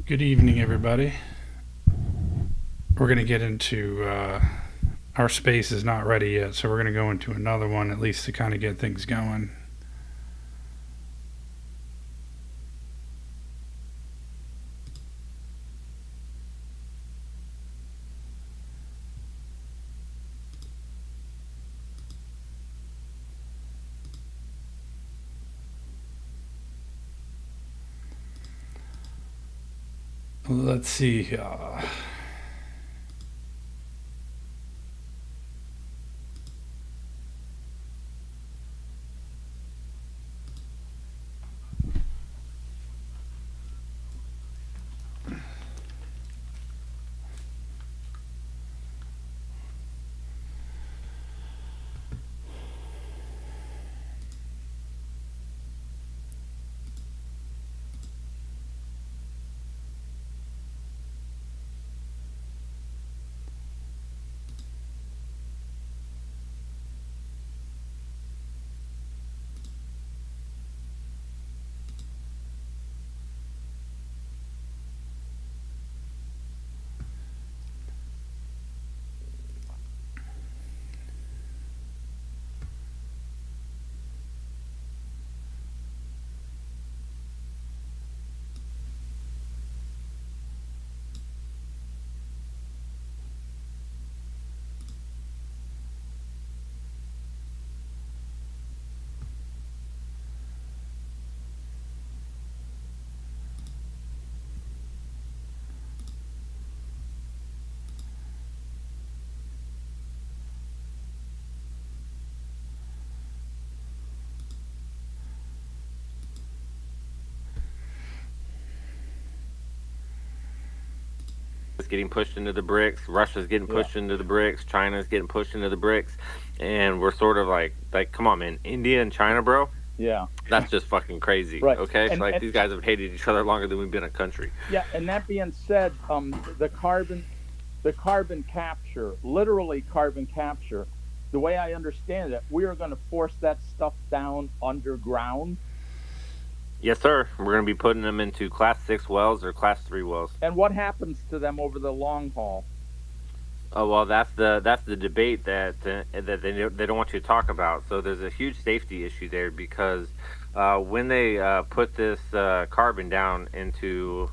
Good evening, everybody. We're going to get into our space is not ready yet, so we're going to go into another one at least to kind of get things going. Let's see. Is getting pushed into the BRICS. Russia's getting Yeah. pushed into the BRICS. China's getting pushed into the BRICS, and we're sort of like, come on, man, India and China, bro. Yeah. That's just fucking crazy. Right. Okay, And, so like and these guys have hated each other longer than we've been a country. yeah, and that being said, the carbon capture, literally carbon capture, the way I understand it, we are going to force that stuff down underground. Yes, sir. We're going to be putting them into class 6 wells or class 3 wells. And what happens to them over the long haul? Oh well, that's the debate that they don't want you to talk about. So there's a huge safety issue there because when they put this carbon down into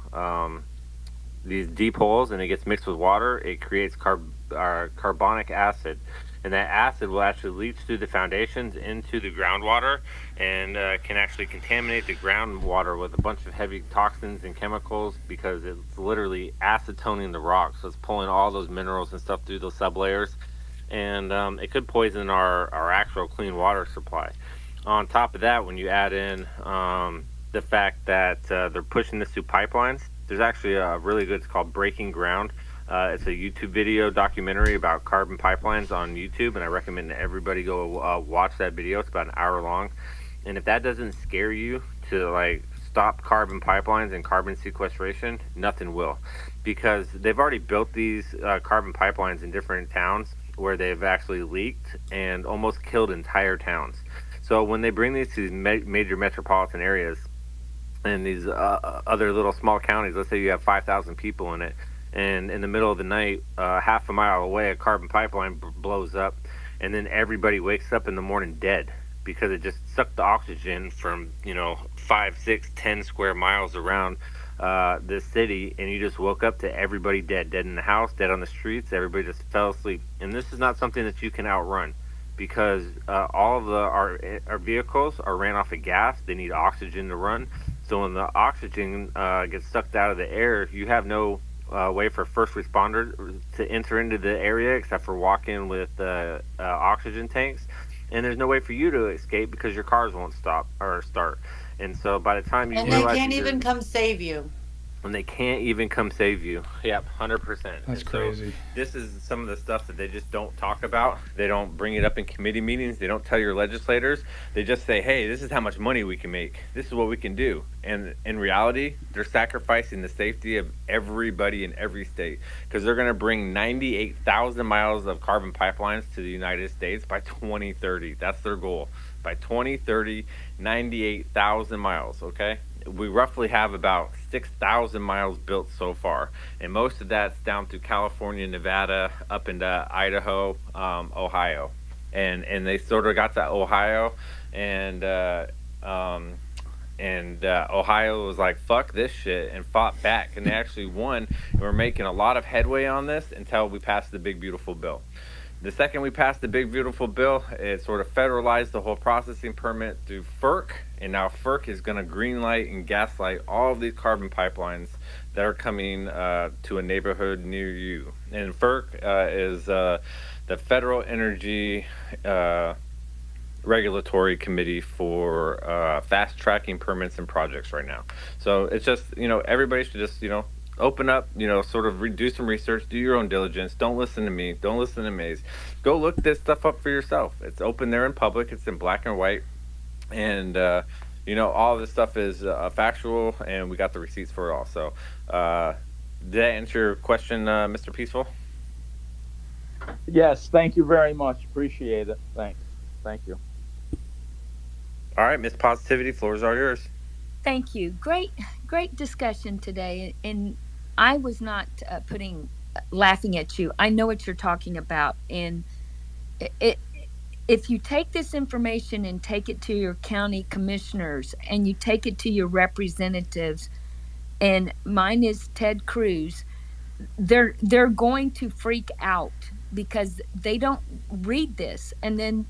these deep holes and it gets mixed with water, it creates carbonic acid, and that acid will actually leach through the foundations into the groundwater and can actually contaminate the groundwater with a bunch of heavy toxins and chemicals because it's literally acetoning the rock, so it's pulling all those minerals and stuff through those sublayers, and it could poison our actual clean water supply. On top of that, when you add in the fact that they're pushing this through pipelines, there's actually a really good, it's called Breaking Ground. It's a YouTube video documentary about carbon pipelines on YouTube, and I recommend that everybody go watch that video. It's about an hour long. And if that doesn't scare you to like stop carbon pipelines and carbon sequestration, nothing will. Because they've already built these carbon pipelines in different towns where they've actually leaked and almost killed entire towns. So when they bring these to these major metropolitan areas and these other little small counties, let's say you have 5,000 people in it, and in the middle of the night, half a mile away, a carbon pipeline blows up, and then everybody wakes up in the morning dead because it just sucked the oxygen from 5, 6, 10 square miles around this city, and you just woke up to everybody dead in the house, dead on the streets. Everybody just fell asleep, and this is not something that you can outrun because all of our vehicles are ran off of gas. They need oxygen to run. So when the oxygen gets sucked out of the air, you have no way for first responders to enter into the area except for walk in with oxygen tanks. And there's no way for you to escape because your cars won't stop or start. And so by the time you And they realize can't even come save you. and they can't even come save you. Yep, 100%. That's And crazy. So this is some of the stuff that they just don't talk about. They don't bring it up in committee meetings. They don't tell your legislators. They just say, hey, this is how much money we can make. This is what we can do. And in reality, they're sacrificing the safety of everybody in every state because they're going to bring 98,000 miles of carbon pipelines to the United States by 2030. That's their goal. By 2030, 98,000 miles, okay? we roughly have about 6,000 miles built so far, and most of that's down through California, Nevada, up into Idaho, Ohio, and they sort of got to Ohio, and um, Ohio was like, "Fuck this shit," and fought back, and they actually won. And we're making a lot of headway on this until we passed the big beautiful bill. The second we passed the big beautiful bill, it sort of federalized the whole processing permit through FERC, and now FERC is going to greenlight and gaslight all of these carbon pipelines that are coming to a neighborhood near you. And FERC is the Federal Energy Regulatory Committee for fast tracking permits and projects right now. So it's just, everybody should just, open up, sort of do some research, do your own diligence. Don't listen to me. Don't listen to Maze. Go look this stuff up for yourself. It's open there in public. It's in black and white. And, all this stuff is factual, and we got the receipts for it all. So did I answer your question, Mr. Peaceful? Yes, thank you very much. Appreciate it. Thanks. Thank you. All right, Miss Positivity, floors are yours. Thank you. Great discussion today. And I was not laughing at you. I know what you're talking about. And it, if you take this information and take it to your county commissioners and you take it to your representatives, and mine is Ted Cruz, they're going to freak out because they don't read this. And then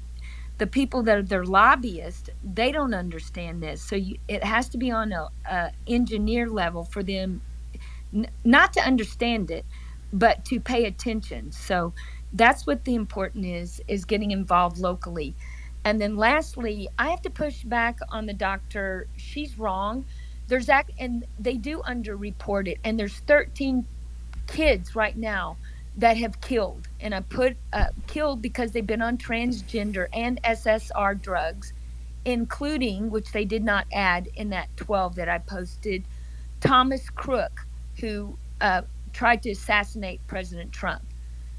the people that are their lobbyists, they don't understand this. So it has to be on a engineer level for them not to understand it, but to pay attention. So that's what the important is getting involved locally. And then lastly, I have to push back on the doctor. She's wrong. And they do underreport it. And there's 13 kids right now that have killed, and I put killed because they've been on transgender and SSR drugs, including, which they did not add in that 12 that I posted, Thomas Crook, who tried to assassinate President Trump.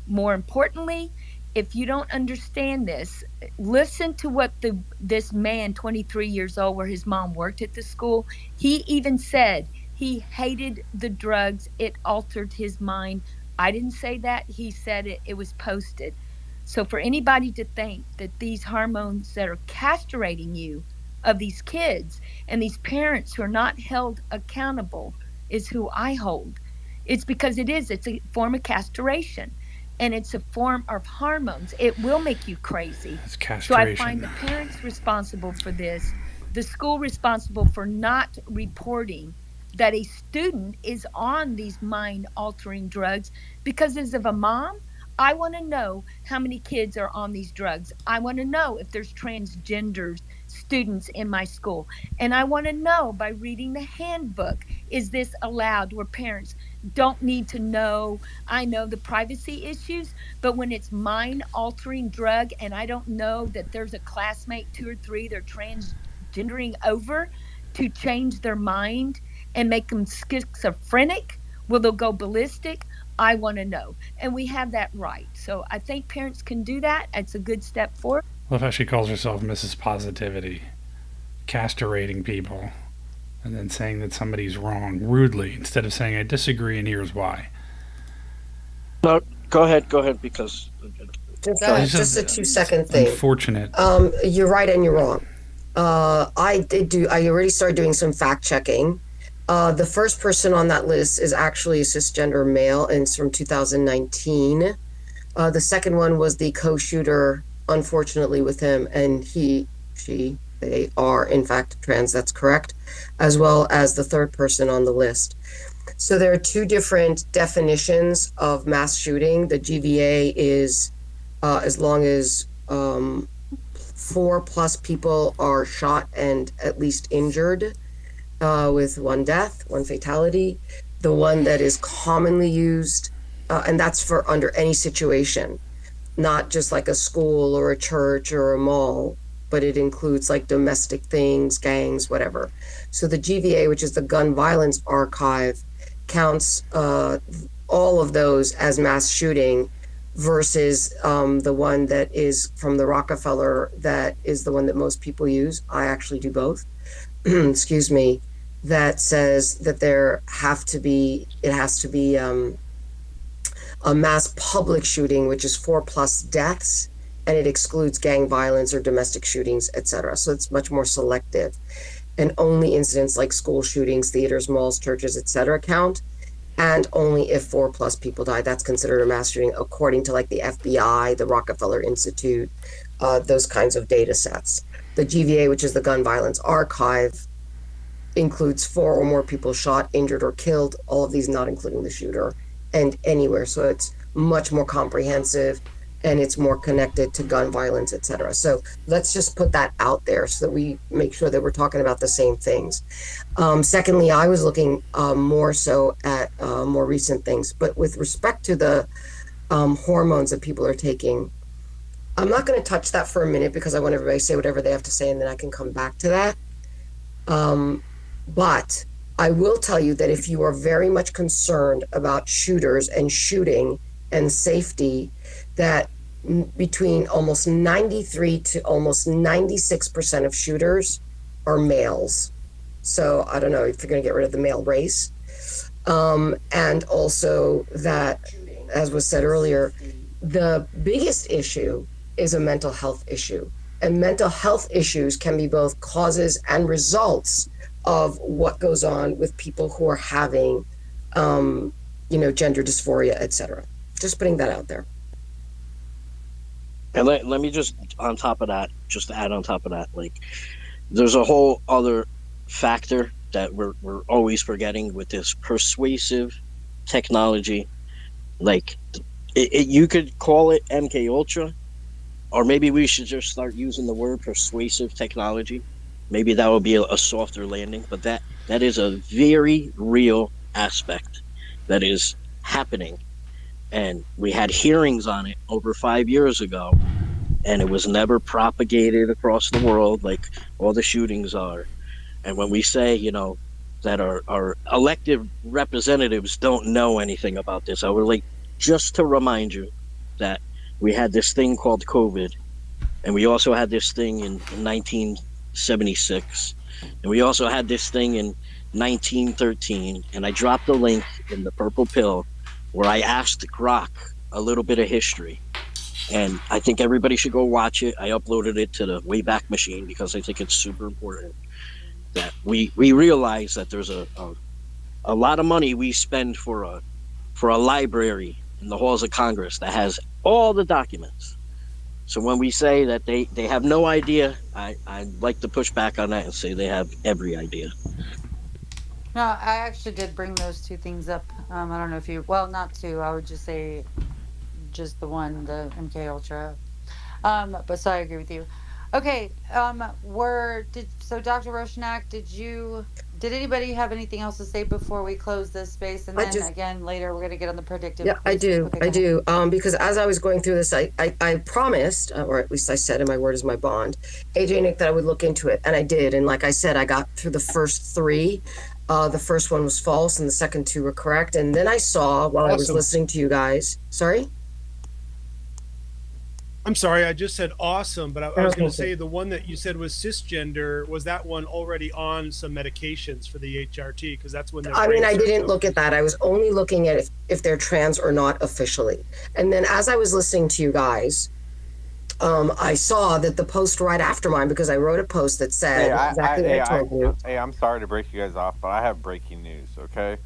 More importantly, if you don't understand this, listen to what this man, 23 years old, where his mom worked at the school, he even said he hated the drugs. It altered his mind. I didn't say that. He said it. It was posted. So for anybody to think that these hormones that are castrating you of these kids and these parents who are not held accountable is who I hold. It's because it's a form of castration, and it's a form of hormones. It will make you crazy. It's So I castration. find the parents responsible for this, the school responsible for not reporting that a student is on these mind altering drugs, because as of a mom, I want to know how many kids are on these drugs. I want to know if there's transgender students in my school. And I want to know by reading the handbook, is this allowed, where parents don't need to know. I know the privacy issues, but when it's mind altering drug and I don't know that there's a classmate, 2 or 3, they're transgendering over to change their mind and make them schizophrenic, will they go ballistic? I want to know. And we have that right. So I think parents can do that. It's a good step forward. Love how she calls herself Mrs. Positivity, castrating people, and then saying that somebody's wrong rudely instead of saying, I disagree and here's why. No, go ahead, because Just a 2-second thing. Unfortunate. You're right and you're wrong. I already started doing some fact checking. The first person on that list is actually a cisgender male, and it's from 2019. The second one was the co-shooter, unfortunately, with him, and they are, in fact, trans, that's correct, as well as the third person on the list. So there are 2 different definitions of mass shooting. The GVA is as long as 4+ people are shot and at least injured, with 1 death, 1 fatality. The one that is commonly used, and that's for under any situation, not just like a school or a church or a mall, but it includes like domestic things, gangs, whatever. So the GVA, which is the Gun Violence Archive, counts all of those as mass shooting, versus the one that is from the Rockefeller, that is the one that most people use. I actually do both. Excuse me. that says that it has to be a mass public shooting, which is 4+ deaths, and it excludes gang violence or domestic shootings, etc. So it's much more selective, and only incidents like school shootings, theaters, malls, churches, etc. count, and only if 4+ people die, that's considered a mass shooting, according to like the FBI, the Rockefeller Institute, those kinds of data sets. The GVA, which is the Gun Violence Archive, includes 4 or more people shot, injured, or killed, all of these not including the shooter, and anywhere. So it's much more comprehensive, and it's more connected to gun violence, etc. So let's just put that out there so that we make sure that we're talking about the same things. Secondly, I was looking more so at more recent things, but with respect to the hormones that people are taking, I'm not going to touch that for a minute because I want everybody to say whatever they have to say, and then I can come back to that. But I will tell you that if you are very much concerned about shooters and shooting and safety, that between almost 93 to almost 96% of shooters are males. So I don't know if you're going to get rid of the male race. And also that, as was said earlier, the biggest issue is a mental health issue. And mental health issues can be both causes and results of what goes on with people who are having, gender dysphoria, etc. Just putting that out there. And let me just add on top of that, like there's a whole other factor that we're always forgetting with this persuasive technology. Like you could call it MK Ultra, or maybe we should just start using the word persuasive technology. Maybe that would be a softer landing, but that is a very real aspect that is happening. And we had hearings on it over 5 years ago, and it was never propagated across the world like all the shootings are. And when we say, that our elected representatives don't know anything about this, I would like just to remind you that we had this thing called COVID, and we also had this thing in 1976, and we also had this thing in 1913, and I dropped a link in the Purple Pill where I asked Grok a little bit of history, and I think everybody should go watch it. I uploaded it to the Wayback Machine because I think it's super important that we realize that there's a lot of money we spend for a library in the halls of Congress that has all the documents. So when we say that they have no idea, I'd like to push back on that and say they have every idea. No, I actually did bring those two things up. I don't know if not two. I would just say just the one, the MK Ultra. But so I agree with you. Okay. So Dr. Roshanak, did anybody have anything else to say before we close this space? And then again later we're gonna get on the predictive. Yeah, I do. Okay, I do. Because as I was going through this, I promised, or at least I said, and my word is my bond, AJ Nick, that I would look into it, and I did. And like I said, I got through the first 3. The first one was false, and the second 2 were correct. And then I saw while I was listening to you guys. Sorry. I'm sorry, I just said awesome, but I was going to say the one that you said was cisgender, was that one already on some medications for the HRT? Because that's when I didn't look at that. I was only looking at if they're trans or not officially. And then as I was listening to you guys, I saw that the post right after mine, because I wrote a post that said exactly what I told you. Hey, I'm sorry to break you guys off, but I have breaking news, okay?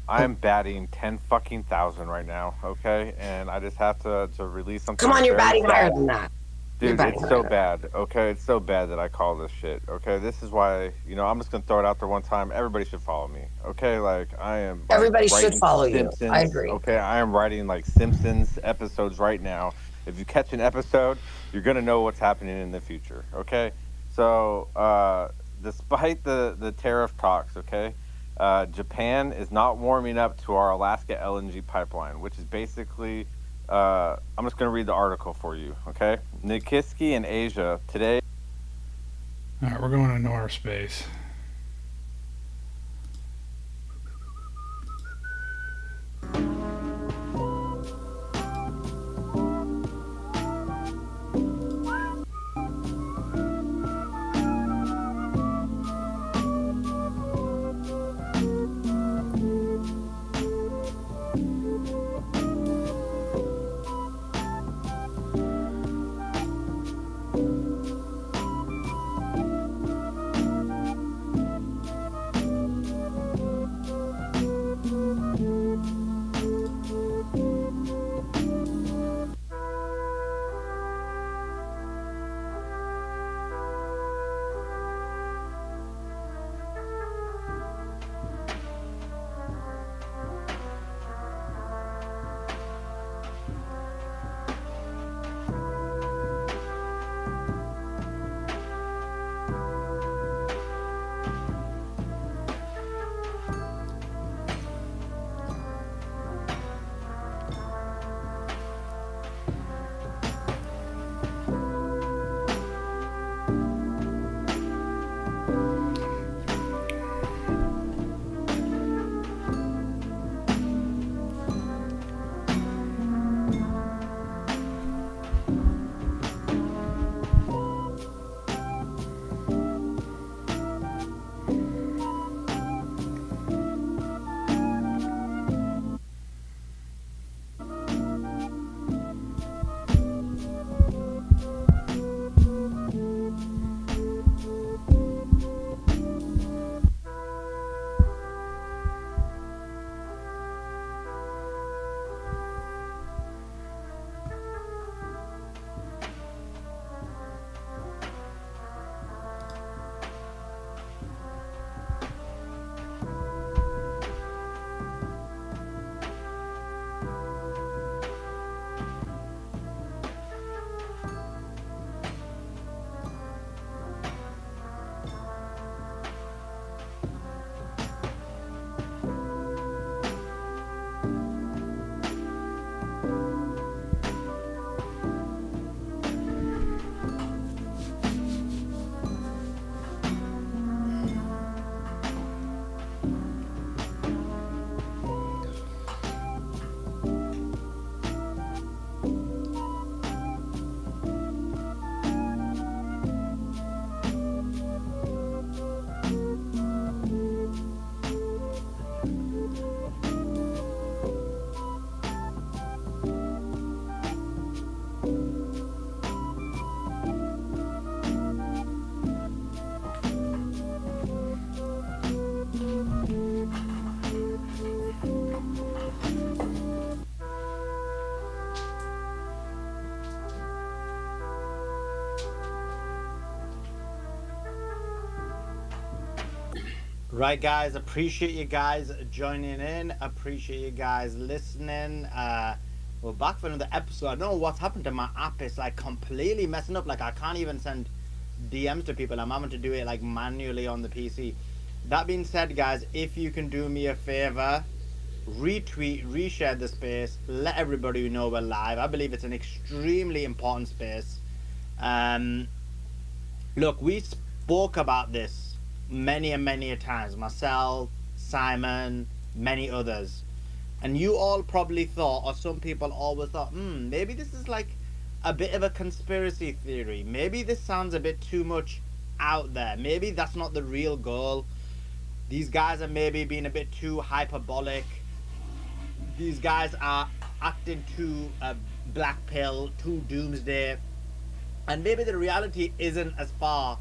I am batting 10,000 right now, okay? And I just have to release something. Come on, you're batting higher than that. Dude, it's so bad, okay? It's so bad that I call this shit, okay? This is why, I'm just going to throw it out there one time. Everybody should follow me, okay? Like, I am... Everybody should follow Simpsons, you. I agree. Okay, I am writing, like, Simpsons episodes right now. If you catch an episode, you're going to know what's happening in the future, okay? So, despite the tariff talks, okay? Japan is not warming up to our Alaska LNG pipeline, which is basically, I'm just going to read the article for you, okay? Nikiski in Asia today. All right, we're going into our space. Right, guys. Appreciate you guys joining in. Appreciate you guys listening. We're back for another episode. I don't know what's happened to my app. It's like completely messing up. Like I can't even send DMs to people. I'm having to do it like manually on the PC. That being said, guys, if you can do me a favor, retweet, reshare the space, let everybody know we're live. I believe it's an extremely important space. Look, we spoke about this many and many a times, myself, Simon, many others, and you all probably thought, or some people always thought, maybe this is like a bit of a conspiracy theory, maybe this sounds a bit too much out there, maybe that's not the real goal, these guys are maybe being a bit too hyperbolic, these guys are acting too black pill, too doomsday, and maybe the reality isn't as far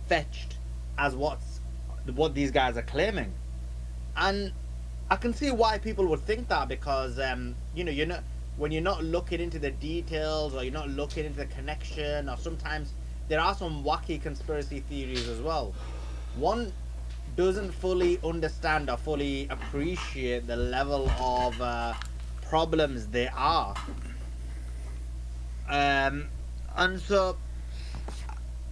fetched as what these guys are claiming. And I can see why people would think that, because you're not, when you're not looking into the details, or you're not looking into the connection, or sometimes there are some wacky conspiracy theories as well. One doesn't fully understand or fully appreciate the level of problems there are. And so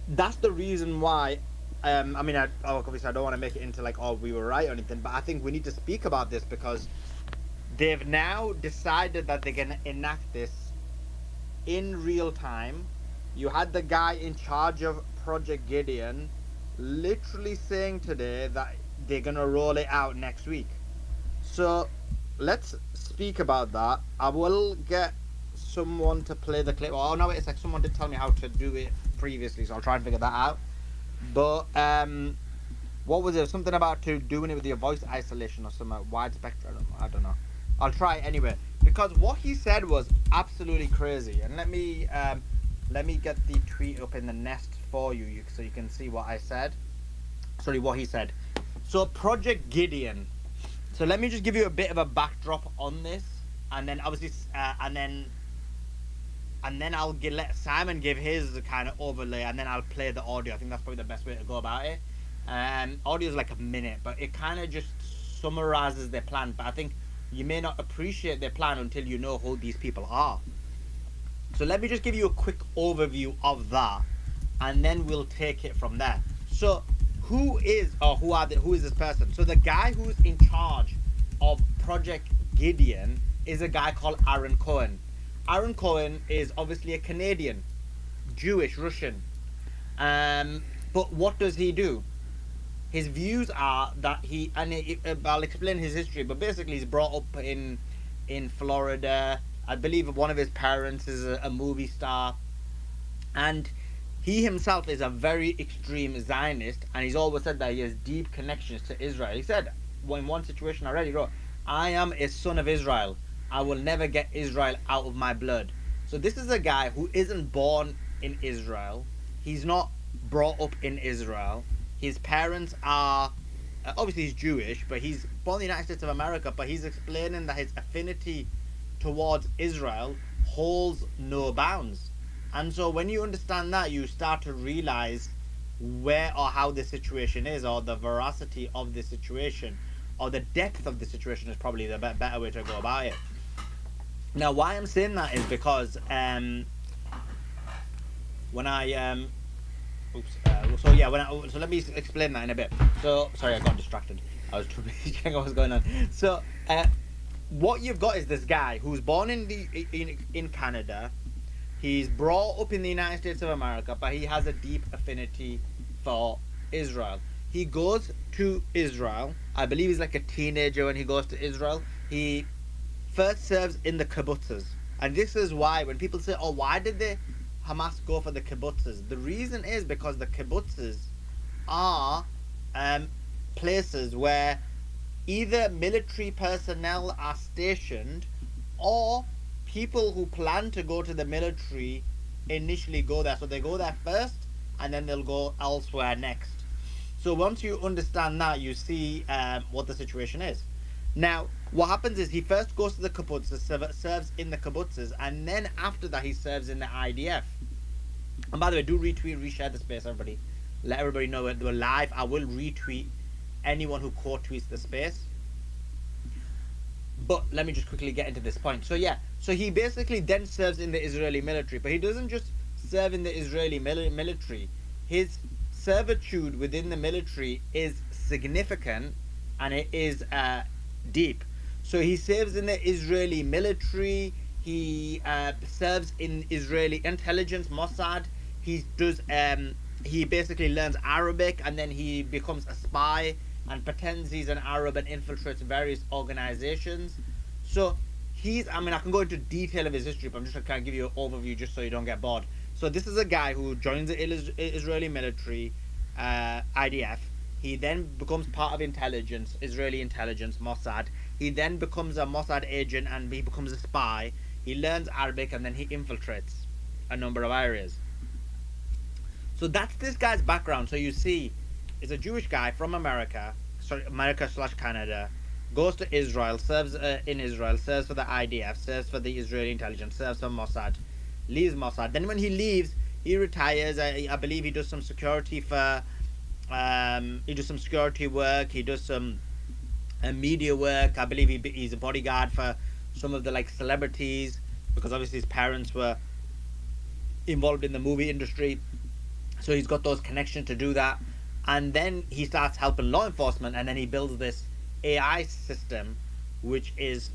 that's the reason why I mean, obviously I don't want to make it into like, oh, we were right or anything, but I think we need to speak about this because they've now decided that they're going to enact this in real time. You had the guy in charge of Project Gideon literally saying today that they're going to roll it out next week. So let's speak about that. I will get someone to play the clip. Oh, no, it's like someone did tell me how to do it previously, so I'll try and figure that out. But what was it? Something about doing it with your voice isolation or some wide spectrum. I don't know. I'll try it anyway, because what he said was absolutely crazy. And let me get the tweet up in the nest for you so you can see what I said. Sorry, what he said. So Project Gideon. So let me just give you a bit of a backdrop on this, and then obviously and then I'll let Simon give his kind of overlay, and then I'll play the audio. I think that's probably the best way to go about it. Audio is like a minute, but it kind of just summarizes their plan. But I think you may not appreciate their plan until you know who these people are. So let me just give you a quick overview of that, and then we'll take it from there. So who is this person? So the guy who's in charge of Project Gideon is a guy called Aaron Cohen. Aaron Cohen is obviously a Canadian, Jewish, Russian. But what does he do? His views are that I'll explain his history, but basically he's brought up in Florida. I believe one of his parents is a movie star. And he himself is a very extreme Zionist, and he's always said that he has deep connections to Israel. He said, in one situation I read, he wrote, "I am a son of Israel. I will never get Israel out of my blood." So this is a guy who isn't born in Israel. He's not brought up in Israel. His parents are, obviously he's Jewish, but he's born in the United States of America, but he's explaining that his affinity towards Israel holds no bounds. And so when you understand that, you start to realize where or how the situation is, or the veracity of the situation, or the depth of the situation is probably the better way to go about it. Now, why I'm saying that is because when I so let me explain that in a bit. So sorry, I got distracted. I was checking what was going on. So what you've got is this guy who's born in Canada. He's brought up in the United States of America, but he has a deep affinity for Israel. He goes to Israel. I believe he's like a teenager when he goes to Israel. He first serves in the kibbutzes. And this is why when people say, oh, why did the Hamas go for the kibbutzes? The reason is because the kibbutzes are places where either military personnel are stationed, or people who plan to go to the military initially go there. So they go there first, and then they'll go elsewhere next. So once you understand that, you see what the situation is. Now, what happens is he first goes to the kibbutzes, serves in the kibbutzes, and then after that he serves in the IDF. And by the way, do retweet, reshare the space, everybody. Let everybody know we're live. I will retweet anyone who quote tweets the space. But let me just quickly get into this point. So yeah, so he basically then serves in the Israeli military, but he doesn't just serve in the Israeli military. His servitude within the military is significant, and it is deep. So he serves in the Israeli military. He serves in Israeli intelligence, Mossad. He does. He basically learns Arabic, and then he becomes a spy and pretends he's an Arab and infiltrates various organizations. So he's. I mean, I can go into detail of his history, but I'm just trying to give you an overview, just so you don't get bored. So this is a guy who joins the Israeli military, IDF. He then becomes part of intelligence, Israeli intelligence, Mossad. He then becomes a Mossad agent and he becomes a spy. He learns Arabic and then he infiltrates a number of areas. So that's this guy's background. So you see, he's a Jewish guy from America, sorry, America/Canada, goes to Israel, serves in Israel, serves for the IDF, serves for the Israeli intelligence, serves for Mossad, leaves Mossad. Then when he leaves, he retires. I believe he does some security for. He does some security work. He does some media work. I believe he's a bodyguard for some of the like celebrities, because obviously his parents were involved in the movie industry, so he's got those connections to do that. And then he starts helping law enforcement, and then he builds this AI system, which is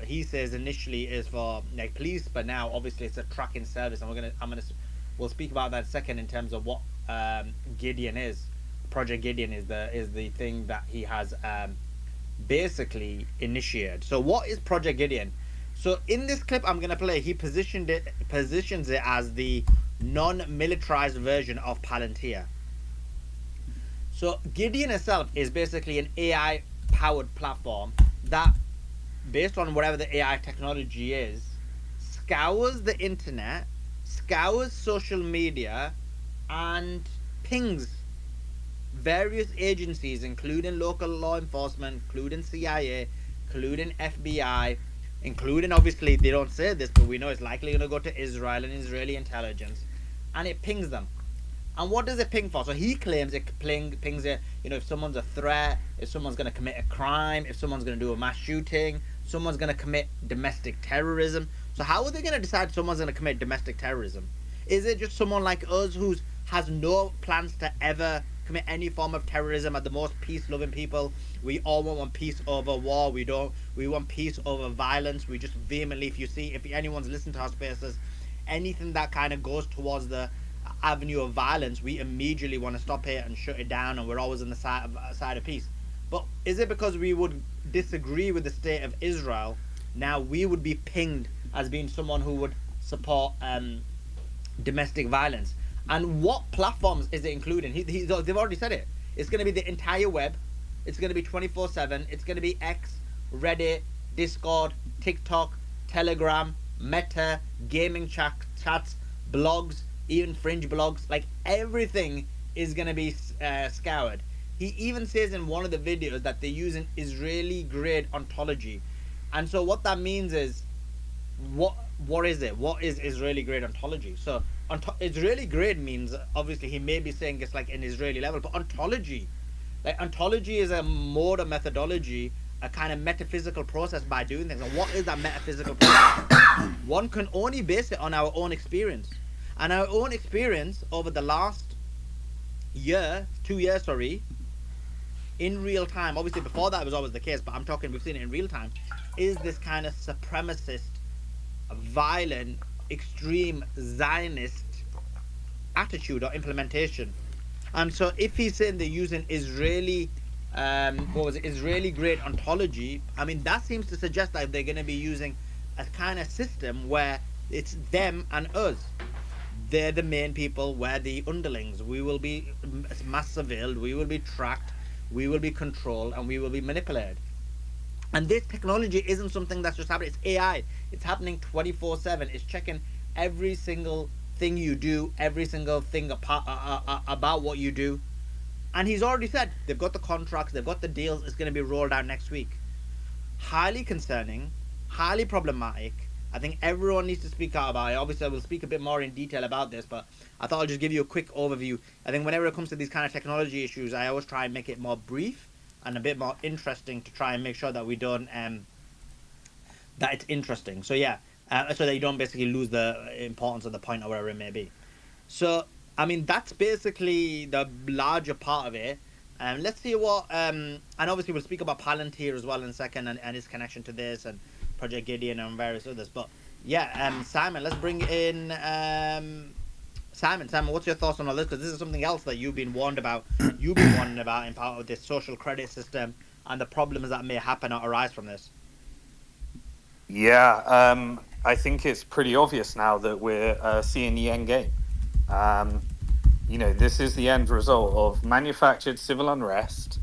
he says initially is for like police, but now obviously it's a tracking service, and we'll speak about that in a second in terms of what Gideon is. Project Gideon is the thing that he has basically initiated. So what is Project Gideon? So in this clip I'm gonna play, he positions it as the non-militarized version of Palantir. So Gideon itself is basically an AI powered platform that, based on whatever the AI technology is, scours the internet, scours social media, and pings various agencies, including local law enforcement, including CIA, including FBI, including, obviously they don't say this, but we know it's likely going to go to Israel and Israeli intelligence, and it pings them. And what does it ping for? So he claims it pings it, if someone's a threat, if someone's going to commit a crime, if someone's going to do a mass shooting, someone's going to commit domestic terrorism. So how are they going to decide someone's going to commit domestic terrorism? Is it just someone like us who has no plans to ever commit any form of terrorism, are the most peace-loving people? We all want peace over war. We want peace over violence. We just vehemently, if anyone's listened to our spaces, anything that kind of goes towards the avenue of violence, we immediately want to stop it and shut it down, and we're always on the side of peace. But is it because we would disagree with the state of Israel, now we would be pinged as being someone who would support domestic violence? And what platforms is it including? They've already said it. It's going to be the entire web. It's going to be 24/7. It's going to be X, Reddit, Discord, TikTok, Telegram, Meta, gaming chats, blogs, even fringe blogs. Like, everything is going to be scoured. He even says in one of the videos that they're using Israeli-grade ontology. And so what that means is, what is it? What is Israeli-grade ontology? So Israeli grade means, obviously he may be saying it's like an Israeli level, but ontology is a mode of methodology, a kind of metaphysical process by doing things. And what is that metaphysical process? One can only base it on our own experience, and our own experience over the last 2 years, in real time. Obviously before that was always the case, but I'm talking, we've seen it in real time, is this kind of supremacist, violent, extreme Zionist attitude or implementation. And so if he's saying they're using Israeli Israeli grade ontology, I mean, that seems to suggest that they're going to be using a kind of system where it's them and us. They're the main people, we're the underlings. We will be mass surveilled, we will be tracked, we will be controlled, and we will be manipulated. And this technology isn't something that's just happening. It's AI. It's happening 24/7. It's checking every single thing you do, every single thing about what you do. And he's already said they've got the contracts, they've got the deals. It's going to be rolled out next week. Highly concerning, highly problematic. I think everyone needs to speak out about it. Obviously, I will speak a bit more in detail about this, but I thought I'll just give you a quick overview. I think whenever it comes to these kind of technology issues, I always try and make it more brief and a bit more interesting to try and make sure that we don't that it's interesting. So yeah, so that you don't basically lose the importance of the point or whatever it may be. So I mean that's basically the larger part of it. Let's see what and obviously we'll speak about Palantir as well in a second and his connection to this and Project Gideon and various others. But yeah, Simon, let's bring in Simon, what's your thoughts on all this? Because this is something else that you've been warned about. You've been warned about in part of this social credit system and the problems that may happen or arise from this. Yeah, I think it's pretty obvious now that we're seeing the end game. This is the end result of manufactured civil unrest,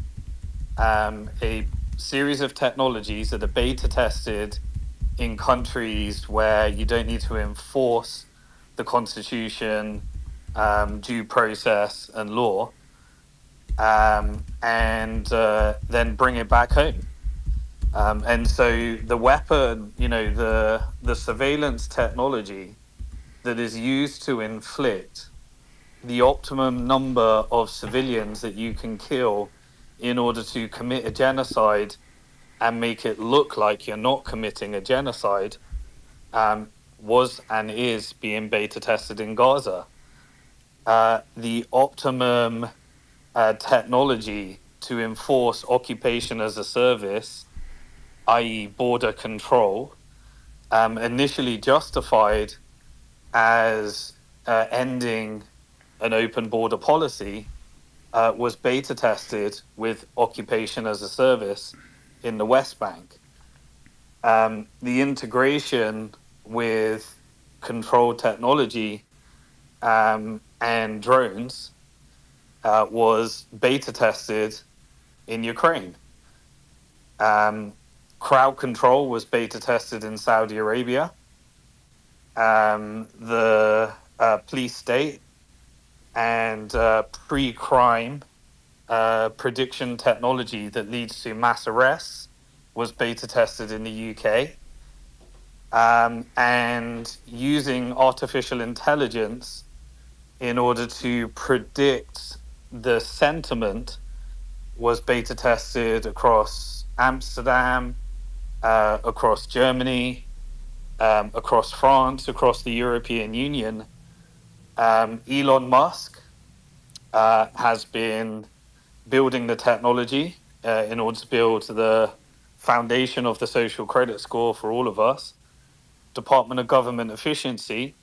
a series of technologies that are beta tested in countries where you don't need to enforce the constitution, due process, and law, and then bring it back home. And so the weapon, the surveillance technology that is used to inflict the optimum number of civilians that you can kill in order to commit a genocide and make it look like you're not committing a genocide, was and is being beta tested in Gaza. The optimum technology to enforce occupation as a service, i.e. border control, initially justified as ending an open border policy, was beta tested with occupation as a service in the West Bank. The integration with control technology and drones was beta tested in Ukraine. Crowd control was beta tested in Saudi Arabia. The police state and pre-crime prediction technology that leads to mass arrests was beta tested in the UK. And using artificial intelligence in order to predict the sentiment was beta tested across Amsterdam, across Germany, across France, across the European Union. Elon Musk has been building the technology in order to build the foundation of the social credit score for all of us. Department of Government Efficiency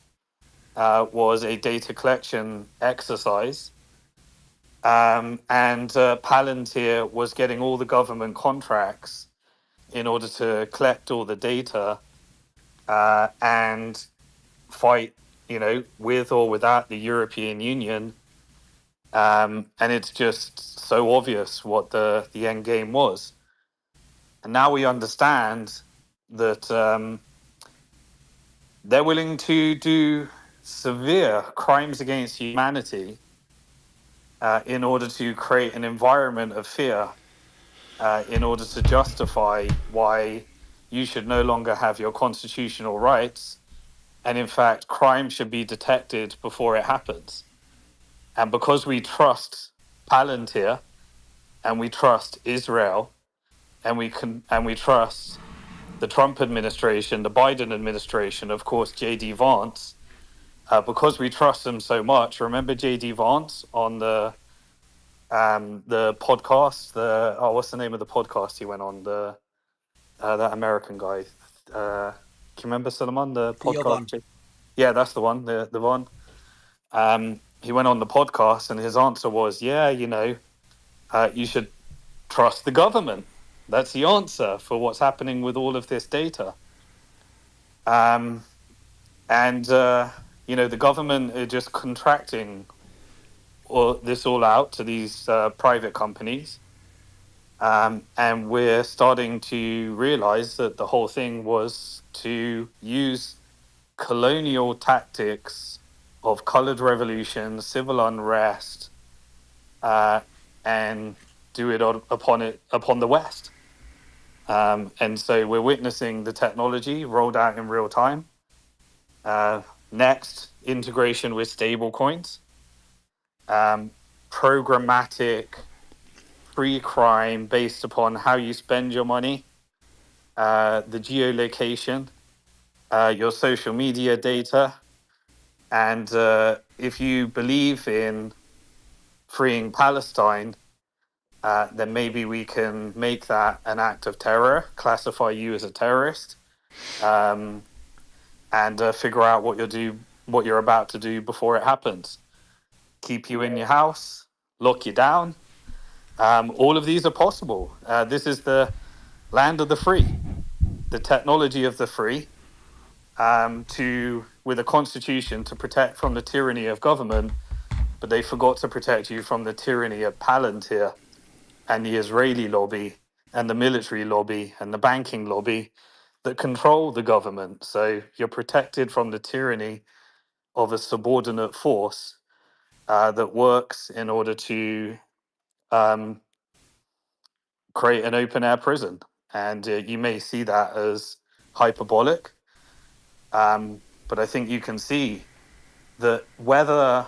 was a data collection exercise. And Palantir was getting all the government contracts in order to collect all the data and fight, with or without the European Union. And it's just so obvious what the end game was. And now we understand that they're willing to do severe crimes against humanity in order to create an environment of fear, in order to justify why you should no longer have your constitutional rights. And in fact, crime should be detected before it happens. And because we trust Palantir and we trust Israel and we trust the Trump administration, the Biden administration, of course, J.D. Vance, because we trust them so much. Remember J.D. Vance on the podcast? What's the name of the podcast he went on? That American guy. Can you remember, Solomon, the podcast? Yeah, that's the one. The one. He went on the podcast, and his answer was, you should trust the government. That's the answer for what's happening with all of this data. The government are just contracting this all out to these private companies. And we're starting to realize that the whole thing was to use colonial tactics of colored revolution, civil unrest, and do it upon the West. And so we're witnessing the technology rolled out in real time. Next, integration with stable coins, programmatic free crime based upon how you spend your money, the geolocation, your social media data. And if you believe in freeing Palestine, then maybe we can make that an act of terror, classify you as a terrorist, and figure out what you're about to do before it happens. Keep you in your house, lock you down. All of these are possible. This is the land of the free, the technology of the free, with a constitution to protect from the tyranny of government, but they forgot to protect you from the tyranny of Palantir and the Israeli lobby and the military lobby and the banking lobby that control the government. So you're protected from the tyranny of a subordinate force that works in order to create an open air prison. And you may see that as hyperbolic, but I think you can see that whether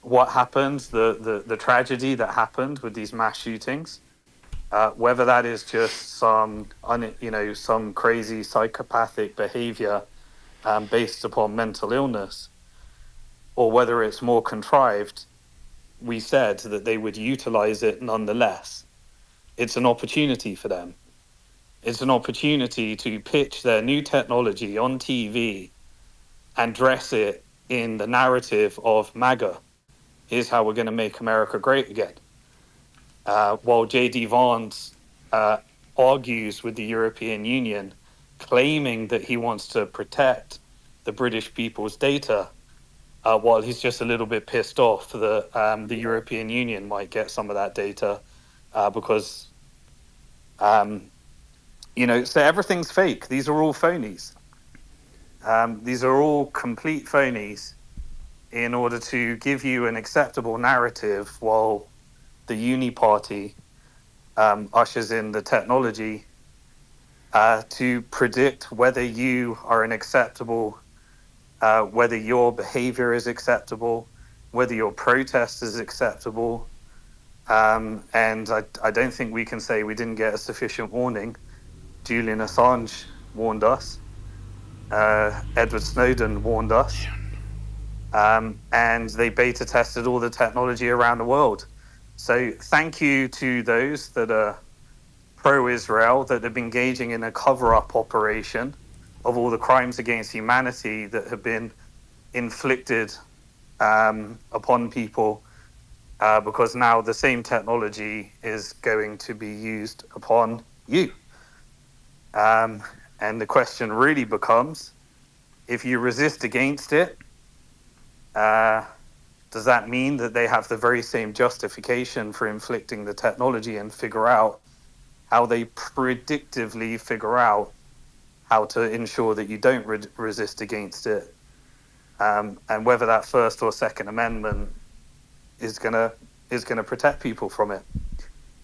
what happened, the tragedy that happened with these mass shootings, whether that is just some crazy psychopathic behavior based upon mental illness, or whether it's more contrived, we said that they would utilize it nonetheless. It's an opportunity for them. It's an opportunity to pitch their new technology on TV and dress it in the narrative of MAGA. Here's how we're going to make America great again. While J.D. Vance argues with the European Union, claiming that he wants to protect the British people's data, while he's just a little bit pissed off that the European Union might get some of that data because, so everything's fake. These are all phonies. These are all complete phonies in order to give you an acceptable narrative while the uni party ushers in the technology to predict whether you are an acceptable, whether your behavior is acceptable, whether your protest is acceptable. And I don't think we can say we didn't get a sufficient warning. Julian Assange warned us. Edward Snowden warned us. And they beta tested all the technology around the world. So thank you to those that are pro-Israel, that have been engaging in a cover-up operation of all the crimes against humanity that have been inflicted upon people, because now the same technology is going to be used upon you. And the question really becomes, if you resist against it, does that mean that they have the very same justification for inflicting the technology, and figure out how they predictively figure out how to ensure that you don't resist against it, and whether that First or Second Amendment is gonna protect people from it?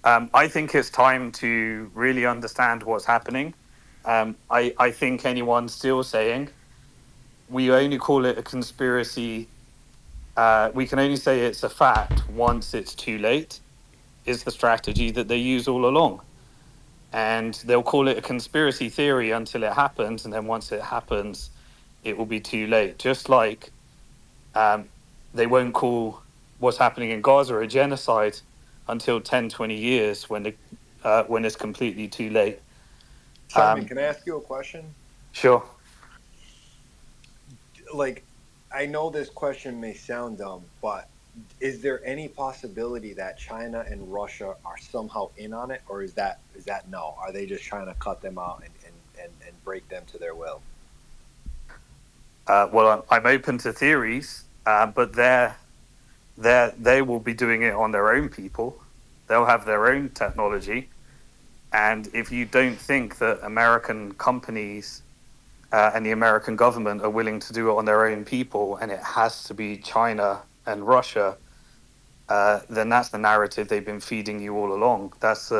I think it's time to really understand what's happening. I think anyone still saying we only call it a conspiracy, we can only say it's a fact once it's too late, is the strategy that they use all along. And they'll call it a conspiracy theory until it happens, and then once it happens, it will be too late. Just like they won't call what's happening in Gaza a genocide until 10, 20 years when it's completely too late. Simon, can I ask you a question? Sure. Like, I know this question may sound dumb, but is there any possibility that China and Russia are somehow in on it, or is that no? Are they just trying to cut them out and break them to their will? Well, I'm open to theories, but they will be doing it on their own people. They'll have their own technology. And if you don't think that American companies and the American government are willing to do it on their own people, and it has to be China and Russia, then that's the narrative they've been feeding you all along. That's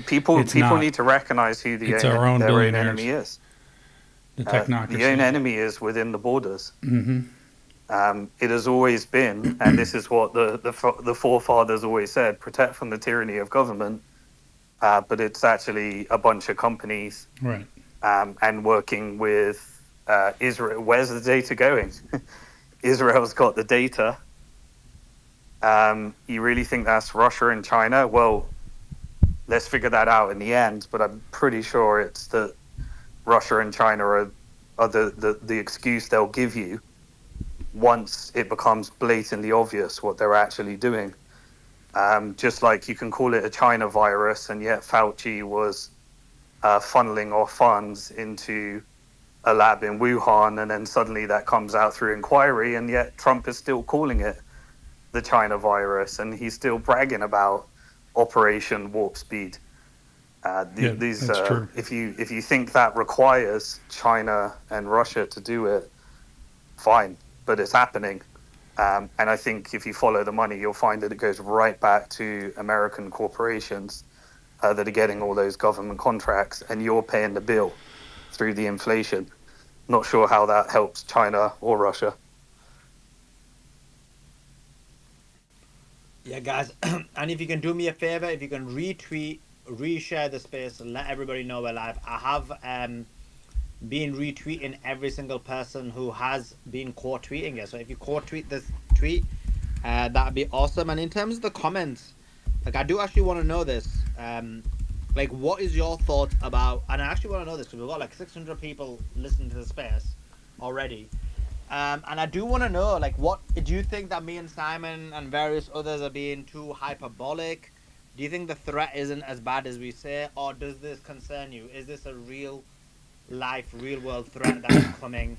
people need to recognize who their own enemy is. The technocracy. The own enemy is within the borders. Mm-hmm. It has always been, and this is what the forefathers always said: protect from the tyranny of government. But it's actually a bunch of companies, Right. and working with Israel. Where's the data going? Israel's got the data. You really think that's Russia and China? Well, let's figure that out in the end. But I'm pretty sure it's that Russia and China are the excuse they'll give you once it becomes blatantly obvious what they're actually doing. Just like you can call it a China virus, and yet Fauci was funneling off funds into a lab in Wuhan, and then suddenly that comes out through inquiry, and yet Trump is still calling it the China virus, and he's still bragging about Operation Warp Speed. These, that's true. if you think that requires China and Russia to do it, fine, but it's happening. And I think if you follow the money, you'll find that it goes right back to American corporations that are getting all those government contracts, and you're paying the bill through the inflation. Not sure how that helps China or Russia. Yeah, guys, and if you can do me a favor, if you can retweet, reshare the space, and let everybody know we're live. I have been retweeting every single person who has been quote tweeting it. So if you quote tweet this tweet, that'd be awesome. And in terms of the comments, like I do actually want to know this. Like, what is your thought about? And I actually want to know this because we've got like 600 people listening to the space already. And I do want to know, like, what do you think that me and Simon and various others are being too hyperbolic? Do you think the threat isn't as bad as we say, or does this concern you? Is this a real life, real world threat that's coming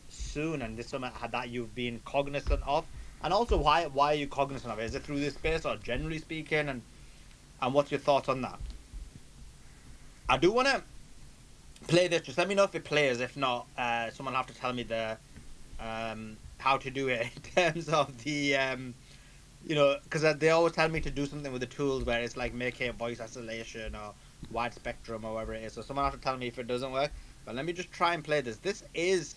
soon, and this something that you've been cognizant of? And also, why are you cognizant of it? Is it through this space, or generally speaking? And what's your thoughts on that? I do want to play this. Just let me know if it plays. If not, someone will have to tell me the how to do it in terms of the because they always tell me to do something with the tools where it's like make a voice isolation or wide spectrum or whatever it is. So someone will have to tell me if it doesn't work. But let me just try and play this. This is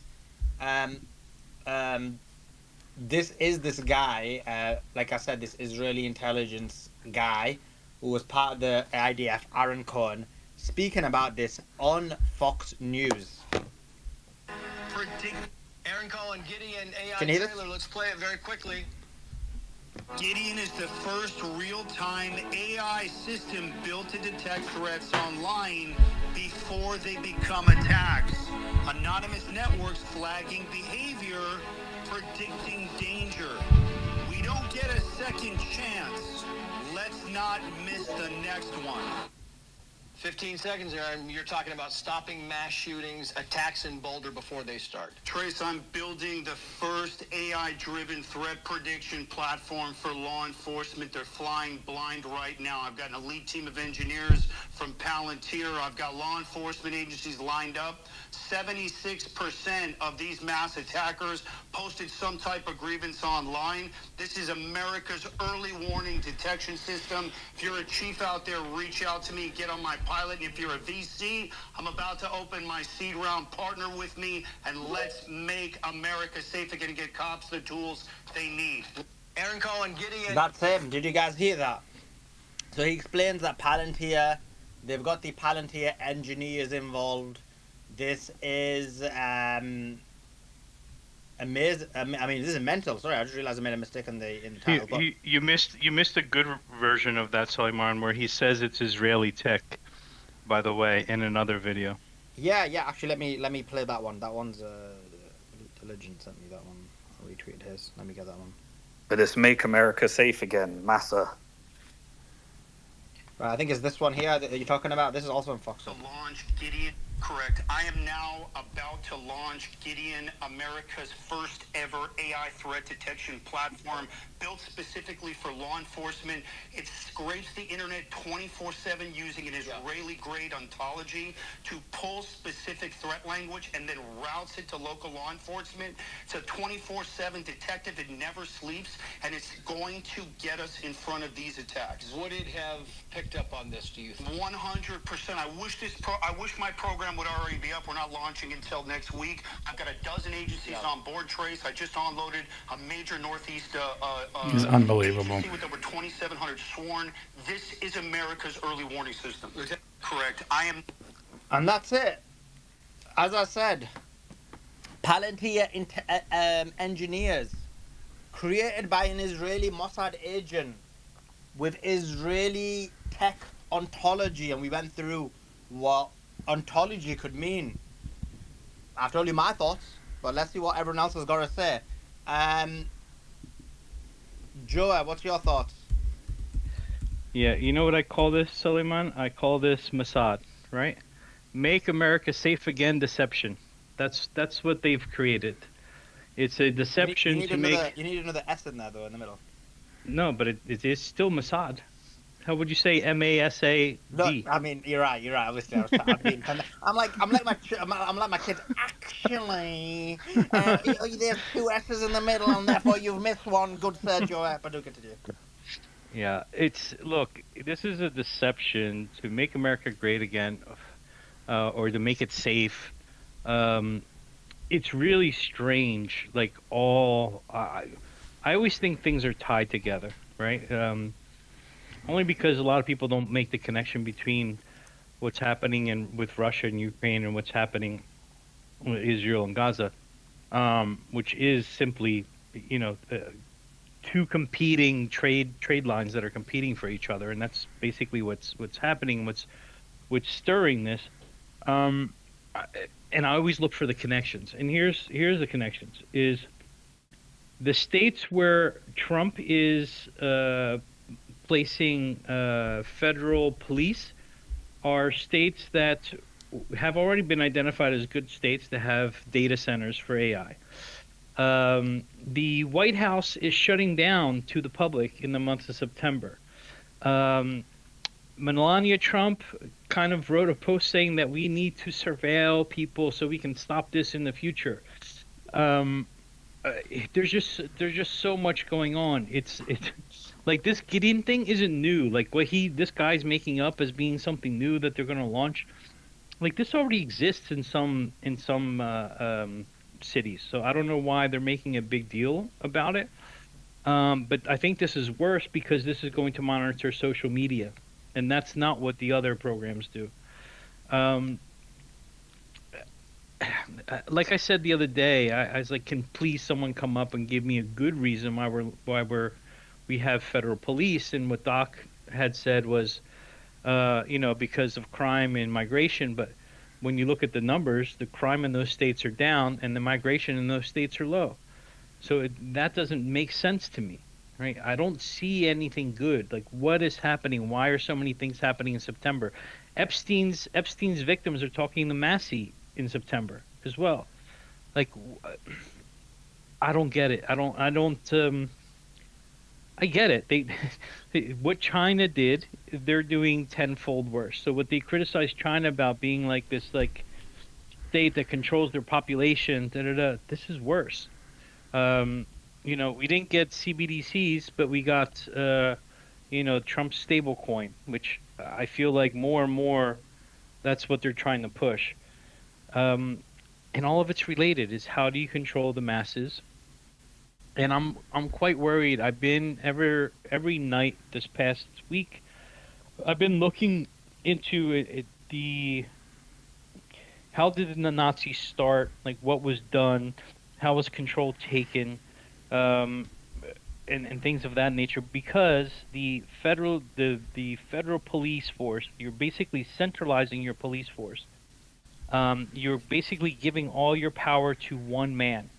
this guy, like I said, this Israeli intelligence guy who was part of the IDF, Aaron Cohen, speaking about this on Fox News. Aaron Cohen, Gideon, AI Can you hear trailer. Let's play it very quickly. Gideon is the first real-time AI system built to detect threats online before they become attacks. Anonymous networks flagging behavior, predicting danger. We don't get a second chance. Let's not miss the next one. 15 seconds there, and you're talking about stopping mass shootings, attacks in Boulder before they start. Trace, I'm building the first AI-driven threat prediction platform for law enforcement. They're flying blind right now. I've got an elite team of engineers from Palantir. I've got law enforcement agencies lined up. 76% of these mass attackers posted some type of grievance online. This is America's early warning detection system. If you're a chief out there, reach out to me, get on my pilot. And if you're a VC, I'm about to open my seed round. Partner with me, and let's make America safe again and get cops the tools they need. Aaron Cohen, Gideon. That's him. Did you guys hear that? So he explains that Palantir, they've got the Palantir engineers involved. This is amazing. I mean, this is mental. Sorry, I just realized I made a mistake in the title. You missed a good version of that, Suleiman, where he says it's Israeli tech. By the way, in another video. Yeah. Actually, let me play that one. That one's Intelligence sent me that one. I retweeted his. Let me get that one. But it's make America safe again, massa. Right, I think it's this one here that you're talking about. This is also in Fox. To launch Gideon. Correct. I am now about to launch Gideon, America's first ever AI threat detection platform built specifically for law enforcement. It scrapes the internet 24/7 using an Israeli-grade ontology to pull specific threat language and then routes it to local law enforcement. It's a 24/7 detective. It never sleeps, and it's going to get us in front of these attacks. Would it have picked up on this, do you think? 100%. I wish my program program would already be up. We're not launching until next week. I've got a dozen agencies on board, Trace. I just unloaded a major Northeast It's unbelievable. agency with over 2,700 sworn. This is America's early warning system. Correct. And that's it. As I said, Palantir engineers created by an Israeli Mossad agent with Israeli tech ontology, and we went through what ontology could mean. I've told you my thoughts, but let's see what everyone else has got to say. Joe, what's your thoughts? Yeah, you know what I call this, Suleiman? I call this Mossad, right? Make America safe again deception. That's what they've created. It's a deception you need to another, make. You need another S in there, though, in the middle. No, but it is still Mossad. How would you say MASAD? No, I mean you're right. Obviously, I'm like my kids. Actually, there's two S's in the middle, and therefore you've missed one. Good sir, Joe. But do continue. Yeah, look. This is a deception to make America great again, or to make it safe. It's really strange. Like I always think things are tied together, right? Only because a lot of people don't make the connection between what's happening with Russia and Ukraine and what's happening with Israel and Gaza, which is simply, two competing trade lines that are competing for each other, and that's basically what's happening, what's stirring this. And I always look for the connections, and here's the connections: is the states where Trump is placing federal police are states that have already been identified as good states to have data centers for AI. The White House is shutting down to the public in the month of September. Melania Trump kind of wrote a post saying that we need to surveil people so we can stop this in the future. There's just so much going on. It's like this Gideon thing isn't new. Like what this guy's making up as being something new that they're going to launch. Like this already exists in some cities. So I don't know why they're making a big deal about it. But I think this is worse because this is going to monitor social media, and that's not what the other programs do. Like I said the other day, I was like, can please someone come up and give me a good reason why we have federal police? And what Doc had said was, because of crime and migration. But when you look at the numbers, the crime in those states are down and the migration in those states are low. So that doesn't make sense to me, right? I don't see anything good. Like, what is happening? Why are so many things happening in September? Epstein's victims are talking to Massey in September as well. Like, I don't get it. I get it. What China did, they're doing tenfold worse. So what they criticize China about being like this, like, state that controls their population, this is worse. We didn't get CBDCs, but we got, Trump's stablecoin, which I feel like more and more, that's what they're trying to push. And all of it's related. Is how do you control the masses? And I'm quite worried. I've been every night this past week, I've been looking into how did the Nazis start? Like, what was done? How was control taken? And things of that nature. Because the federal police force, you're basically centralizing your police force. You're basically giving all your power to one man.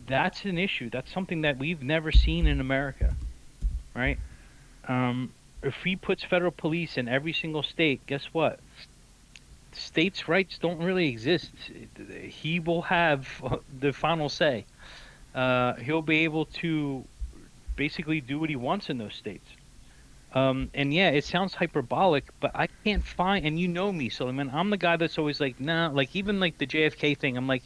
That's an issue. That's something that we've never seen in America, right? If he puts federal police in every single state, guess what? States' rights don't really exist. He will have the final say. He'll be able to basically do what he wants in those states. And yeah, it sounds hyperbolic, but I can't find, and you know me, Suleiman, I'm the guy that's always like, nah, like even like the JFK thing, I'm like,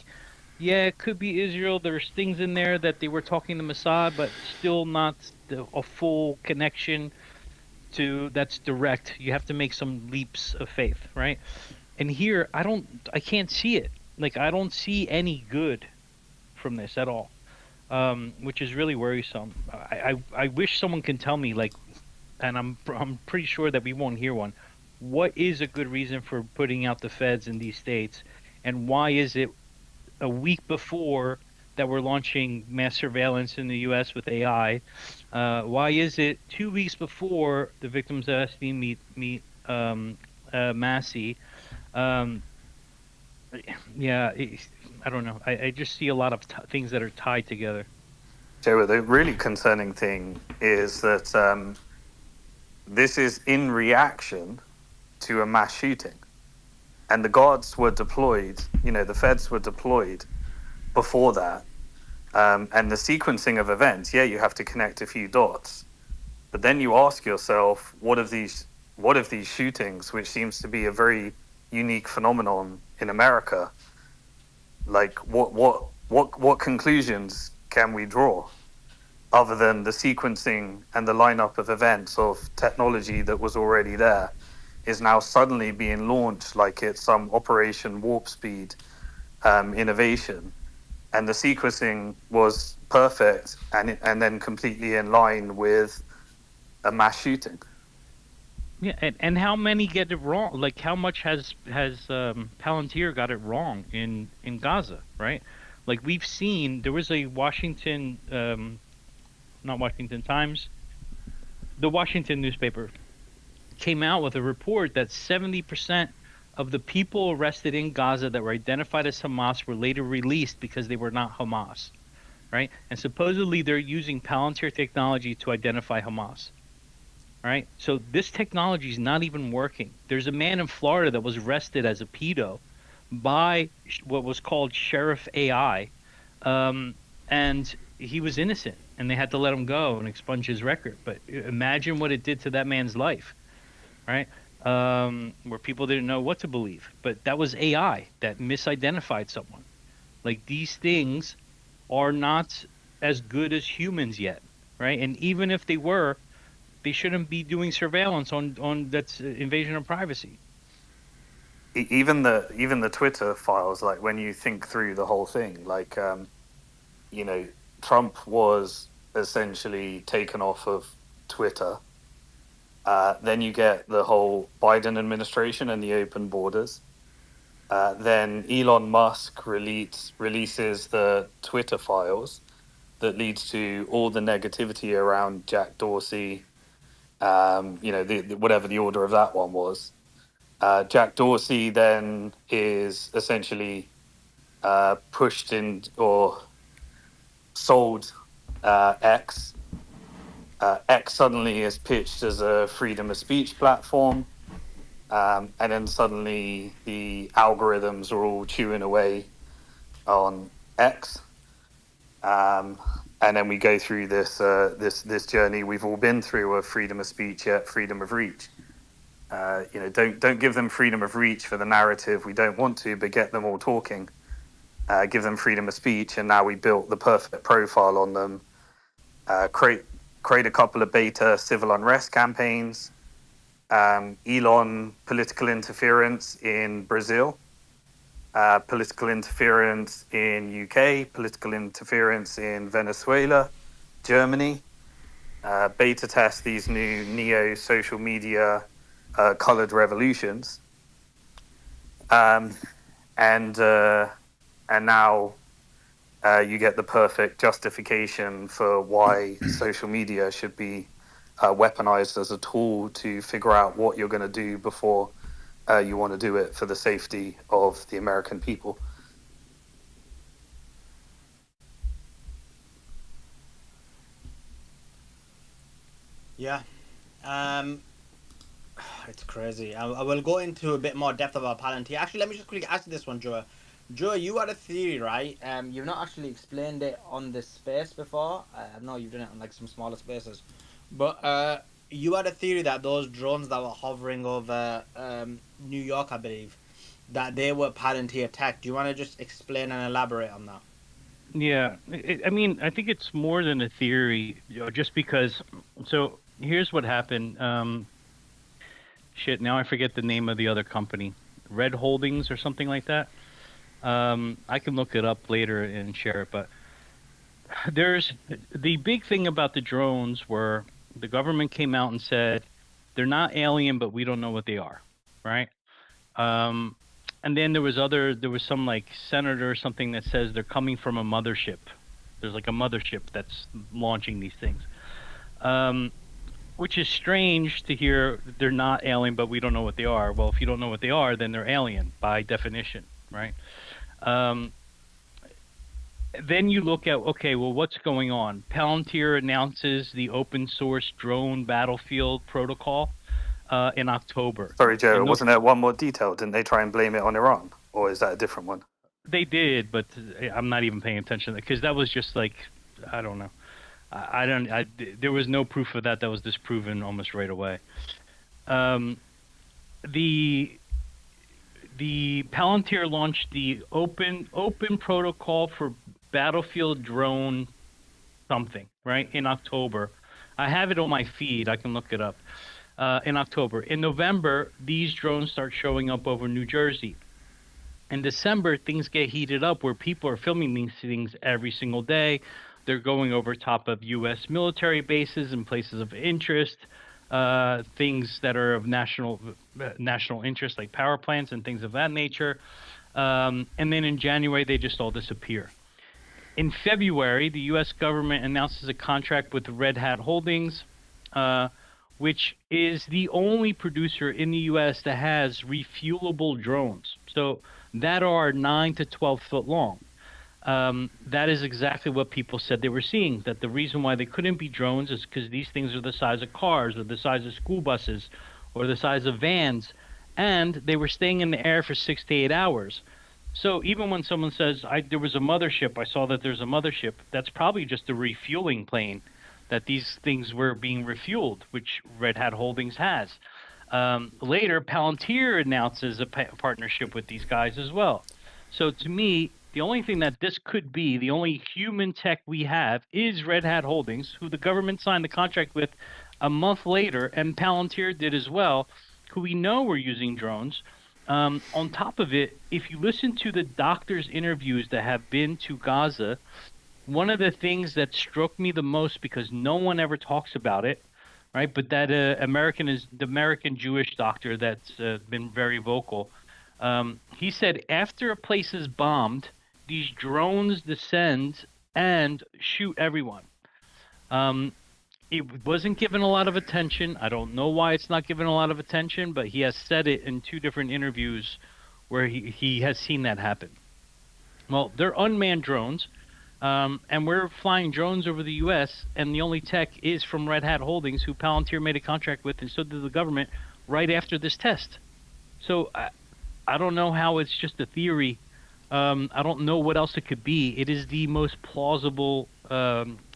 yeah, it could be Israel. There's things in there that they were talking to Mossad, but still not a full connection. that's direct. You have to make some leaps of faith, right? And here I can't see it. Like I don't see any good from this at all. Which is really worrisome. I wish someone can tell me, like, and I'm pretty sure that we won't hear one. What is a good reason for putting out the feds in these states, and why is it a week before that we're launching mass surveillance in the U.S. with AI? Why is it 2 weeks before the victims of SD meet Massey? Um, yeah, I don't know. I just see a lot of things that are tied together. So the really concerning thing is that this is in reaction to a mass shooting, and the guards were deployed. You know, the feds were deployed before that, and the sequencing of events. Yeah, you have to connect a few dots, but then you ask yourself, what of these shootings, which seems to be a very unique phenomenon in America? Like, what conclusions can we draw other than the sequencing and the lineup of events of technology that was already there is now suddenly being launched like it's some Operation Warp Speed innovation, and the sequencing was perfect and then completely in line with a mass shooting. Yeah, and how many get it wrong? Like, how much has Palantir got it wrong in Gaza, right? Like, we've seen there was a Washington, not Washington Times, the Washington newspaper came out with a report that 70% of the people arrested in Gaza that were identified as Hamas were later released because they were not Hamas, right? And supposedly they're using Palantir technology to identify Hamas. Right, so this technology is not even working. There's a man in Florida that was arrested as a pedo by what was called Sheriff AI, and he was innocent, and they had to let him go and expunge his record. But imagine what it did to that man's life, right? Where people didn't know what to believe. But that was AI that misidentified someone. Like, these things are not as good as humans yet, right? And even if they were, they shouldn't be doing surveillance on that's invasion of privacy. Even the Twitter files, like when you think through the whole thing, like you know, Trump was essentially taken off of Twitter. Then you get the whole Biden administration and the open borders. Then Elon Musk releases the Twitter files that leads to all the negativity around Jack Dorsey. You know, the whatever the order of that one was. Jack Dorsey then is essentially pushed in or sold X. X suddenly is pitched as a freedom of speech platform. And then suddenly the algorithms are all chewing away on X. And then we go through this journey we've all been through of freedom of speech yet freedom of reach. You know, don't give them freedom of reach for the narrative we don't want to, but get them all talking. Give them freedom of speech, and now we built the perfect profile on them. Create a couple of beta civil unrest campaigns. Elon political interference in Brazil. Political interference in UK, political interference in Venezuela, Germany, beta test these new neo social media colored revolutions, and now you get the perfect justification for why social media should be weaponized as a tool to figure out what you're going to do before you want to do it for the safety of the American people. Yeah. It's crazy. I will go into a bit more depth about Palantir. Actually, let me just quickly ask you this one, Joe. Joe, you had a theory, right? You've not actually explained it on this space before. I know you've done it on like some smaller spaces, but you had a theory that those drones that were hovering over New York, I believe, that they were Palantir tech. Do you want to just explain and elaborate on that? Yeah, I mean, I think it's more than a theory, you know, just because. So here's what happened. Shit, now I forget the name of the other company, Red Holdings or something like that. I can look it up later and share it, but there's the big thing about the drones were the government came out and said they're not alien, but we don't know what they are, right? Um, and then there was some like senator or something that says they're coming from a mothership. There's like a mothership that's launching these things. Which is strange to hear they're not alien, but we don't know what they are. Well, if you don't know what they are, then they're alien by definition, right? Um, then you look at, okay, well, what's going on? Palantir announces the open source drone battlefield protocol in October. Sorry, Joe, And no, wasn't there one more detail? Didn't they try and blame it on Iran? Or is that a different one? they did, but I'm not even paying attention because that was just like, I don't know. I don't. There was no proof of that. That was disproven almost right away. Um, the Palantir launched the open protocol for battlefield drone something right in October. I have it on my feed. I can look it up. In October. In November, these drones start showing up over New Jersey. In December, things get heated up where people are filming these things every single day. They're going over top of U.S. military bases and places of interest, things that are of national interest, like power plants and things of that nature. And then in January, they just all disappear. In February, the U.S. government announces a contract with Red Hat Holdings, which is the only producer in the U.S. that has refuelable drones. So that are 9 to 12 foot long. That is exactly what people said they were seeing, that the reason why they couldn't be drones is because these things are the size of cars or the size of school buses or the size of vans, and they were staying in the air for 6 to 8 hours. So even when someone says, there was a mothership, I saw that there's a mothership, that's probably just a refueling plane that these things were being refueled, which Red Hat Holdings has. Later, Palantir announces a partnership with these guys as well. So to me, the only thing that this could be, the only human tech we have is Red Hat Holdings, who the government signed the contract with a month later, and Palantir did as well, who we know were using drones. On top of it, if you listen to the doctors' interviews that have been to Gaza, one of the things that struck me the most, because no one ever talks about it, right? But that the American Jewish doctor that's been very vocal. He said after a place is bombed, these drones descend and shoot everyone. It wasn't given a lot of attention. I don't know why it's not given a lot of attention, but he has said it in 2 different interviews where he has seen that happen. Well, they're unmanned drones, and we're flying drones over the U.S., and the only tech is from Red Hat Holdings, who Palantir made a contract with, and so did the government right after this test. So I don't know how it's just a theory. I don't know what else it could be. It is the most plausible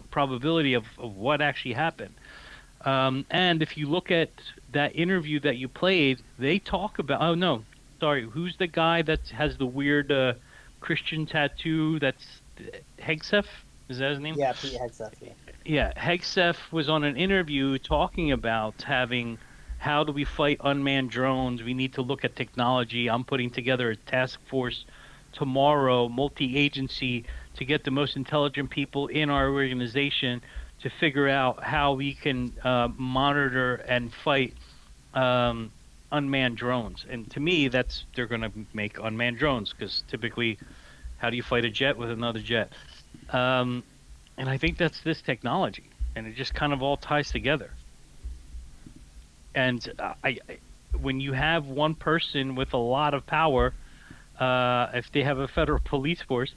probability of what actually happened. And if you look at that interview that you played, they talk about, oh no, sorry, who's the guy that has the weird Christian tattoo? That's Hegseth? Is that his name? Yeah, Pete Hegseth. Yeah, Hegseth was on an interview talking about how do we fight unmanned drones? We need to look at technology. I'm putting together a task force tomorrow, multi-agency, to get the most intelligent people in our organization to figure out how we can monitor and fight unmanned drones. And to me, they're going to make unmanned drones, because typically, how do you fight a jet with another jet? And I think that's this technology, and it just kind of all ties together. And when you have one person with a lot of power, if they have a federal police force,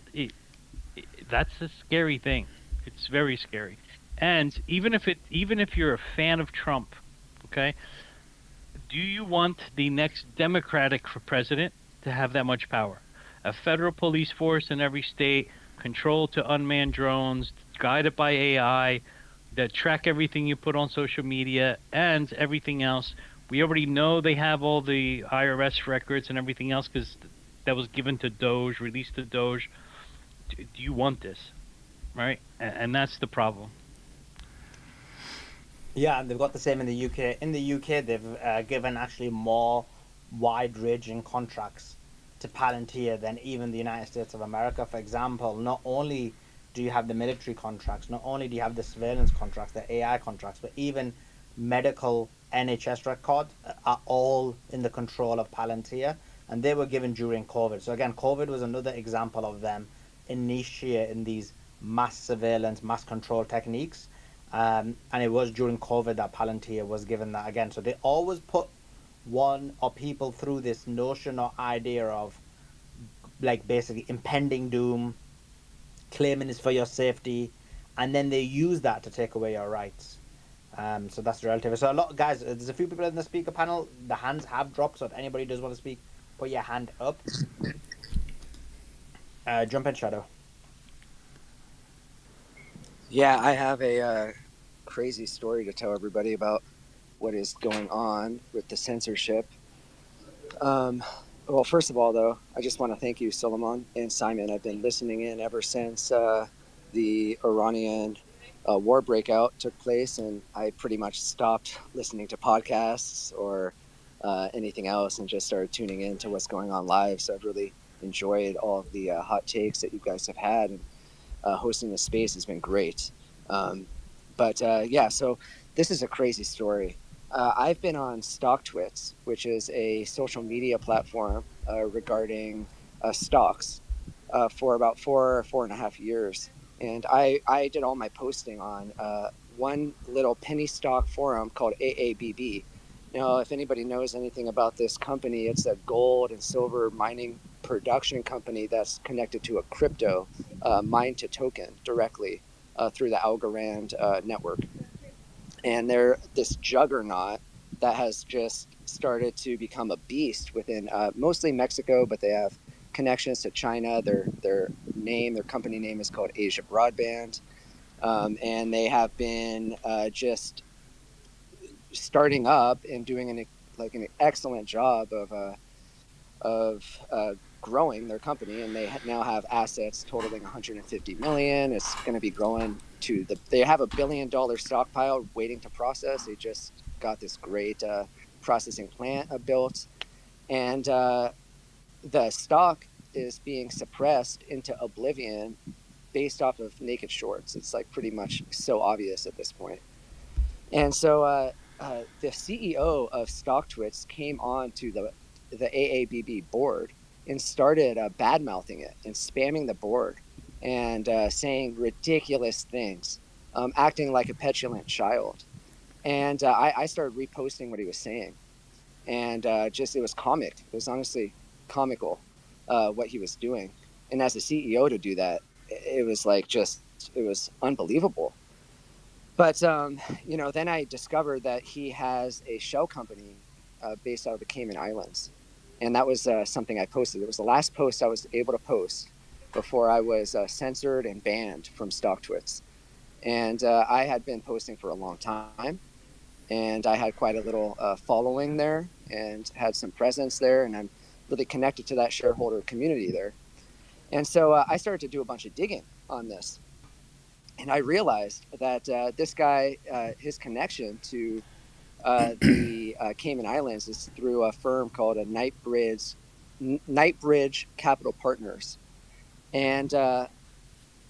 that's a scary thing. It's very scary. And even if you're a fan of Trump, okay, do you want the next Democratic president to have that much power? A federal police force in every state, control to unmanned drones, guided by AI, that track everything you put on social media and everything else. We already know they have all the IRS records and everything else because that was given to Doge, released to Doge. Do you want this? Right? And that's the problem. Yeah, and they've got the same in the UK. In the UK, they've given actually more wide-ranging contracts to Palantir than even the United States of America. For example, not only do you have the military contracts, not only do you have the surveillance contracts, the AI contracts, but even medical NHS records are all in the control of Palantir, and they were given during COVID. So again, COVID was another example of them initiating these mass surveillance, mass control techniques. And it was during COVID that Palantir was given that again. So they always put one or people through this notion or idea of like basically impending doom, claiming it's for your safety, and then they use that to take away your rights. So that's relative. So a lot, guys. There's a few people in the speaker panel. The hands have dropped. So if anybody does want to speak, put your hand up. Jump in, Shadow. Yeah, I have a crazy story to tell everybody about what is going on with the censorship. Well, first of all, though, I just want to thank you, Solomon and Simon. I've been listening in ever since the Iranian war breakout took place, and I pretty much stopped listening to podcasts or anything else and just started tuning in to what's going on live. So I've really enjoyed all of the hot takes that you guys have had, and hosting the space has been great. But yeah, so this is a crazy story. I've been on StockTwits, which is a social media platform regarding stocks for about 4.5 years. And I did all my posting on one little penny stock forum called AABB. Now, if anybody knows anything about this company, it's a gold and silver mining production company that's connected to a crypto mine to token directly through the Algorand network. And they're this juggernaut that has just started to become a beast within mostly Mexico, but they have connections to China. Their company name is called Asia Broadband, and they have been just starting up and doing an excellent job of growing their company, and they now have assets totaling 150 million. It's going to be growing to they have $1 billion stockpile waiting to process. They just got this great processing plant built, and the stock is being suppressed into oblivion based off of naked shorts. It's like pretty much so obvious at this point. And so the CEO of StockTwits came on to the AABB board and started bad mouthing it and spamming the board and saying ridiculous things, acting like a petulant child. And I started reposting what he was saying, and it was comic. It was honestly comical what he was doing. And as a CEO to do that, it was it was unbelievable. But then I discovered that he has a shell company based out of the Cayman Islands, and that was something I posted. It was the last post I was able to post before I was censored and banned from StockTwits. And I had been posting for a long time, and I had quite a little following there and had some presence there, and I'm really connected to that shareholder community there. And so I started to do a bunch of digging on this. And I realized that this guy, his connection to the Cayman Islands is through a firm called Nightbridge Capital Partners. And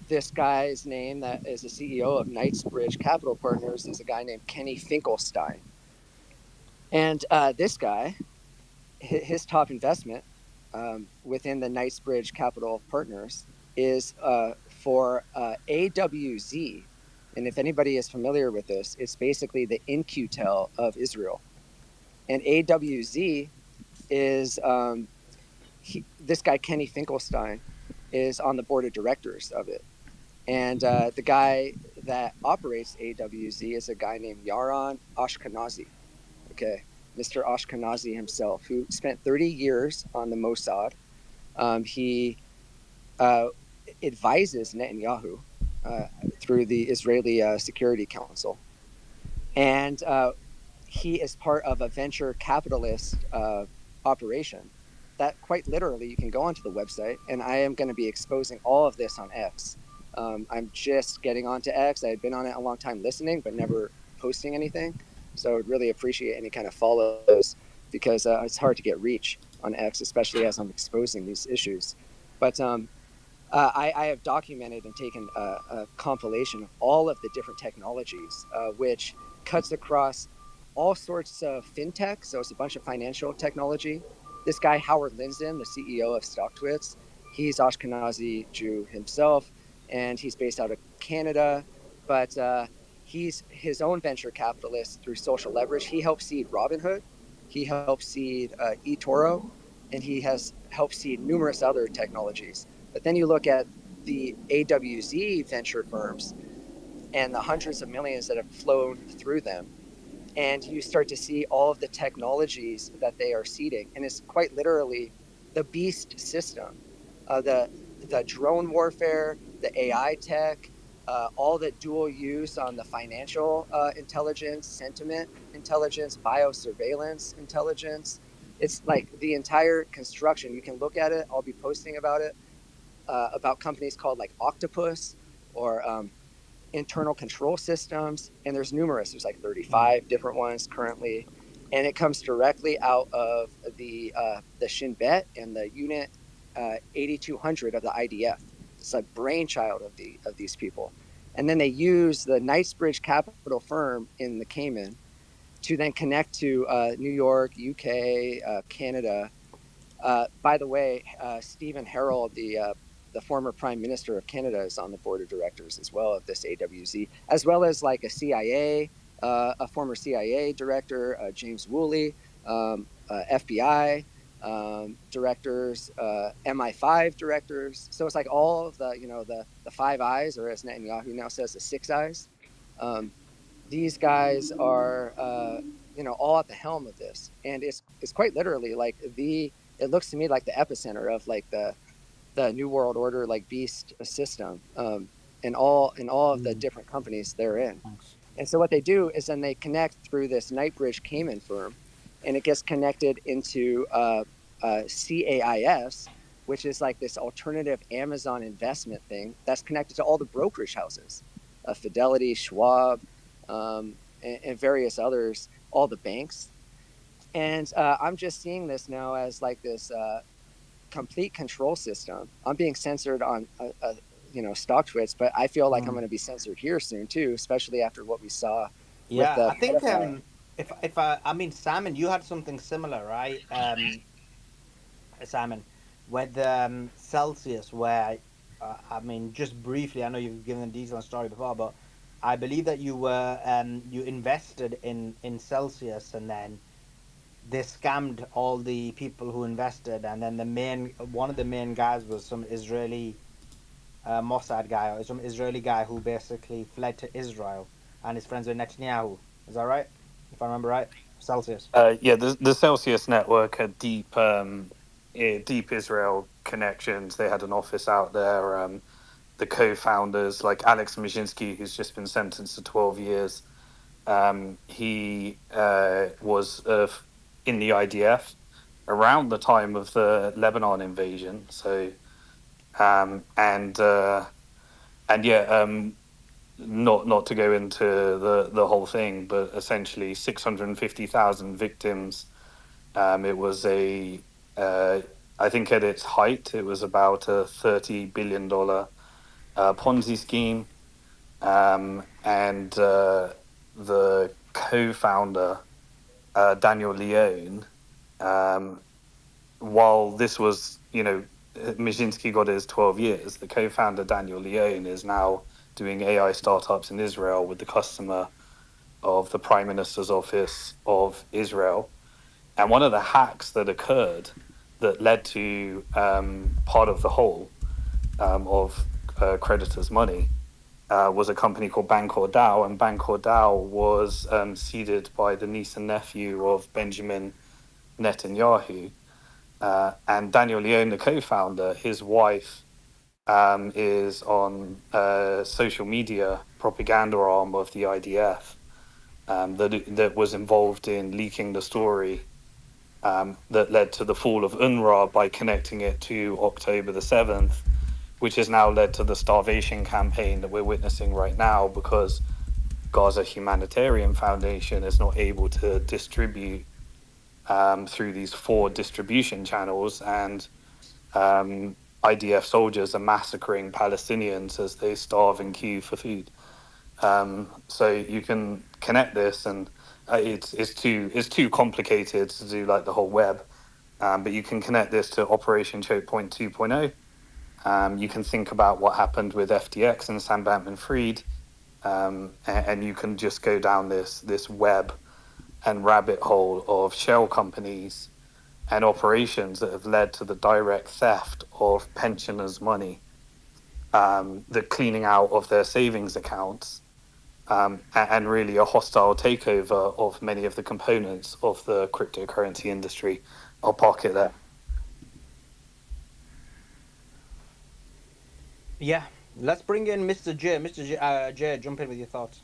this guy's name that is the CEO of Knightsbridge Capital Partners is a guy named Kenny Finkelstein. And this guy, his top investment within the Knightsbridge Capital Partners is for AWZ. And if anybody is familiar with this, it's basically the In-Q-Tel of Israel. And AWZ is this guy, Kenny Finkelstein, is on the board of directors of it. And the guy that operates AWZ is a guy named Yaron Ashkenazi. Okay, Mr. Ashkenazi himself, who spent 30 years on the Mossad. He advises Netanyahu through the Israeli Security Council. And he is part of a venture capitalist operation that quite literally you can go onto the website, and I am going to be exposing all of this on X. I'm just getting onto X. I had been on it a long time listening, but never posting anything. So I'd really appreciate any kind of follows because it's hard to get reach on X, especially as I'm exposing these issues. But I have documented and taken a compilation of all of the different technologies, which cuts across all sorts of fintech. So it's a bunch of financial technology. This guy, Howard Linden, the CEO of StockTwits, he's Ashkenazi Jew himself, and he's based out of Canada. But he's his own venture capitalist through social leverage. He helped seed Robinhood, he helped seed eToro, and he has helped seed numerous other technologies. But then you look at the AWZ venture firms and the hundreds of millions that have flown through them, and you start to see all of the technologies that they are seeding. And it's quite literally the beast system, the drone warfare, the AI tech, all the dual use on the financial intelligence, sentiment intelligence, biosurveillance intelligence. It's like the entire construction. You can look at it. I'll be posting about it. About companies called like Octopus or internal control systems, and there's numerous. There's like 35 different ones currently, and it comes directly out of the Shin Bet and the Unit 8200 of the IDF. It's a brainchild of these people, and then they use the Knightsbridge Capital firm in the Cayman to then connect to New York, UK, Canada. By the way, Stephen Harrell, the former Prime Minister of Canada, is on the board of directors as well of this AWZ, as well as like a former CIA director, James Woolley, FBI directors, MI5 directors. So it's like all of the Five Eyes, or as Netanyahu now says, the Six Eyes. These guys are all at the helm of this, and it's quite literally like it looks to me like the epicenter of like the New World Order, like beast system, and all of the different companies they're in. And so what they do is then they connect through this Knightsbridge Cayman firm, and it gets connected into CAIS, which is like this alternative Amazon investment thing that's connected to all the brokerage houses, Fidelity, Schwab, and various others, all the banks. And I'm just seeing this now as like this complete control system. I'm being censored on StockTwits, but I feel like I'm going to be censored here soon too, especially after what we saw. Yeah, with the I think pedophile. if I mean, Simon, you had something similar, right? Simon, with Celsius, where I mean, just briefly, I know you've given a detailed story before, but I believe that you were you invested in Celsius, and then they scammed all the people who invested, and then one of the main guys was some Israeli Mossad guy, or some Israeli guy who basically fled to Israel and is friends with Netanyahu. Is that right? If I remember right, Celsius. Yeah, the Celsius network had deep Israel connections. They had an office out there. The co-founders, like Alex Majinsky, who's just been sentenced to 12 years, he was in the IDF around the time of the Lebanon invasion. So, and yeah, not to go into the whole thing, but essentially 650,000 victims. It was I think at its height, it was about a $30 billion Ponzi scheme. And the co-founder, Daniel Leone, while this was, Mijinski got his 12 years, the co-founder, Daniel Leone, is now doing AI startups in Israel with the customer of the Prime Minister's office of Israel. And one of the hacks that occurred that led to part of the whole of creditors' money was a company called Bancor Dow, and Bancor Dow was seeded by the niece and nephew of Benjamin Netanyahu. And Daniel Leone, the co-founder, his wife is on social media propaganda arm of the IDF that was involved in leaking the story that led to the fall of UNRWA by connecting it to October the 7th, which has now led to the starvation campaign that we're witnessing right now, because Gaza Humanitarian Foundation is not able to distribute through these 4 distribution channels, and IDF soldiers are massacring Palestinians as they starve and queue for food. So you can connect this, and it's too complicated to do like the whole web, but you can connect this to Operation Choke Point 2.0. You can think about what happened with FTX and Sam Bankman-Fried, and you can just go down this web and rabbit hole of shell companies and operations that have led to the direct theft of pensioners' money, the cleaning out of their savings accounts, and really a hostile takeover of many of the components of the cryptocurrency industry. I'll park it there. Yeah, let's bring in Mr. J. Mr. J, jump in with your thoughts.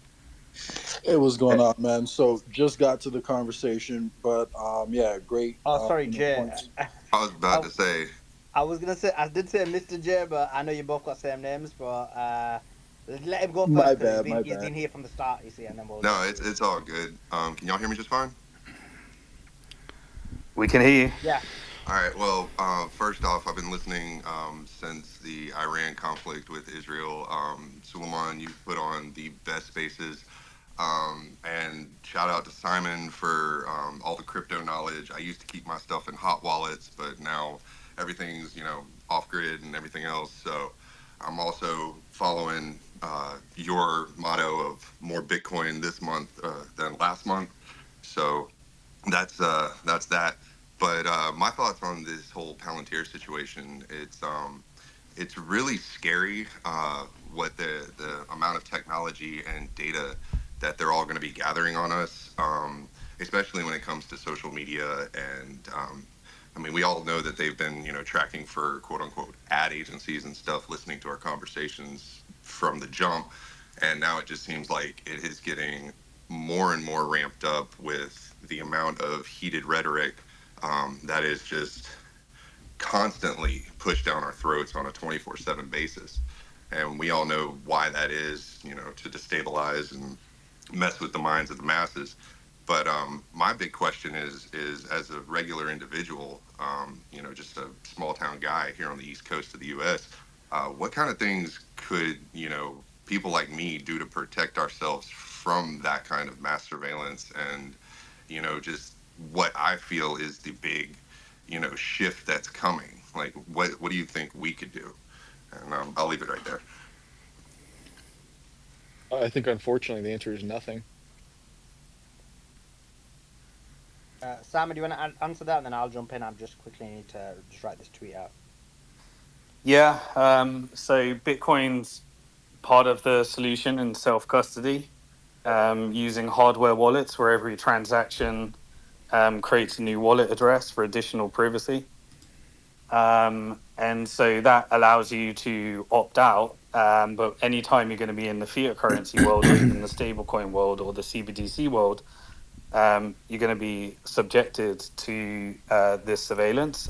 Hey, what's going on, man? So just got to the conversation, but yeah, great. Oh, sorry, Jay. Points. I was about to say. I was gonna say I did say Mr. J, but I know you both got same names. But let him go first. My bad. He's been here from the start, you see, and then we'll. No, it's all good. Can y'all hear me just fine? We can hear you. Yeah. All right. Well, first off, I've been listening since the Iran conflict with Israel. Suleiman, you put on the best spaces. And shout out to Simon for all the crypto knowledge. I used to keep my stuff in hot wallets, but now everything's, off grid and everything else. So I'm also following your motto of more Bitcoin this month than last month. So that's that. But my thoughts on this whole Palantir situation, it's really scary what the amount of technology and data that they're all going to be gathering on us, especially when it comes to social media. And I mean, we all know that they've been, tracking for quote unquote ad agencies and stuff, listening to our conversations from the jump. And now it just seems like it is getting more and more ramped up with the amount of heated rhetoric that is just constantly pushed down our throats on a 24/7 basis. And we all know why that is, to destabilize and mess with the minds of the masses. But my big question is as a regular individual, just a small town guy here on the East Coast of the U.S., what kind of things could, people like me do to protect ourselves from that kind of mass surveillance and, just what I feel is the big, shift that's coming? Like, what do you think we could do? And I'll leave it right there. I think, unfortunately, the answer is nothing. Simon, do you want to answer that, and then I'll jump in? I just quickly need to just write this tweet out. Yeah. So Bitcoin's part of the solution in self-custody, using hardware wallets where every transaction creates a new wallet address for additional privacy. And so that allows you to opt out. But anytime you're going to be in the fiat currency world or even the stablecoin world or the CBDC world, you're going to be subjected to this surveillance.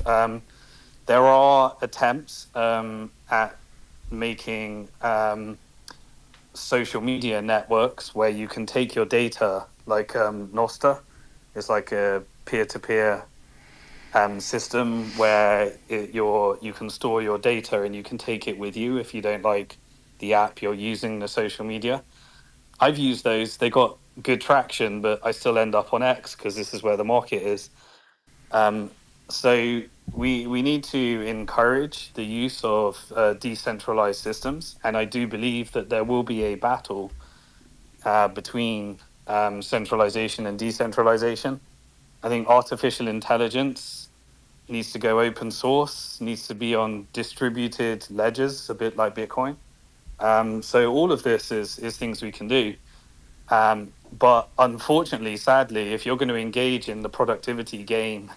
There are attempts at making social media networks where you can take your data, like Nostr. It's like a peer-to-peer system where you can store your data and you can take it with you if you don't like the app you're using, the social media. I've used those. They got good traction, but I still end up on X because this is where the market is. So we need to encourage the use of decentralized systems, and I do believe that there will be a battle between centralization and decentralization. I think artificial intelligence needs to go open source, needs to be on distributed ledgers, a bit like Bitcoin. So all of this is things we can do. But unfortunately, sadly, if you're going to engage in the productivity game,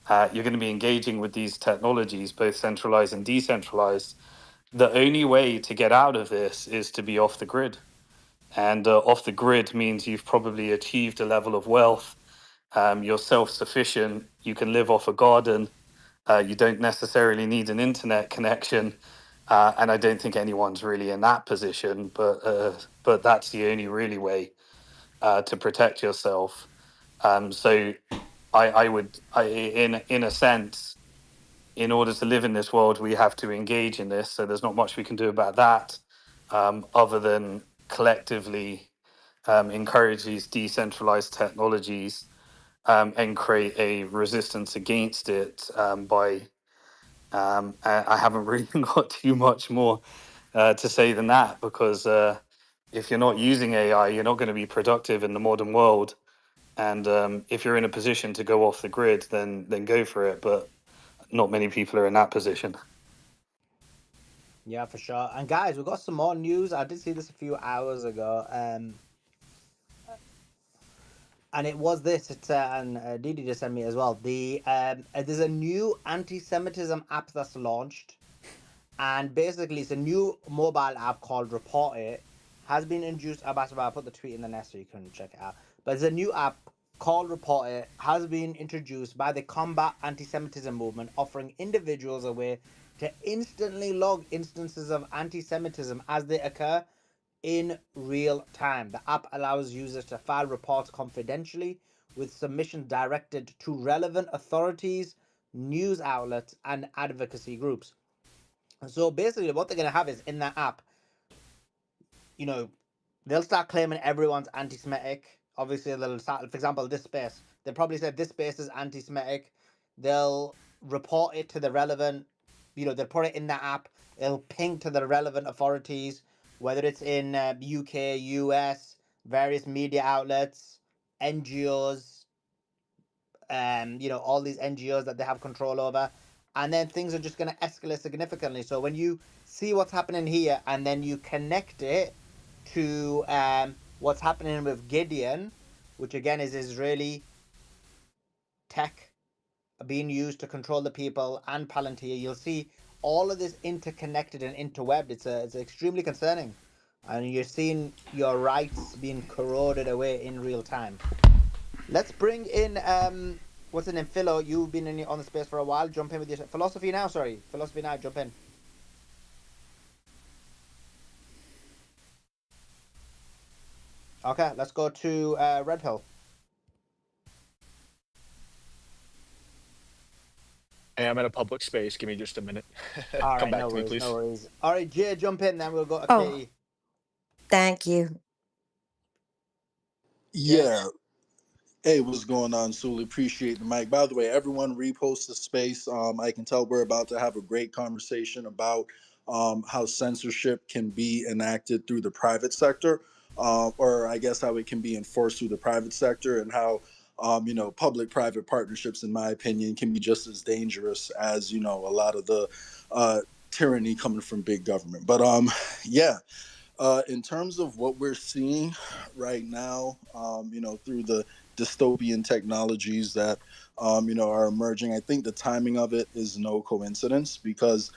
you're going to be engaging with these technologies, both centralized and decentralized. The only way to get out of this is to be off the grid. And off the grid means you've probably achieved a level of wealth. You're self-sufficient. You can live off a garden. You don't necessarily need an internet connection. And I don't think anyone's really in that position. But that's the only really way to protect yourself. So in a sense, in order to live in this world, we have to engage in this. So there's not much we can do about that, other than collectively encourage these decentralized technologies, and create a resistance against it, by I haven't really got too much more to say than that, because if you're not using AI, you're not going to be productive in the modern world. And if you're in a position to go off the grid, then go for it. But not many people are in that position. Yeah, for sure. And guys, we've got some more news. I did see this a few hours ago. And it was this. It's and Didi just sent me as well. There's a new anti-Semitism app that's launched, and basically it's a new mobile app called Report It. Has been introduced. I put the tweet in the nest so you can check it out. But it's a new app called Report It. Has been introduced by the Combat Anti-Semitism movement, offering individuals a way to instantly log instances of anti-Semitism as they occur in real time. The app allows users to file reports confidentially, with submissions directed to relevant authorities, news outlets, and advocacy groups. So basically, what they're going to have is in that app, you know, they'll start claiming everyone's anti-Semitic. Obviously, they'll start, for example, this space. They'll probably say this space is anti-Semitic. They'll report it to the relevant, they'll put it in the app. It'll ping to the relevant authorities, whether it's in UK, US, various media outlets, NGOs, all these NGOs that they have control over. And then things are just going to escalate significantly. So when you see what's happening here and then you connect it to what's happening with Gideon, which again is Israeli tech being used to control the people, and Palantir, you'll see all of this interconnected and interwebbed. It's extremely concerning. And you're seeing your rights being corroded away in real time. Let's bring in what's the name? Philo, you've been on the space for a while. Jump in with your philosophy now. Sorry, philosophy now. Jump in. Okay, let's go to Red Pill. Hey, I'm in a public space. Give me just a minute. All Come right, back no to me, worries, please. no worries. All right, Jay, jump in. Then we'll go to Oh, Katie. thank you. Jay. Yeah. Hey, what's going on, Sully? Appreciate the mic. By the way, everyone repost the space. I can tell we're about to have a great conversation about how censorship can be enacted through the private sector, or I guess how it can be enforced through the private sector, and how public-private partnerships, in my opinion, can be just as dangerous as a lot of the tyranny coming from big government. But yeah. In terms of what we're seeing right now, through the dystopian technologies that, are emerging, I think the timing of it is no coincidence, because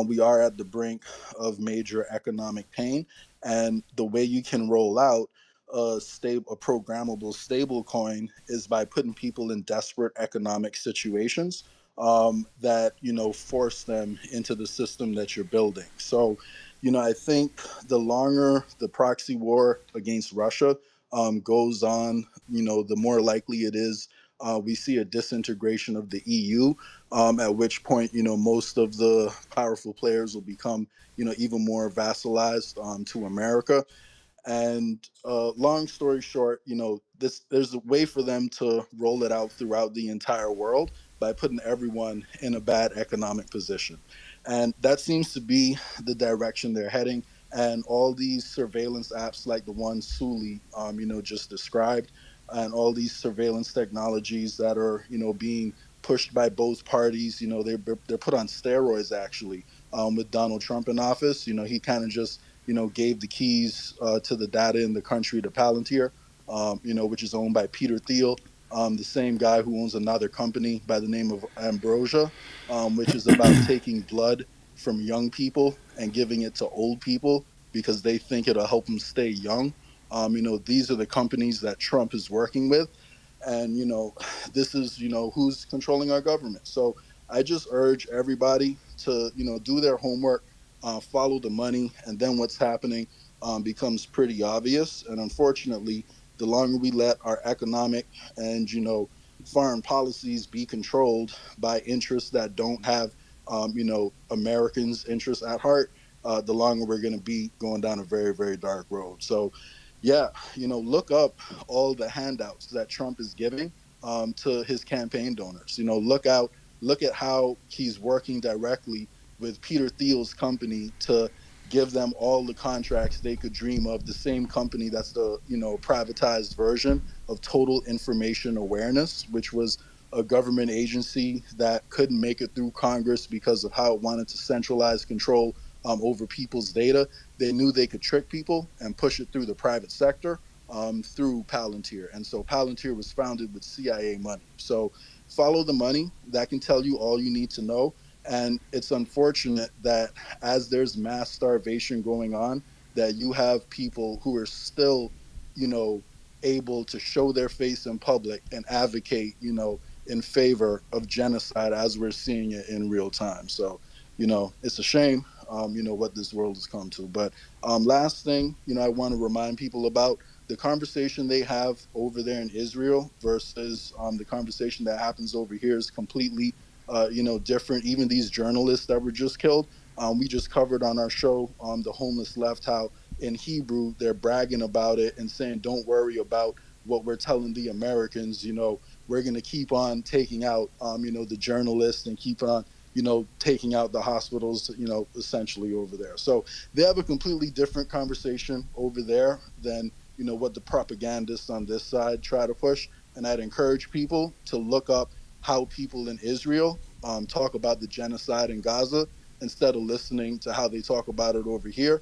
we are at the brink of major economic pain, and the way you can roll out a programmable stable coin is by putting people in desperate economic situations that force them into the system that you're building. So I think the longer the proxy war against Russia goes on, the more likely it is we see a disintegration of the EU, at which point, most of the powerful players will become, even more vassalized to America. And long story short, there's a way for them to roll it out throughout the entire world by putting everyone in a bad economic position. And that seems to be the direction they're heading. And all these surveillance apps like the one Suli, just described, and all these surveillance technologies that are, being pushed by both parties, they're put on steroids actually. With Donald Trump in office, he kind of just gave the keys to the data in the country to Palantir, which is owned by Peter Thiel, the same guy who owns another company by the name of Ambrosia, which is about taking blood from young people and giving it to old people because they think it'll help them stay young. These are the companies that Trump is working with. And, this is, who's controlling our government. So I just urge everybody to, do their homework, follow the money, and then what's happening becomes pretty obvious. And unfortunately, the longer we let our economic and, foreign policies be controlled by interests that don't have, Americans' interests at heart, the longer we're going to be going down a very, very dark road. So, yeah, look up all the handouts that Trump is giving to his campaign donors. Look at how he's working directly with Peter Thiel's company to give them all the contracts they could dream of. The same company that's the privatized version of Total Information Awareness, which was a government agency that couldn't make it through Congress because of how it wanted to centralize control over people's data. They knew they could trick people and push it through the private sector through Palantir. And so Palantir was founded with CIA money. So follow the money. That can tell you all you need to know. And it's unfortunate that as there's mass starvation going on, that you have people who are still, able to show their face in public and advocate, in favor of genocide as we're seeing it in real time. So, it's a shame, what this world has come to. But last thing, I want to remind people about the conversation they have over there in Israel versus the conversation that happens over here is completely, different. Even these journalists that were just killed, we just covered on our show, the homeless left, how in Hebrew they're bragging about it and saying, "Don't worry about what we're telling the Americans. We're going to keep on taking out, the journalists and keep on." Taking out the hospitals, essentially over there. So they have a completely different conversation over there than, what the propagandists on this side try to push. And I'd encourage people to look up how people in Israel talk about the genocide in Gaza instead of listening to how they talk about it over here.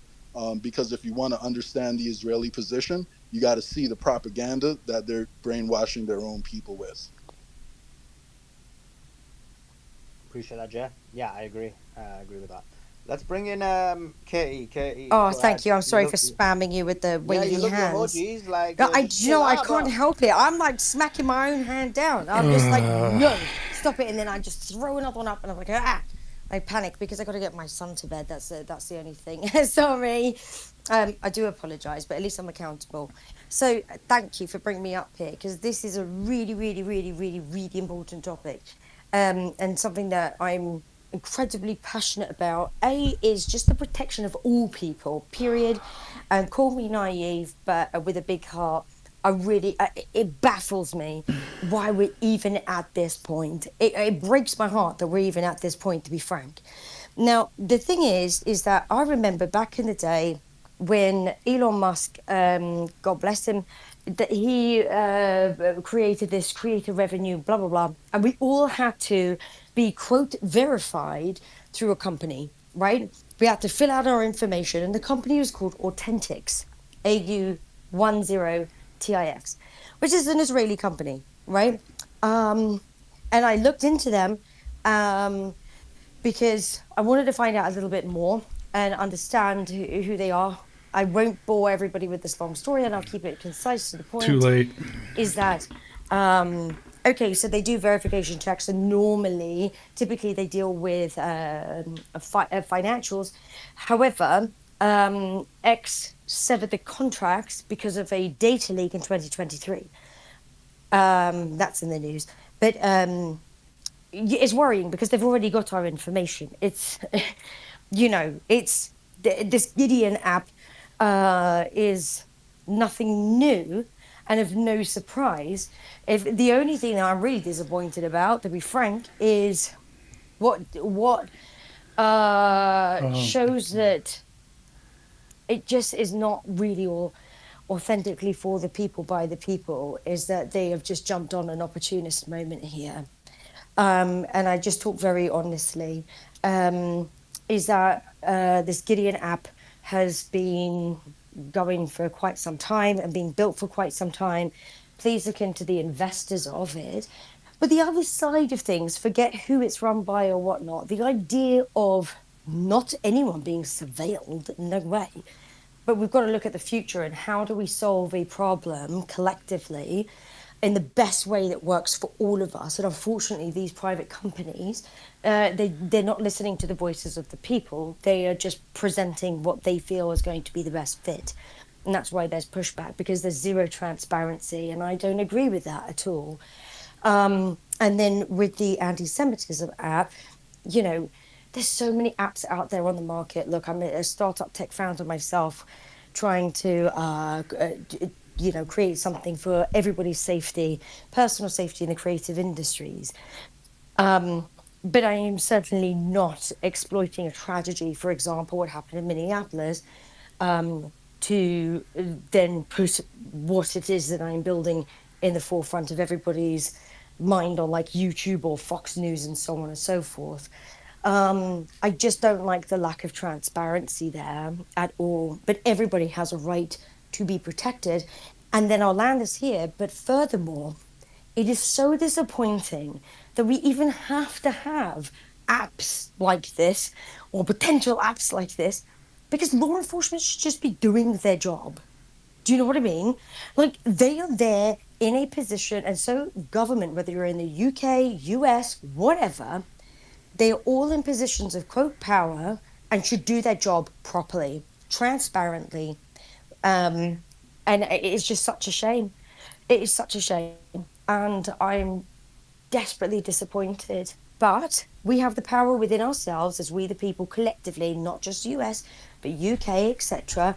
Because if you want to understand the Israeli position, you got to see the propaganda that they're brainwashing their own people with. Appreciate that, Jay. Yeah, I agree. I agree with that. Let's bring in Katie. Katie, Oh, go thank ahead. you. I'm sorry Look, for spamming you with the yeah, you waving love your hands. emojis. Like, No, just chill I out, can't bro. help it. I'm like smacking my own hand down. I'm just like, no, stop it. And then I just throw another one up and I'm like, ah. I panic because I got to get my son to bed. That's the only thing. Sorry. I do apologize, but at least I'm accountable. So thank you for bringing me up here because this is a really, really, really, really, really important topic, and something that I'm incredibly passionate about. A is just the protection of all people. Period. And call me naive, but with a big heart. I really, it baffles me why we're even at this point. It breaks my heart that we're even at this point, to be frank. Now, the thing is that I remember back in the day when Elon Musk, God bless him, that he created this creator revenue, blah, blah, blah. And we all had to be, quote, verified through a company, right? We had to fill out our information. And the company was called Authentics, AU10TIX, which is an Israeli company, right? And I looked into them because I wanted to find out a little bit more and understand who they are. I won't bore everybody with this long story and I'll keep it concise to the Too point. late. Is that okay? So they do verification checks, and normally, typically, they deal with financials. However, X severed the contracts because of a data leak in 2023. That's in the news, but it's worrying because they've already got our information. It's it's this Gideon app is nothing new and of no surprise. If the only thing that I'm really disappointed about, to be frank, is what shows that it just is not really or authentically for the people by the people, is that they have just jumped on an opportunist moment here. And I just talk very honestly, is that this Gideon app has been going for quite some time and being built for quite some time. Please look into the investors of it. But the other side of things, forget who it's run by or whatnot, the idea of not anyone being surveilled, no way. But we've got to look at the future and how do we solve a problem collectively in the best way that works for all of us. And unfortunately, these private companies, they're not listening to the voices of the people. They are just presenting what they feel is going to be the best fit. And that's why there's pushback, because there's zero transparency. And I don't agree with that at all. And then with the anti Semitism app, you know, there's so many apps out there on the market. Look, I'm a startup tech founder myself, trying to, create something for everybody's safety, personal safety in the creative industries. But I am certainly not exploiting a tragedy, for example, what happened in Minneapolis, to then put what it is that I'm building in the forefront of everybody's mind on like YouTube or Fox News and so on and so forth. I just don't like the lack of transparency there at all. But everybody has a right to be protected. And then I'll land this here. But furthermore, it is so disappointing that we even have to have apps like this or potential apps like this, because law enforcement should just be doing their job. Do you know what I mean? Like, they are there in a position, and so government, whether you're in the UK, US, whatever, they are all in positions of quote power and should do their job properly, transparently. And it's just such a shame. It is such a shame. And I'm desperately disappointed. But we have the power within ourselves, as we the people collectively, not just US, but UK, etc.,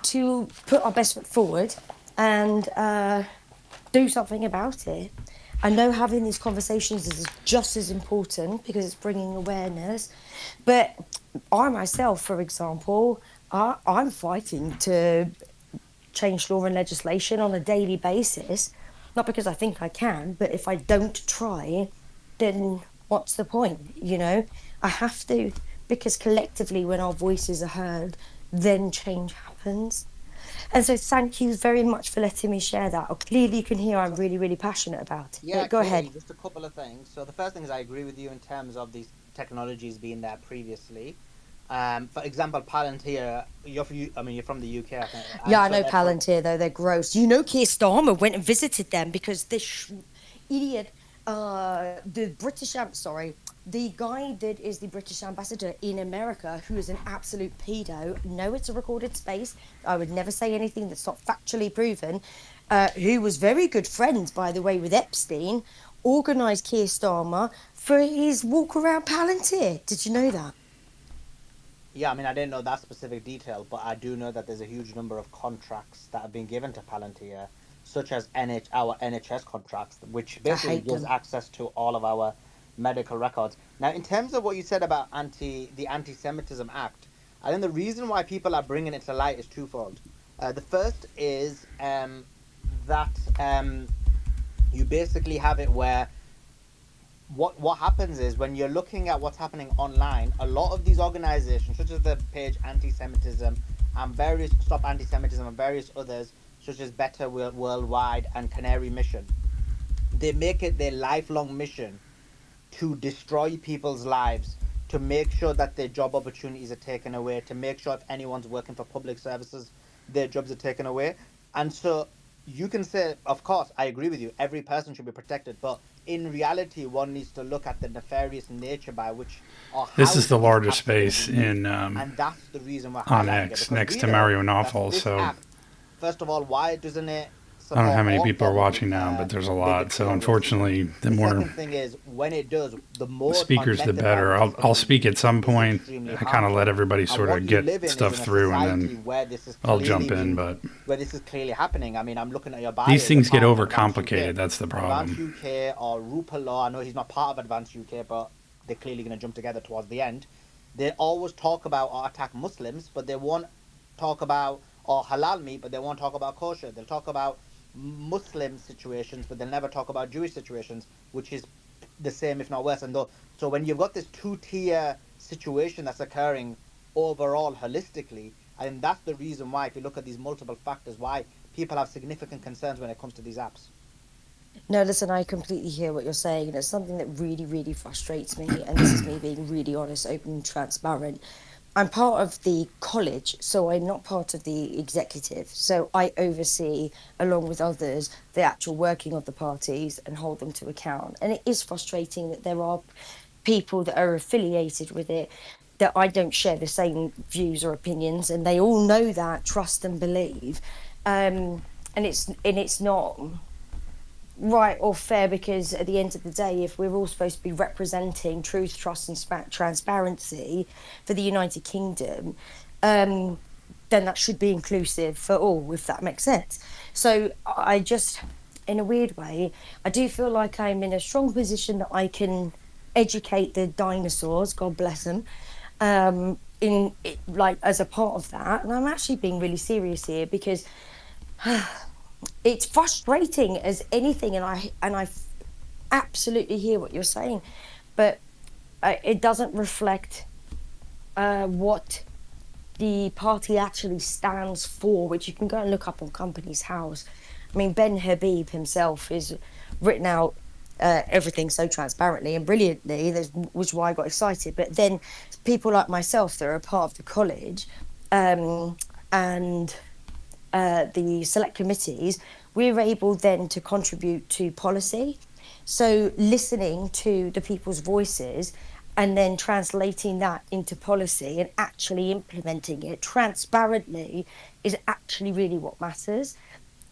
to put our best foot forward and do something about it. I know having these conversations is just as important because it's bringing awareness. But I myself, for example, I'm fighting to change law and legislation on a daily basis, not because I think I can, but if I don't try, then what's the point? You know, I have to, because collectively, when our voices are heard, then change happens. And so thank you very much for letting me share that. Or clearly you can hear I'm really, really passionate about it. Yeah, But go clearly, ahead. just a couple of things. So the first thing is I agree with you in terms of these technologies being there previously. For example, Palantir, you're from the UK, I think. Yeah, I So know they're Palantir, though. They're gross. You know, Keir Starmer went and visited them because this idiot, the guy that is the British ambassador in America, who is an absolute pedo. No, it's a recorded space. I would never say anything that's not factually proven. Who was very good friends, by the way, with Epstein, organised Keir Starmer for his walk around Palantir. Did you know that? Yeah, I mean, I didn't know that specific detail, but I do know that there's a huge number of contracts that have been given to Palantir, such as our NHS contracts, which I basically hate gives them. access to all of our medical records. Now, in terms of what you said about the Anti-Semitism Act, I think the reason why people are bringing it to light is twofold. The first is that you basically have it where what happens is when you're looking at what's happening online, a lot of these organizations, such as the page Anti-Semitism and various Stop Anti-Semitism and various others, such as Better Worldwide and Canary Mission, they make it their lifelong mission to destroy people's lives, to make sure that their job opportunities are taken away, to make sure if anyone's working for public services, their jobs are taken away. And so you can say, of course, I agree with you, every person should be protected, but in reality, one needs to look at the nefarious nature by which or This how is the these largest apps are going to space be used. in And that's the reason we're on highlighting it, X, because next we to know Mario that Nawfal. this So app, first of all, why doesn't it I don't know support how many all people are forms watching now, of but there's a lot. So bigotry or racism? unfortunately, the The more second thing is when it does, the more on speakers, the method by better. which it's going to I'll be speak at used some is point. extremely I kind of let harmful. everybody And sort what of you get live in is stuff in a through, and society then where this is I'll clearly jump in. being, But where this is clearly happening. I mean, I'm looking at your bio. these You're things get part of Advanced UK. overcomplicated. That's the Advanced problem. UK or Rupert Law. I know he's not part of Advanced UK, but they're clearly going to jump together towards the end. They always talk about or attack Muslims, but they won't talk about or halal meat, but they won't talk about kosher. They'll talk about Muslim situations, but they'll never talk about Jewish situations, which is the same, if not worse. And so when you've got this two-tier situation that's occurring overall holistically, and that's the reason why, if you look at these multiple factors, why people have significant concerns when it comes to these apps. No, listen, I completely hear what you're saying, and it's something that really, really frustrates me. And this is me being really honest, open, and transparent. I'm part of the college, so I'm not part of the executive. So I oversee, along with others, the actual working of the parties and hold them to account. And it is frustrating that there are people that are affiliated with it that I don't share the same views or opinions, and they all know that, trust and believe. And it's not right or fair, because at the end of the day, if we're all supposed to be representing truth, trust, and transparency for the United Kingdom, then that should be inclusive for all, if that makes sense. So I just, in a weird way, I do feel like I'm in a strong position that I can educate the dinosaurs, God bless them, like as a part of that. And I'm actually being really serious here, because it's frustrating as anything, and I absolutely hear what you're saying, but it doesn't reflect what the party actually stands for, which you can go and look up on Companies House. I mean, Ben Habib himself has written out everything so transparently and brilliantly, which was why I got excited. But then people like myself that are a part of the college, and the select committees, we're able then to contribute to policy. So listening to the people's voices and then translating that into policy and actually implementing it transparently is actually really what matters.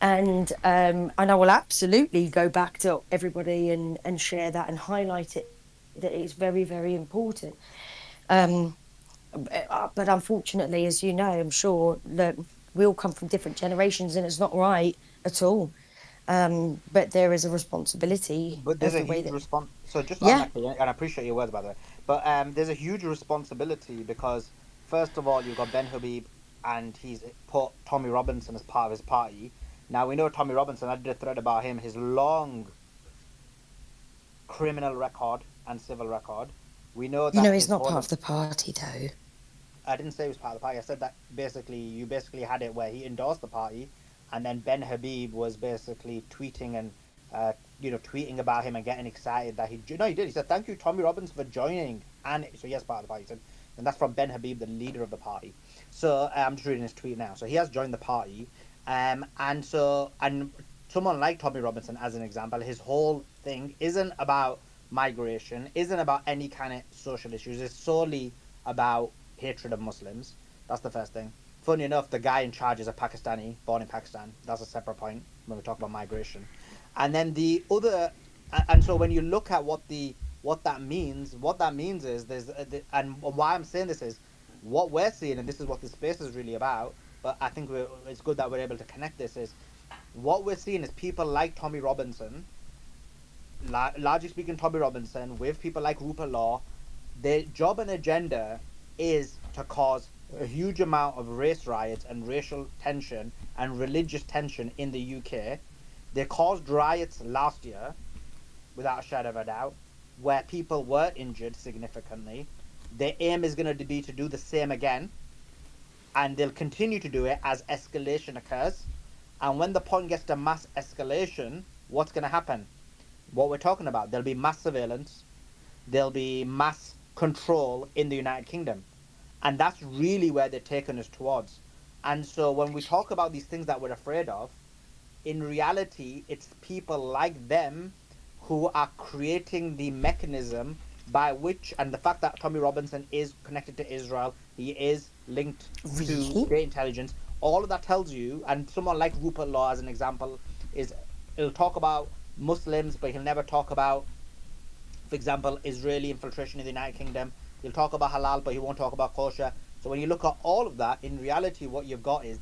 And I will absolutely go back to everybody and share that and highlight it, that it's very, very important. But unfortunately, as you know, I'm sure that we all come from different generations, and it's not right at all. But there is a responsibility But there's of a the way huge that, response. So just on yeah, that, and I appreciate your words, by the way. But there's a huge responsibility because, first of all, you've got Ben Habib, and he's put Tommy Robinson as part of his party. Now we know Tommy Robinson. I did a thread about him. His long criminal record and civil record. We know you know, that he's his not whole. part of the party though. I didn't say he was part of the party. I said that basically you basically had it where he endorsed the party, and then Ben Habib was basically tweeting and tweeting about him and getting excited that he he did. He said thank you Tommy Robbins for joining, and so he is part of the party. He said, and that's from Ben Habib, the leader of the party. So I'm just reading his tweet now. So he has joined the party, and someone like Tommy Robinson, as an example, his whole thing isn't about migration, isn't about any kind of social issues. It's solely about hatred of Muslims. That's the first thing. Funny enough, the guy in charge is a Pakistani, born in Pakistan. That's a separate point when we talk about migration. And then the other, and so when you look at what that means is and why I'm saying this is what we're seeing, and this is what the space is really about. But I think it's good that we're able to connect this. Is what we're seeing is people like Tommy Robinson, largely speaking, Tommy Robinson, with people like Rupert Law, their job and agenda is to cause a huge amount of race riots and racial tension and religious tension in the UK. They caused riots last year, without a shadow of a doubt, where people were injured significantly. Their aim is going to be to do the same again, and they'll continue to do it as escalation occurs. And when the point gets to mass escalation, what's going to happen? What we're talking about, there'll be mass surveillance, there'll be mass control in the United Kingdom. And that's really where they're taking us towards. And so when we talk about these things that we're afraid of, in reality, it's people like them who are creating the mechanism by which, and the fact that Tommy Robinson is connected to Israel, he is linked to state intelligence, all of that tells you, and someone like Rupert Law, as an example, he'll talk about Muslims, but he'll never talk about, for example, Israeli infiltration in the United Kingdom. He'll talk about halal, but he won't talk about kosher. So when you look at all of that, in reality, what you've got is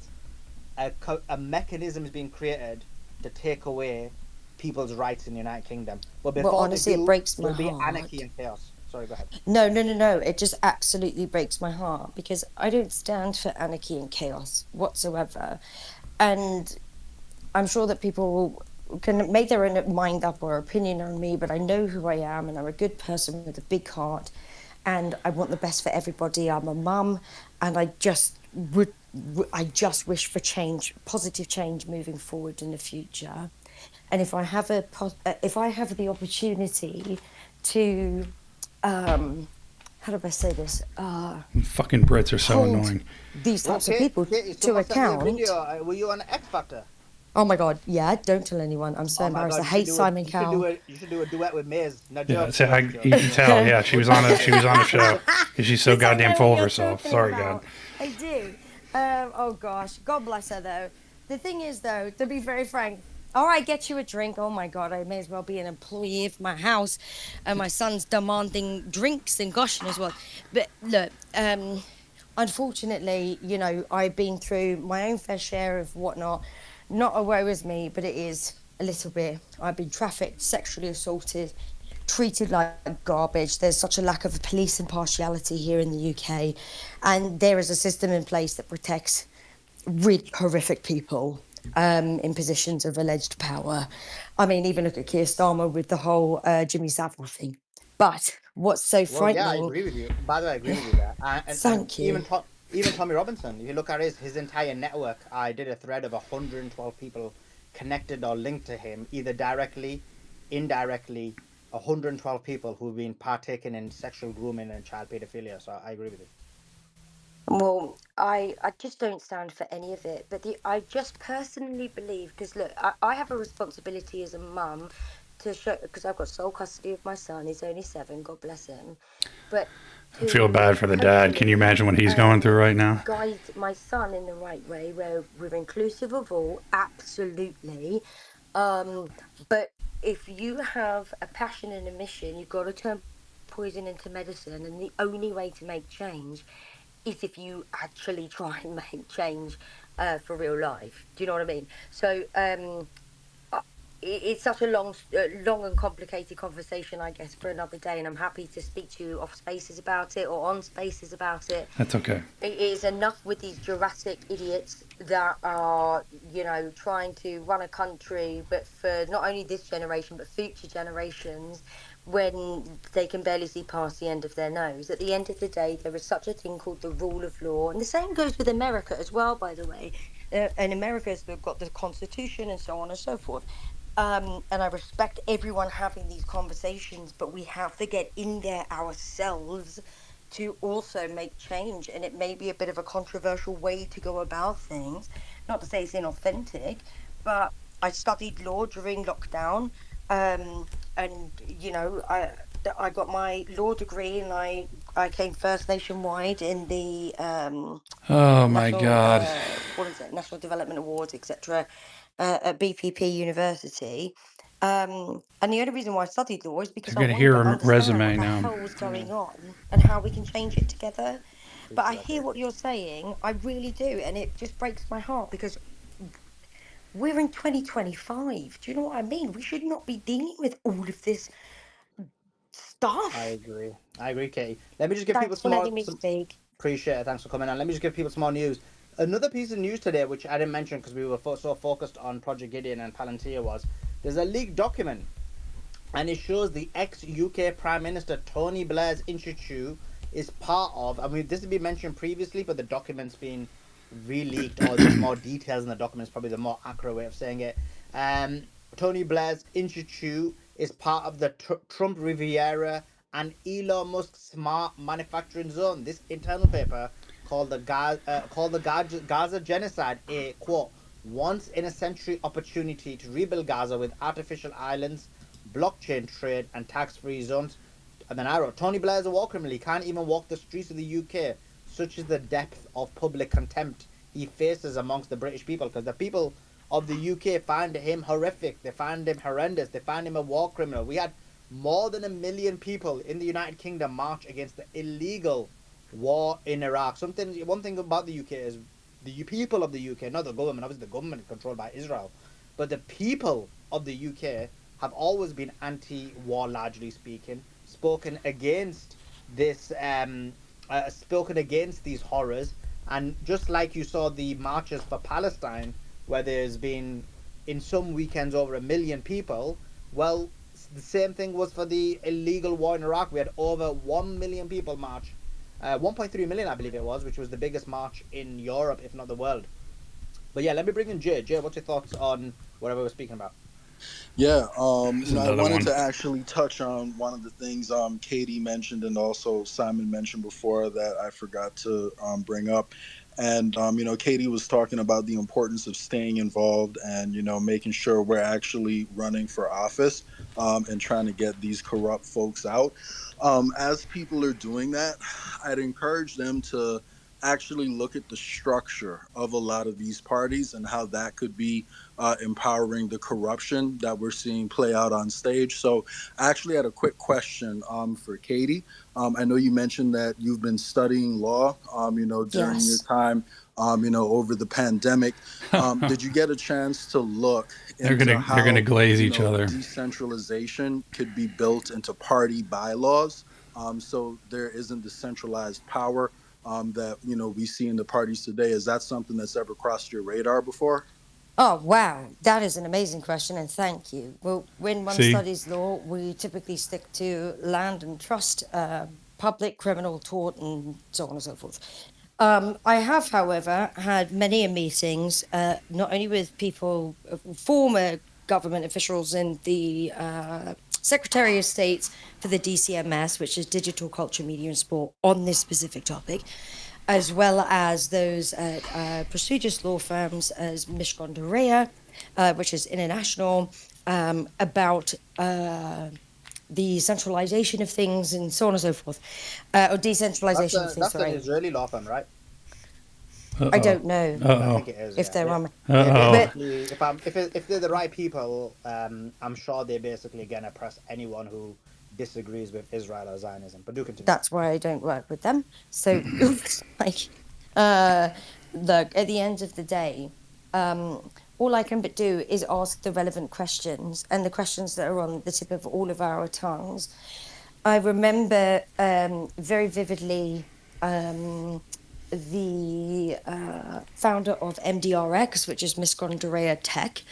a mechanism is being created to take away people's rights in the United Kingdom. But before honestly, it breaks my there'll be heart. anarchy and chaos. Sorry, go ahead. No. It just absolutely breaks my heart, because I don't stand for anarchy and chaos whatsoever. And I'm sure that people can make their own mind up or opinion on me, but I know who I am, and I'm a good person with a big heart, and I want the best for everybody. I'm a mum, and I just wish for change, positive change moving forward in the future. And if I have the opportunity to, how do I say this? Fucking Brits are so hold annoying. these types of Okay, people to someone sent me a account. video. Were you on X Factor? Oh my god, yeah, don't tell anyone. I'm so Oh my embarrassed. I God, you should hate do it. Simon You should do Cowell. it. You should do a duet with Maze. No Yeah, jokes, so jokes, you jokes, can jokes. tell. Yeah, she was on Maze. a show because she's so Because I goddamn know full what of you're herself. talking Sorry, God. about. I do. Oh gosh, God bless her though. The thing is though, to be very frank, all right, get you a drink. Oh my God, I may as well be an employee of my house, and my son's demanding drinks and gushing as well. But look, unfortunately, you know, I've been through my own fair share of whatnot. Not a woe is me, but it is a little bit. I've been trafficked, sexually assaulted, treated like garbage. There's such a lack of police impartiality here in the UK, and there is a system in place that protects really horrific people in positions of alleged power. I mean, even look at Keir Starmer with the whole Jimmy Savile thing. But what's so Well, yeah, I frightening? agree with you. By the way, I agree with you there. And Thank you. even Tommy Robinson, if you look at his entire network, I did a thread of 112 people connected or linked to him, either directly, indirectly, 112 people who've been partaking in sexual grooming and child pedophilia. So I agree with you. Well, I just don't stand for any of it. But I just personally believe, because look, I have a responsibility as a mum to show, because I've got sole custody of my son. He's only 7, God bless him. But I feel to bad for the dad. Can you hopefully imagine what he's going through right now? guide my son in the right way, where we're inclusive of all, absolutely. But if you have a passion and a mission, you've got to turn poison into medicine, and the only way to make change is if you actually try and make change for real life. Do you know what I mean? So it's such a long and complicated conversation, I guess, for another day. And I'm happy to speak to you off spaces about it or on spaces about it. That's okay. It is enough with these Jurassic idiots that are, you know, trying to run a country, but for not only this generation, but future generations, when they can barely see past the end of their nose. At the end of the day, there is such a thing called the rule of law. And the same goes with America as well, by the way. In America, they've got the Constitution and so on and so forth. And I respect everyone having these conversations, but we have to get in there ourselves to also make change. And it may be a bit of a controversial way to go about things. Not to say it's inauthentic, but I studied law during lockdown. And, you know, I got my law degree, and I came first nationwide in the Oh my national God. what is it, National Development Awards, etc. At BPP University. And the only reason why I studied law is because They're I gonna wanted hear to a understand what resume the now. hell was going on and how we can change it together. But I hear what you're saying, I really do, and it just breaks my heart because we're in 2025. Do you know what I mean? We should not be dealing with all of this I stuff. agree. I agree, Katie. Let me just give people Thanks for some more. letting me speak. Appreciate it. Thanks for coming on. Let me just give people some more news. Another piece of news today, which I didn't mention because we were so focused on Project Gideon and Palantir, was there's a leaked document, and it shows the ex-UK Prime Minister Tony Blair's institute is part of. I mean, this has been mentioned previously, but the document's been re-leaked, or there's more details in the document. Is probably the more accurate way of saying it. Tony Blair's institute is part of the Trump Riviera and Elon Musk Smart Manufacturing Zone. This internal paper called the Gaza Genocide, a quote once in a century opportunity to rebuild Gaza with artificial islands, blockchain trade, and tax-free zones. And then I wrote, Tony Blair is a war criminal. He can't even walk the streets of the UK. Such is the depth of public contempt he faces amongst the British people, because the people of the UK find him horrific. They find him horrendous. They find him a war criminal. We had more than 1 million people in the United Kingdom march against the illegal war in Iraq. One thing about the UK is the people of the UK, not the government. Obviously, the government is controlled by Israel, but the people of the UK have always been anti-war, largely speaking, spoken against this, spoken against these horrors. And just like you saw the marches for Palestine, where there's been in some weekends over 1 million people, well, the same thing was for the illegal war in Iraq. We had over 1 million people march, 1.3 million, I believe it was, which was the biggest march in Europe, if not the world. But yeah, let me bring in Jay. Jay, what's your thoughts on whatever we're speaking about? Yeah, There's I another wanted one. to actually touch on one of the things Katie mentioned and also Simon mentioned before that I forgot to bring up. And Katie was talking about the importance of staying involved and making sure we're actually running for office and trying to get these corrupt folks out. As people are doing that, I'd encourage them to actually look at the structure of a lot of these parties and how that could be empowering the corruption that we're seeing play out on stage. So, I actually had a quick question for Katie. I know you mentioned that you've been studying law, during your Yes. time, over the pandemic. Did you get a chance to look into They're gonna how, glaze each other. decentralization could be built into party bylaws, so there isn't the centralized power that we see in the parties today? Is that something that's ever crossed your radar before? Oh, wow. That is an amazing question, and thank you. Well, when one See, studies law, we typically stick to land and trust, public, criminal, tort, and so on and so forth. I have, however, had many meetings, not only with people, former government officials in the Secretary of State for the DCMS, which is Digital Culture, Media and Sport, on this specific topic, as well as those at prestigious law firms as Mishcon de Rea, which is international, about the centralization of things and so on and so forth, or decentralization of things. That's an Sorry, Israeli law firm, right? I uh-oh, don't know I uh-oh, think it is. if Yeah, they're on. they uh-oh. But basically, if they're the right people, I'm sure they basically gonna press anyone who disagrees with Israel or Zionism. But do continue. that's why I don't work with them. So, like, uh, look, at the end of the day, all I can but do is ask the relevant questions and the questions that are on the tip of all of our tongues. I remember very vividly the founder of MDRX, which is Miss Gondorea Tech,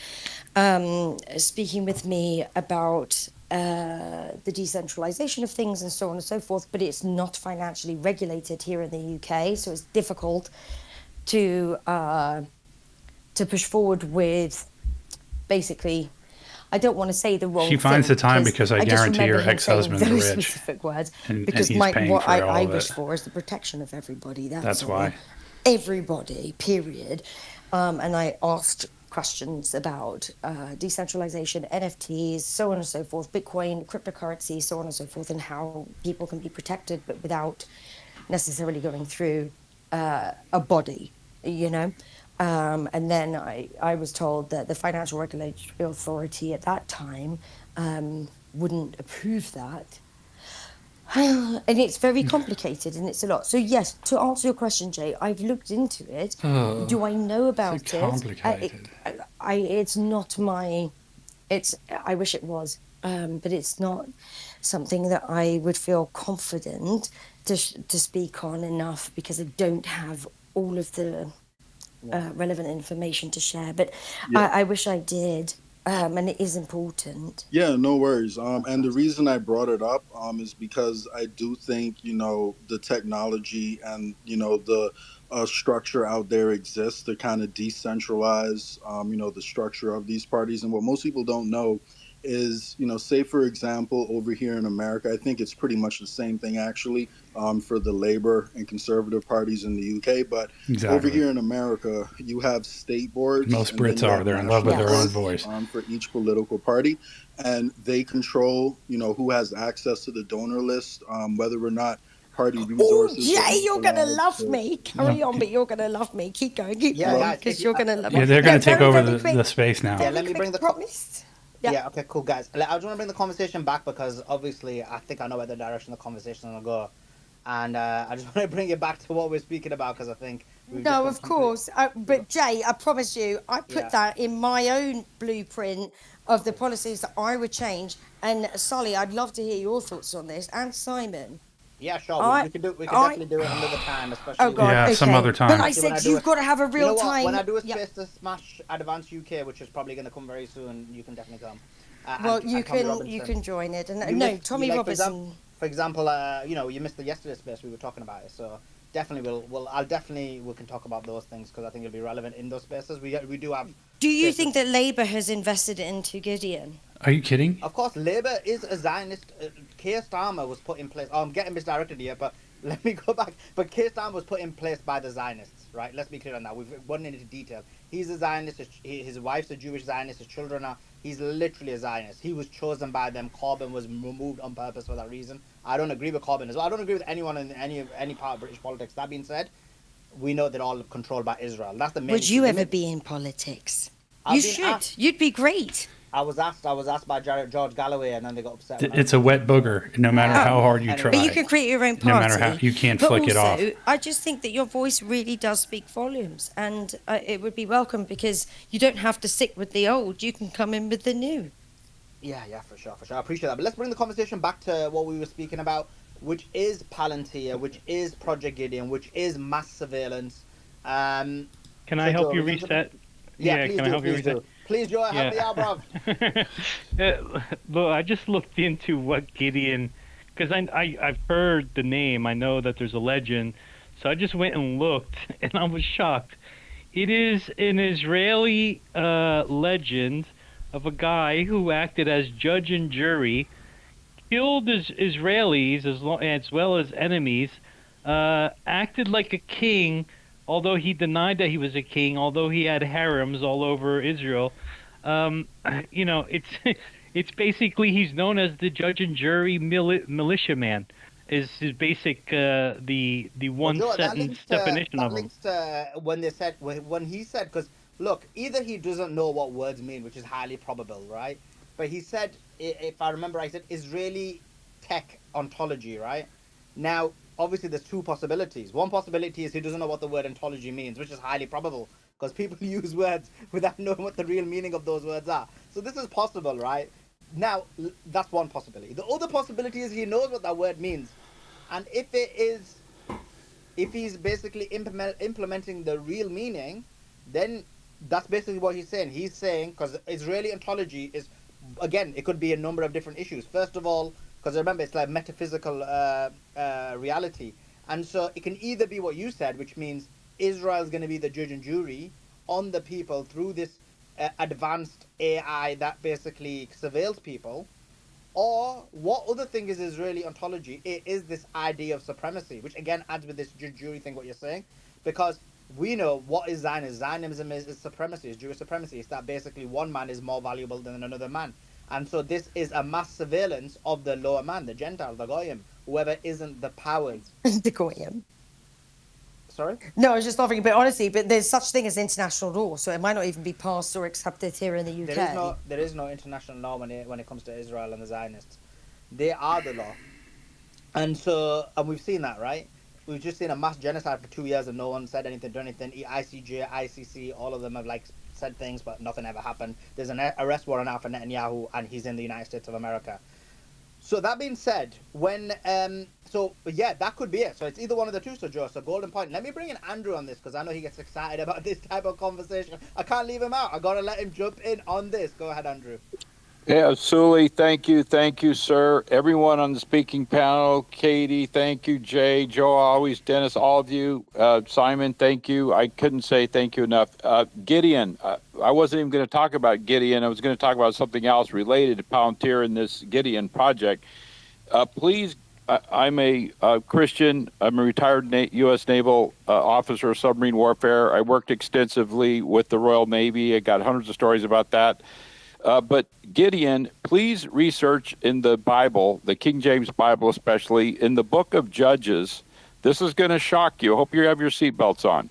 speaking with me about the decentralization of things and so on and so forth, but it's not financially regulated here in the UK, so it's difficult to push forward with basically. I don't want to say the wrong She finds thing the time because because I I just guarantee remember her him saying ex-husband's those rich, specific words and because he's paying what for all I of wish it. for is the protection of everybody. That's That's all. why. Everybody, period. And I asked questions about decentralization, NFTs, so on and so forth, Bitcoin, cryptocurrency, so on and so forth, and how people can be protected, but without necessarily going through a body, you know. And then I was told that the Financial Regulatory Authority at that time wouldn't approve that. And it's very complicated and it's a lot. So, yes, to answer your question, Jay, I've looked into it. Oh, Do I know so about it? complicated. It's not my, I wish it was, but it's not something that I would feel confident to speak on enough because I don't have all of the relevant information to share. But Yeah. I wish I did, and it is important. Yeah, no worries. And the reason I brought it up is because I do think the technology and the structure out there exists to kind of decentralize the structure of these parties. And what most people don't know is say for example over here in America, I think it's pretty much the same thing actually for the Labor and Conservative parties in the UK. But over Exactly. here in America, you have state boards Most and then Brits you are. have They're in love with national their own Yes. boards voice. for each political party, and they control who has access to the donor list, whether or not party Oh, resources are Jay, you're gonna utilized love to. me. Carry on, but you're gonna love me. Keep Yeah, going, guys. because you're gonna love me. Yeah, they're No, gonna take very, over very the quick. space now. Yeah, Very let me quick. bring the. Promise. Yeah. Yeah, okay, cool, guys. I just want to bring the conversation back because obviously I think I know where the direction the conversation will go, and I just want to bring it back to what we're speaking about because I think we've just No, gone of course. But Jay, I promise you, I put Yeah. that in my own blueprint of the policies that I would change. And Solly, I'd love to hear your thoughts on this. And Simon, Yeah, sure. We, I, we can do. We can I, definitely do it another time, oh especially when. God, Yeah, some okay. other But I time. Especially when I said do you've it. got to have a You know real what? When time. I do a Yep. space to Smash Advance UK, which is probably going to come very soon, you can definitely come. Well, And Tommy you Robinson. can join it. And You no, missed. You Tommy like Robinson. for example, you missed the yesterday space we were talking about it. So definitely, we can talk about those things because I think it'll be relevant in those spaces. We do have Do you think that Labour has invested into Gideon? Are you kidding? Of course, Labour is a Zionist. Keir Starmer was put in place. Oh, I'm getting misdirected here, but let me go back. But Keir Starmer was put in place by the Zionists, right? Let's be clear on that. We've gone into detail. He's a Zionist. His wife's a Jewish Zionist. His children are. He's literally a Zionist. He was chosen by them. Corbyn was removed on purpose for that reason. I don't agree with Corbyn as well. I don't agree with anyone in any part of British politics. That being said, we know they're all controlled by Israel. That's the main. Would you ever be in politics? You should. You'd be great. I was asked by George Galloway, and then they got upset. It's a wet booger, no matter how hard you try. But you can create your own party. No matter how you can't flick it off. I just think that your voice really does speak volumes, and it would be welcome because you don't have to stick with the old. You can come in with the new. Yeah, for sure. I appreciate that. But let's bring the conversation back to what we were speaking about, which is Palantir, which is Project Gideon, which is mass surveillance. Can I help you reset? Yeah, can I help you reset? Please, Joe, help me out, bro. Look, I just looked into what Gideon, because I've heard the name. I know that there's a legend, so I just went and looked, and I was shocked. It is an Israeli legend of a guy who acted as judge and jury, killed Israelis as well as enemies, acted like a king, although he denied that he was a king, although he had harems all over Israel. It's basically he's known as the judge and jury militiaman. Is his basic the one sentence definition of him. Links to when he said, because look, either he doesn't know what words mean, which is highly probable, right? But he said, if I remember, I said Israeli tech ontology, right? Now, obviously, there's two possibilities. One possibility is he doesn't know what the word ontology means, which is highly probable because people use words without knowing what the real meaning of those words are. So this is possible, right? Now, that's one possibility. The other possibility is he knows what that word means. And if he's basically implementing the real meaning, then that's basically what he's saying. He's saying, because Israeli ontology is, again, it could be a number of different issues. First of all, because remember, it's like metaphysical reality. And so it can either be what you said, which means Israel's going to be the judge and jury on the people through this advanced AI that basically surveils people. Or what other thing is Israeli ontology? It is this idea of supremacy, which again adds with this judge jury thing, what you're saying. Because we know what is Zionism. Zionism is supremacy, is Jewish supremacy. It's that basically one man is more valuable than another man. And so this is a mass surveillance of the lower man, the Gentile, the Goyim, whoever isn't the powers. The Goyim. Sorry? No, I was just laughing, but honestly, there's such thing as international law, so it might not even be passed or accepted here in the UK. There is no international law when it comes to Israel and the Zionists. They are the law. And we've seen that, right? We've just seen a mass genocide for 2 years and no one said anything, done anything. ICJ, ICC, all of them have said things, but nothing ever happened. There's an arrest warrant out for Netanyahu, and he's in the United States of America. So that being said, that could be it. So it's either one of the two, so Joe. So golden point. Let me bring in Andrew on this because I know he gets excited about this type of conversation. I can't leave him out. I gotta let him jump in on this. Go ahead, Andrew. Yeah, Sully, thank you, sir. Everyone on the speaking panel, Katie, thank you, Jay, Joe, always, Dennis, all of you, Simon, thank you. I couldn't say thank you enough. Gideon, I wasn't even going to talk about Gideon. I was going to talk about something else related to Palantir and this Gideon project. Please, I'm a Christian. I'm a retired U.S. Naval officer of submarine warfare. I worked extensively with the Royal Navy. I got hundreds of stories about that. But Gideon, please research in the Bible, the King James Bible especially, in the book of Judges. This is going to shock you. I hope you have your seatbelts on.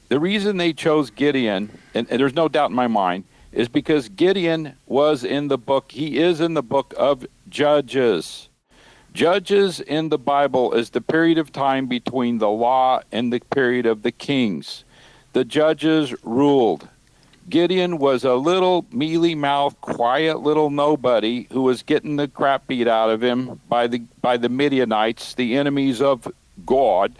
The reason they chose Gideon, and there's no doubt in my mind, is because Gideon was in the book. He is in the book of Judges. Judges in the Bible is the period of time between the law and the period of the kings. The judges ruled. Gideon was a little mealy-mouthed, quiet little nobody who was getting the crap beat out of him by the Midianites, the enemies of God.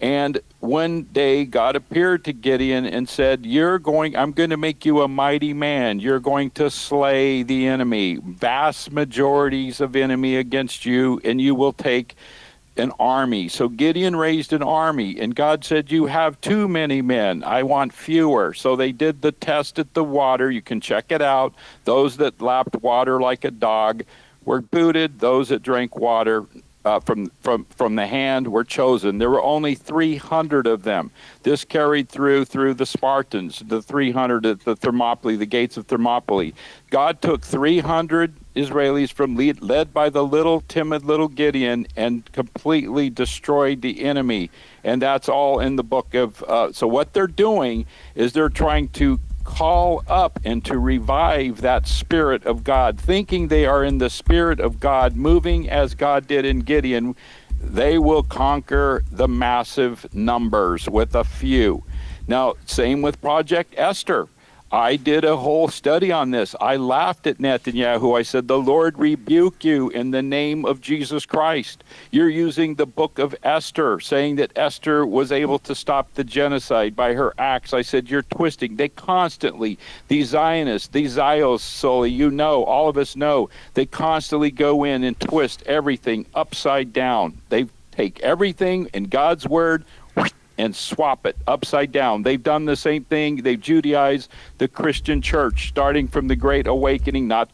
And one day God appeared to Gideon and said, I'm going to make you a mighty man. You're going to slay the enemy, vast majorities of enemy against you, and you will take an army. So Gideon raised an army, and God said, you have too many men. I want fewer. So they did the test at the water. You can check it out. Those that lapped water like a dog were booted. Those that drank water from the hand were chosen. There were only 300 of them. This carried through the Spartans, the 300 at the Thermopylae, the gates of Thermopylae. God took 300 Israelis led by the timid little Gideon, and completely destroyed the enemy. And that's all in the book of. So what they're doing is they're trying to call up and to revive that spirit of God, thinking they are in the spirit of God, moving as God did in Gideon. They will conquer the massive numbers with a few. Now, same with Project Esther. I did a whole study on this. I laughed at Netanyahu. I said, the Lord rebuke you in the name of Jesus Christ. You're using the book of Esther, saying that Esther was able to stop the genocide by her acts. I said, you're twisting. They constantly, these Zionists, these Zios, Sully, you know, all of us know, they constantly go in and twist everything upside down. They take everything in God's word and swap it upside down. They've done the same thing. They've Judaized the Christian church, starting from the Great Awakening, not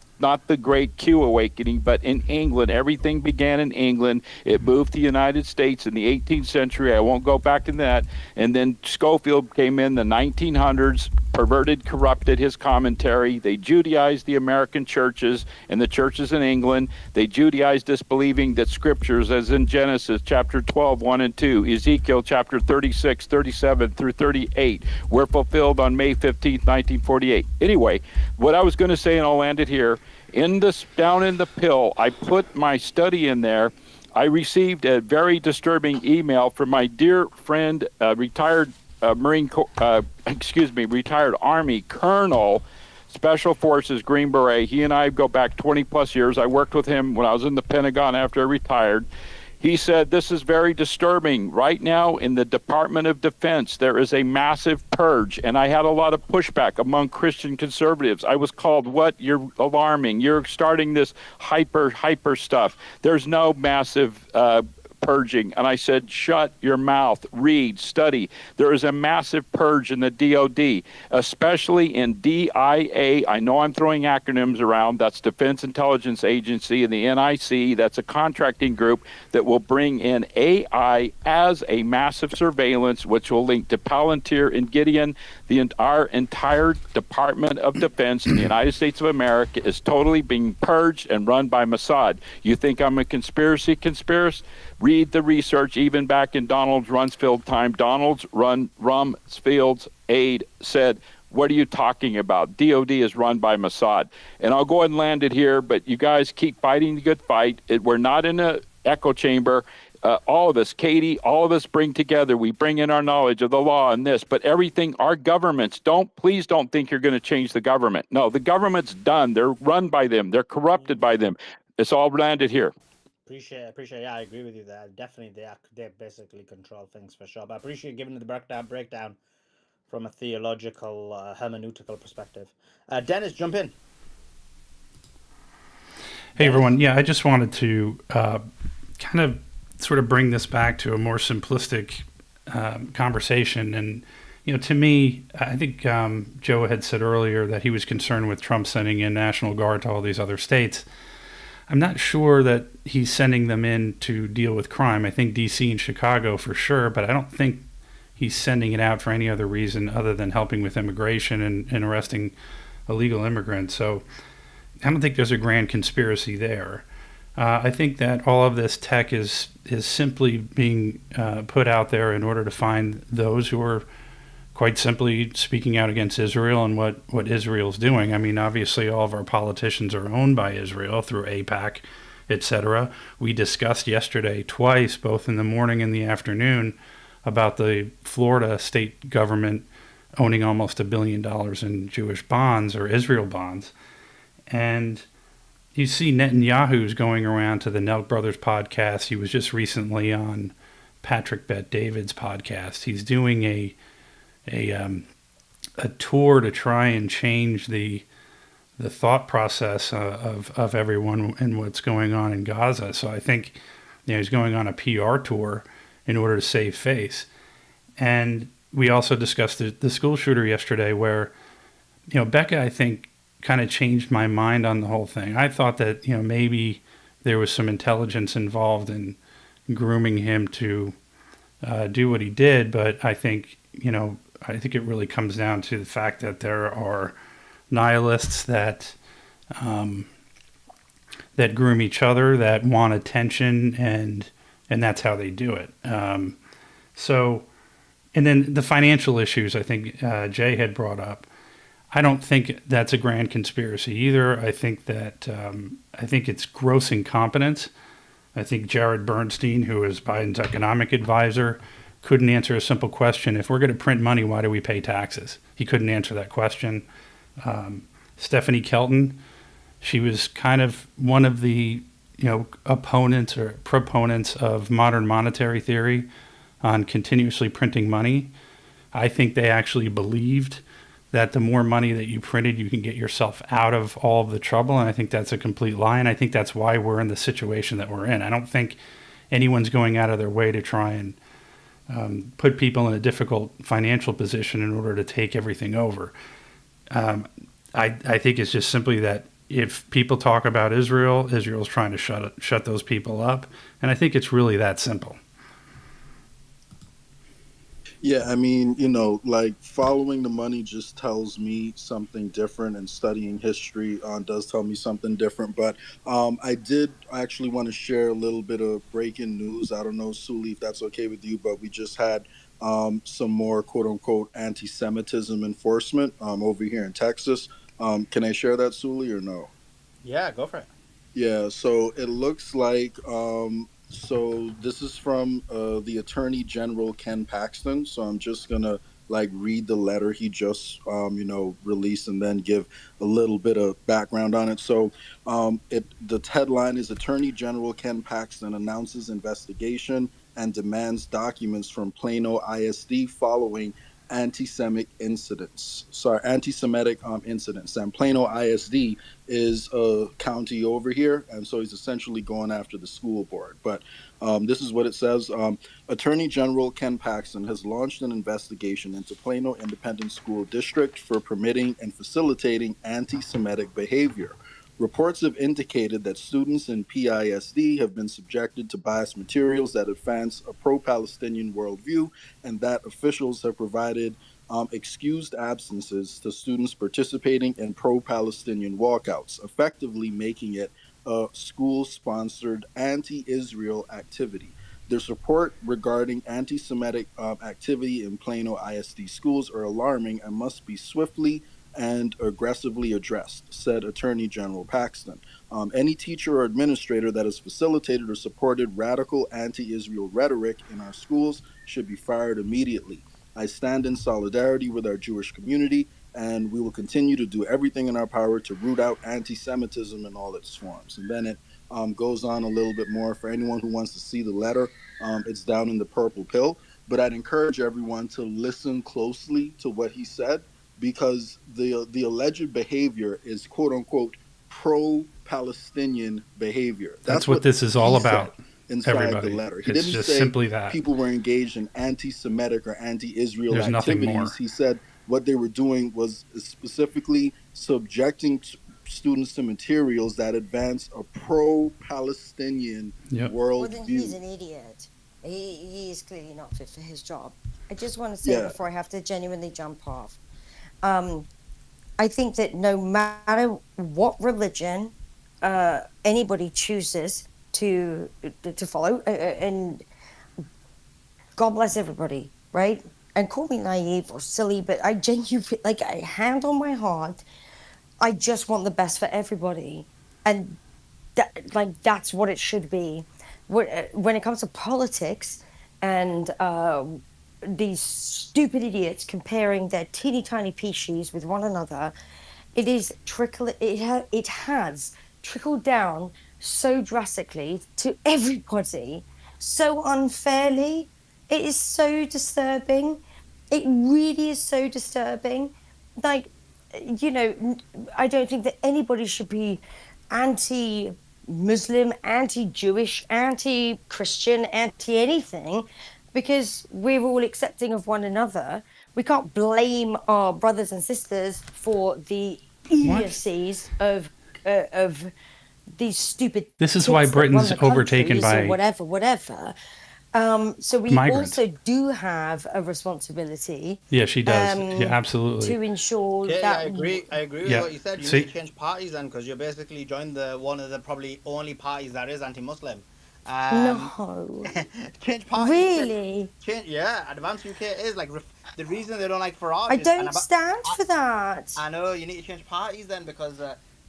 the Great Q Awakening, but in England. Everything began in England. It moved to the United States in the 18th century. I won't go back to that. And then Schofield came in the 1900s, perverted, corrupted his commentary. They Judaized the American churches and the churches in England. They Judaized us, believing that scriptures, as in Genesis chapter 12, 1 and 2, Ezekiel chapter 36, 37 through 38, were fulfilled on May 15th, 1948. Anyway, what I was going to say, and I'll land it here, down in the pill, I put my study in there. I received a very disturbing email from my dear friend, retired retired Army Colonel, Special Forces, Green Beret. He and I go back 20 plus years. I worked with him when I was in the Pentagon after I retired. He said, this is very disturbing. Right now in the Department of Defense, there is a massive purge, and I had a lot of pushback among Christian conservatives. I was called, what? You're alarming. You're starting this hyper stuff. There's no massive purging. And I said, shut your mouth, read, study. There is a massive purge in the DOD, especially in DIA. I know I'm throwing acronyms around. That's Defense Intelligence Agency, and the NIC. That's a contracting group that will bring in AI as a massive surveillance, which will link to Palantir and Gideon. Our entire Department of Defense in the United States of America is totally being purged and run by Mossad. You think I'm a conspiracy? Read the research, even back in Donald Rumsfeld's time. Donald Rumsfeld's aide said, what are you talking about? DOD is run by Mossad. And I'll go ahead and land it here, but you guys keep fighting the good fight. We're not in an echo chamber. All of us, Katie, all of us bring together. We bring in our knowledge of the law and this, but everything, our governments, please don't think you're going to change the government. No, the government's done. They're run by them. They're corrupted by them. It's all landed here. Appreciate. Yeah, I agree with you there. Definitely, they basically control things for sure. But I appreciate giving the breakdown from a theological, hermeneutical perspective. Dennis, jump in. Hey, everyone. Yeah, I just wanted to kind of sort of bring this back to a more simplistic conversation. And, to me, I think Joe had said earlier that he was concerned with Trump sending in National Guard to all these other states. I'm not sure that he's sending them in to deal with crime. I think D.C. and Chicago for sure, but I don't think he's sending it out for any other reason other than helping with immigration and arresting illegal immigrants. So I don't think there's a grand conspiracy there. I think that all of this tech is simply being put out there in order to find those who are quite simply speaking out against Israel and what Israel's doing. I mean, obviously all of our politicians are owned by Israel through AIPAC, etc. We discussed yesterday twice, both in the morning and the afternoon, about the Florida state government owning almost $1 billion in Jewish bonds or Israel bonds. And you see Netanyahu's going around to the Nelk Brothers podcast. He was just recently on Patrick Bet-David's podcast. He's doing a tour to try and change the thought process of everyone and what's going on in Gaza. So I think he's going on a PR tour in order to save face. And we also discussed the school shooter yesterday where, Becca, I think, kind of changed my mind on the whole thing. I thought that, maybe there was some intelligence involved in grooming him to do what he did. But I think, I think it really comes down to the fact that there are nihilists that that groom each other, that want attention, and that's how they do it. So, and then the financial issues, I think Jay had brought up. I don't think that's a grand conspiracy either. I think that I think it's gross incompetence. I think Jared Bernstein, who is Biden's economic advisor, couldn't answer a simple question. If we're going to print money, why do we pay taxes? He couldn't answer that question. Stephanie Kelton, she was kind of one of the opponents or proponents of modern monetary theory on continuously printing money. I think they actually believed that the more money that you printed, you can get yourself out of all of the trouble. And I think that's a complete lie. And I think that's why we're in the situation that we're in. I don't think anyone's going out of their way to try and put people in a difficult financial position in order to take everything over. I think it's just simply that if people talk about Israel, Israel's trying to shut those people up. And I think it's really that simple. Yeah, I mean, like following the money just tells me something different, and studying history does tell me something different. But I did actually want to share a little bit of breaking news. I don't know, Suli, if that's okay with you, but we just had some more quote unquote anti-Semitism enforcement over here in Texas. Can I share that, Suli, or no? Yeah, go for it. Yeah, so it looks like so this is from the Attorney General Ken Paxton. So I'm just gonna read the letter he just released, and then give a little bit of background on it. So the headline is Attorney General Ken Paxton announces investigation and demands documents from Plano ISD following anti-Semitic incidents. And Plano ISD is a county over here, and so he's essentially going after the school board. But this is what it says. Attorney General Ken Paxton has launched an investigation into Plano Independent School District for permitting and facilitating anti-Semitic behavior. Reports have indicated that students in PISD have been subjected to biased materials that advance a pro-Palestinian worldview, and that officials have provided excused absences to students participating in pro-Palestinian walkouts, effectively making it a school-sponsored anti-Israel activity. This report regarding anti-Semitic activity in Plano ISD schools are alarming and must be swiftly and aggressively addressed, said Attorney General Paxton. Any teacher or administrator that has facilitated or supported radical anti-Israel rhetoric in our schools should be fired immediately. I stand in solidarity with our Jewish community, and we will continue to do everything in our power to root out anti-Semitism in all its forms. And then it goes on a little bit more. For anyone who wants to see the letter, it's down in the purple pill. But I'd encourage everyone to listen closely to what he said, because the alleged behavior is quote unquote pro-Palestinian behavior. That's what this is all about. Inside everybody. the letter, he it's didn't just say simply that people were engaged in anti-Semitic or anti-Israel There's nothing more. activities. He said what they were doing was specifically subjecting students to materials that advance a pro-Palestinian Yep. Well, then he's worldview. an idiot. He is clearly not fit for his job. I just want to say before I have to genuinely jump off, I think that no matter what religion anybody chooses to follow, and God bless everybody, right? And call me naive or silly, but I genuinely, I hand on my heart, I just want the best for everybody, and that's what it should be. When it comes to politics and these stupid idiots comparing their teeny tiny species with one another, it is it has trickled down so drastically to everybody, so unfairly. It is so disturbing. It really is so disturbing. Like, I don't think that anybody should be anti Muslim, anti-Jewish, anti-Christian, anti-anything, because we're all accepting of one another. We can't blame our brothers and sisters for the idiocies of these stupid This is why tits that run Britain's the overtaken countries or by whatever. So we migrants. also do have a responsibility. Yeah, she does. Yeah, absolutely. To ensure Okay, that I agree. I agree with Yeah. what you said. You See? need to change parties then, because you're basically joined the one of the probably only parties that is anti-Muslim. No. Change parties. Really? Change. Yeah, Advance UK is like the reason they don't like Farage. I is, don't stand for that. I know you need to change parties then, because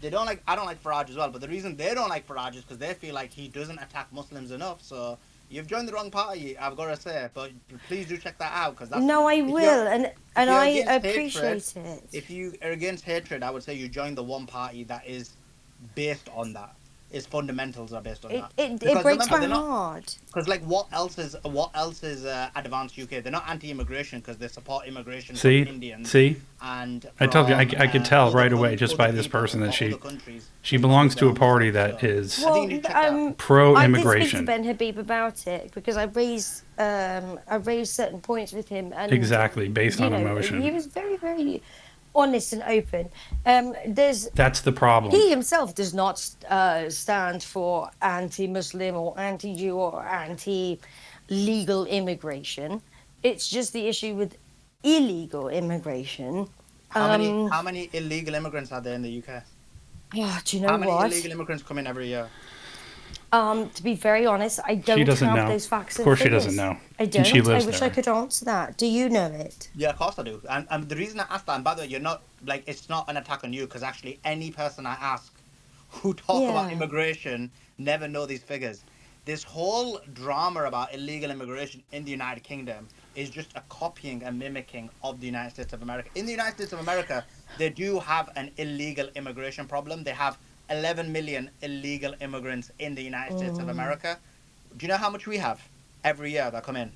they don't like. I don't like Farage as well, but the reason they don't like Farage is because they feel like he doesn't attack Muslims enough. So you've joined the wrong party, I've got to say. But please do check that out, because that's. No, I will, and you're I against appreciate hatred, it. If you are against hatred, I would say you join the one party that is based on that. Its fundamentals are based on that. It breaks my heart. Because like, what else is Advanced UK? They're not anti-immigration because they support immigration See? from Indians. See? And I told you, I could tell right other away just by this people person that from other countries. she belongs to a party that is Well, I did speak to pro-immigration. Ben Habib about it because I raised certain points with him, and Exactly, based on you know, emotion. he was very, very honest and open. That's the problem. He himself does not stand for anti-Muslim or anti-Jew or anti-legal immigration. It's just the issue with illegal immigration. How many illegal immigrants are there in the UK? Oh, do you know How many what? illegal immigrants come in every year? To be very honest, I don't doesn't have know. those facts. Of course and she doesn't figures. know. I And don't. she lives I wish there. I could answer that. Do you know it? Yeah, of course I do. And the reason I asked that, and by the way, you're not like, it's not an attack on you, because actually any person I ask who talk about Yeah. immigration never know these figures. This whole drama about illegal immigration in the United Kingdom is just a copying and mimicking of the United States of America. In the United States of America, they do have an illegal immigration problem. They have 11 million illegal immigrants in the United States of America. Do you know how much we have every year that come in?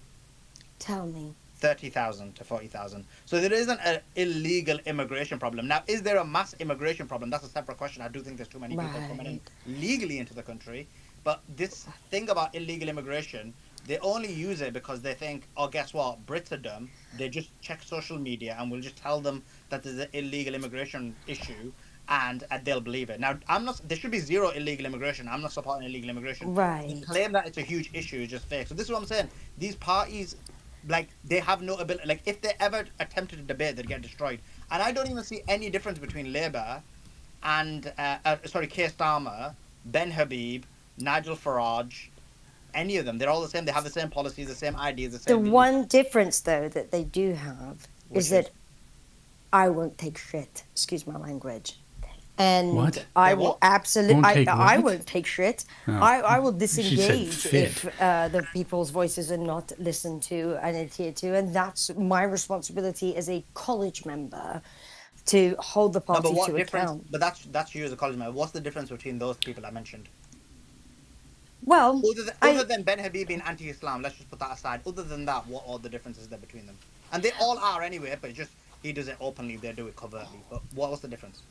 Tell me. 30,000 to 40,000. So there isn't an illegal immigration problem. Now, is there a mass immigration problem? That's a separate question. I do think there's too many people coming in legally into the country. But this thing about illegal immigration, they only use it because they think, oh, guess what? Brits are dumb. They just check social media and we'll just tell them that there's an illegal immigration issue, and they'll believe it. Now, there should be zero illegal immigration. I'm not supporting illegal immigration. Right. The claim that it's a huge issue is just fake. So this is what I'm saying. These parties, like, they have no ability. Like, if they ever attempted to debate, they'd get destroyed. And I don't even see any difference between Labour and, Keir Starmer, Ben Habib, Nigel Farage, any of them. They're all the same. They have the same policies, the same ideas, the The same. one difference, though, that they do have is that I won't take shit. Excuse my language. And What? I They will won't? absolutely. Won't take I what? won't take shit. Oh. I will She said disengage fit. if the people's voices are not listened to and adhered to, and that's my responsibility as a college member to hold the No, party but what to difference? account. But that's you as a college member. What's the difference between those people I mentioned? Well, Other than Ben Habib being anti-Islam, let's just put that aside. Other than that, what are the differences there between them? And they all are anyway, but it's just he does it openly, they do it covertly. But what's the difference?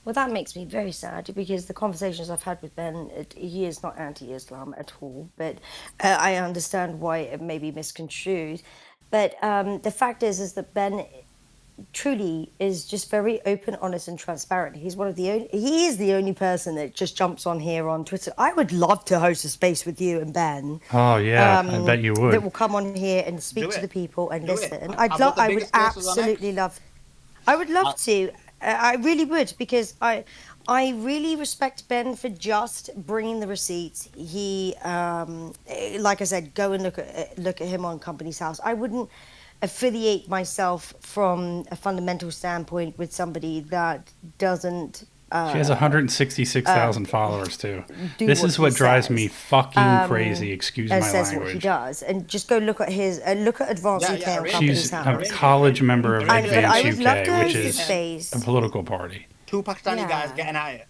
Well, that makes me very sad because the conversations I've had with Ben, he is not anti-Islam at all, but I understand why it may be misconstrued. But the fact is that Ben truly is just very open, honest, and transparent. He is the only person that just jumps on here on Twitter. I would love to host a space with you and Ben. Oh, yeah, I bet you would. That will come on here and speak Do to it. the people and Do it. listen. I've got the I would biggest places on X. absolutely love. I would love to. I really would, because I really respect Ben for just bringing the receipts. He, like I said, go and look at him on Company's House. I wouldn't affiliate myself from a fundamental standpoint with somebody that doesn't. She has 166,000 followers too. This what is what he drives says. me fucking crazy. Excuse my says what he language. does, and just go look at his look at Advanced UK on Company's She's a House. college member of I would Advance love to UK, which host is this space. a political party. Two Pakistani Yeah. guys getting at it.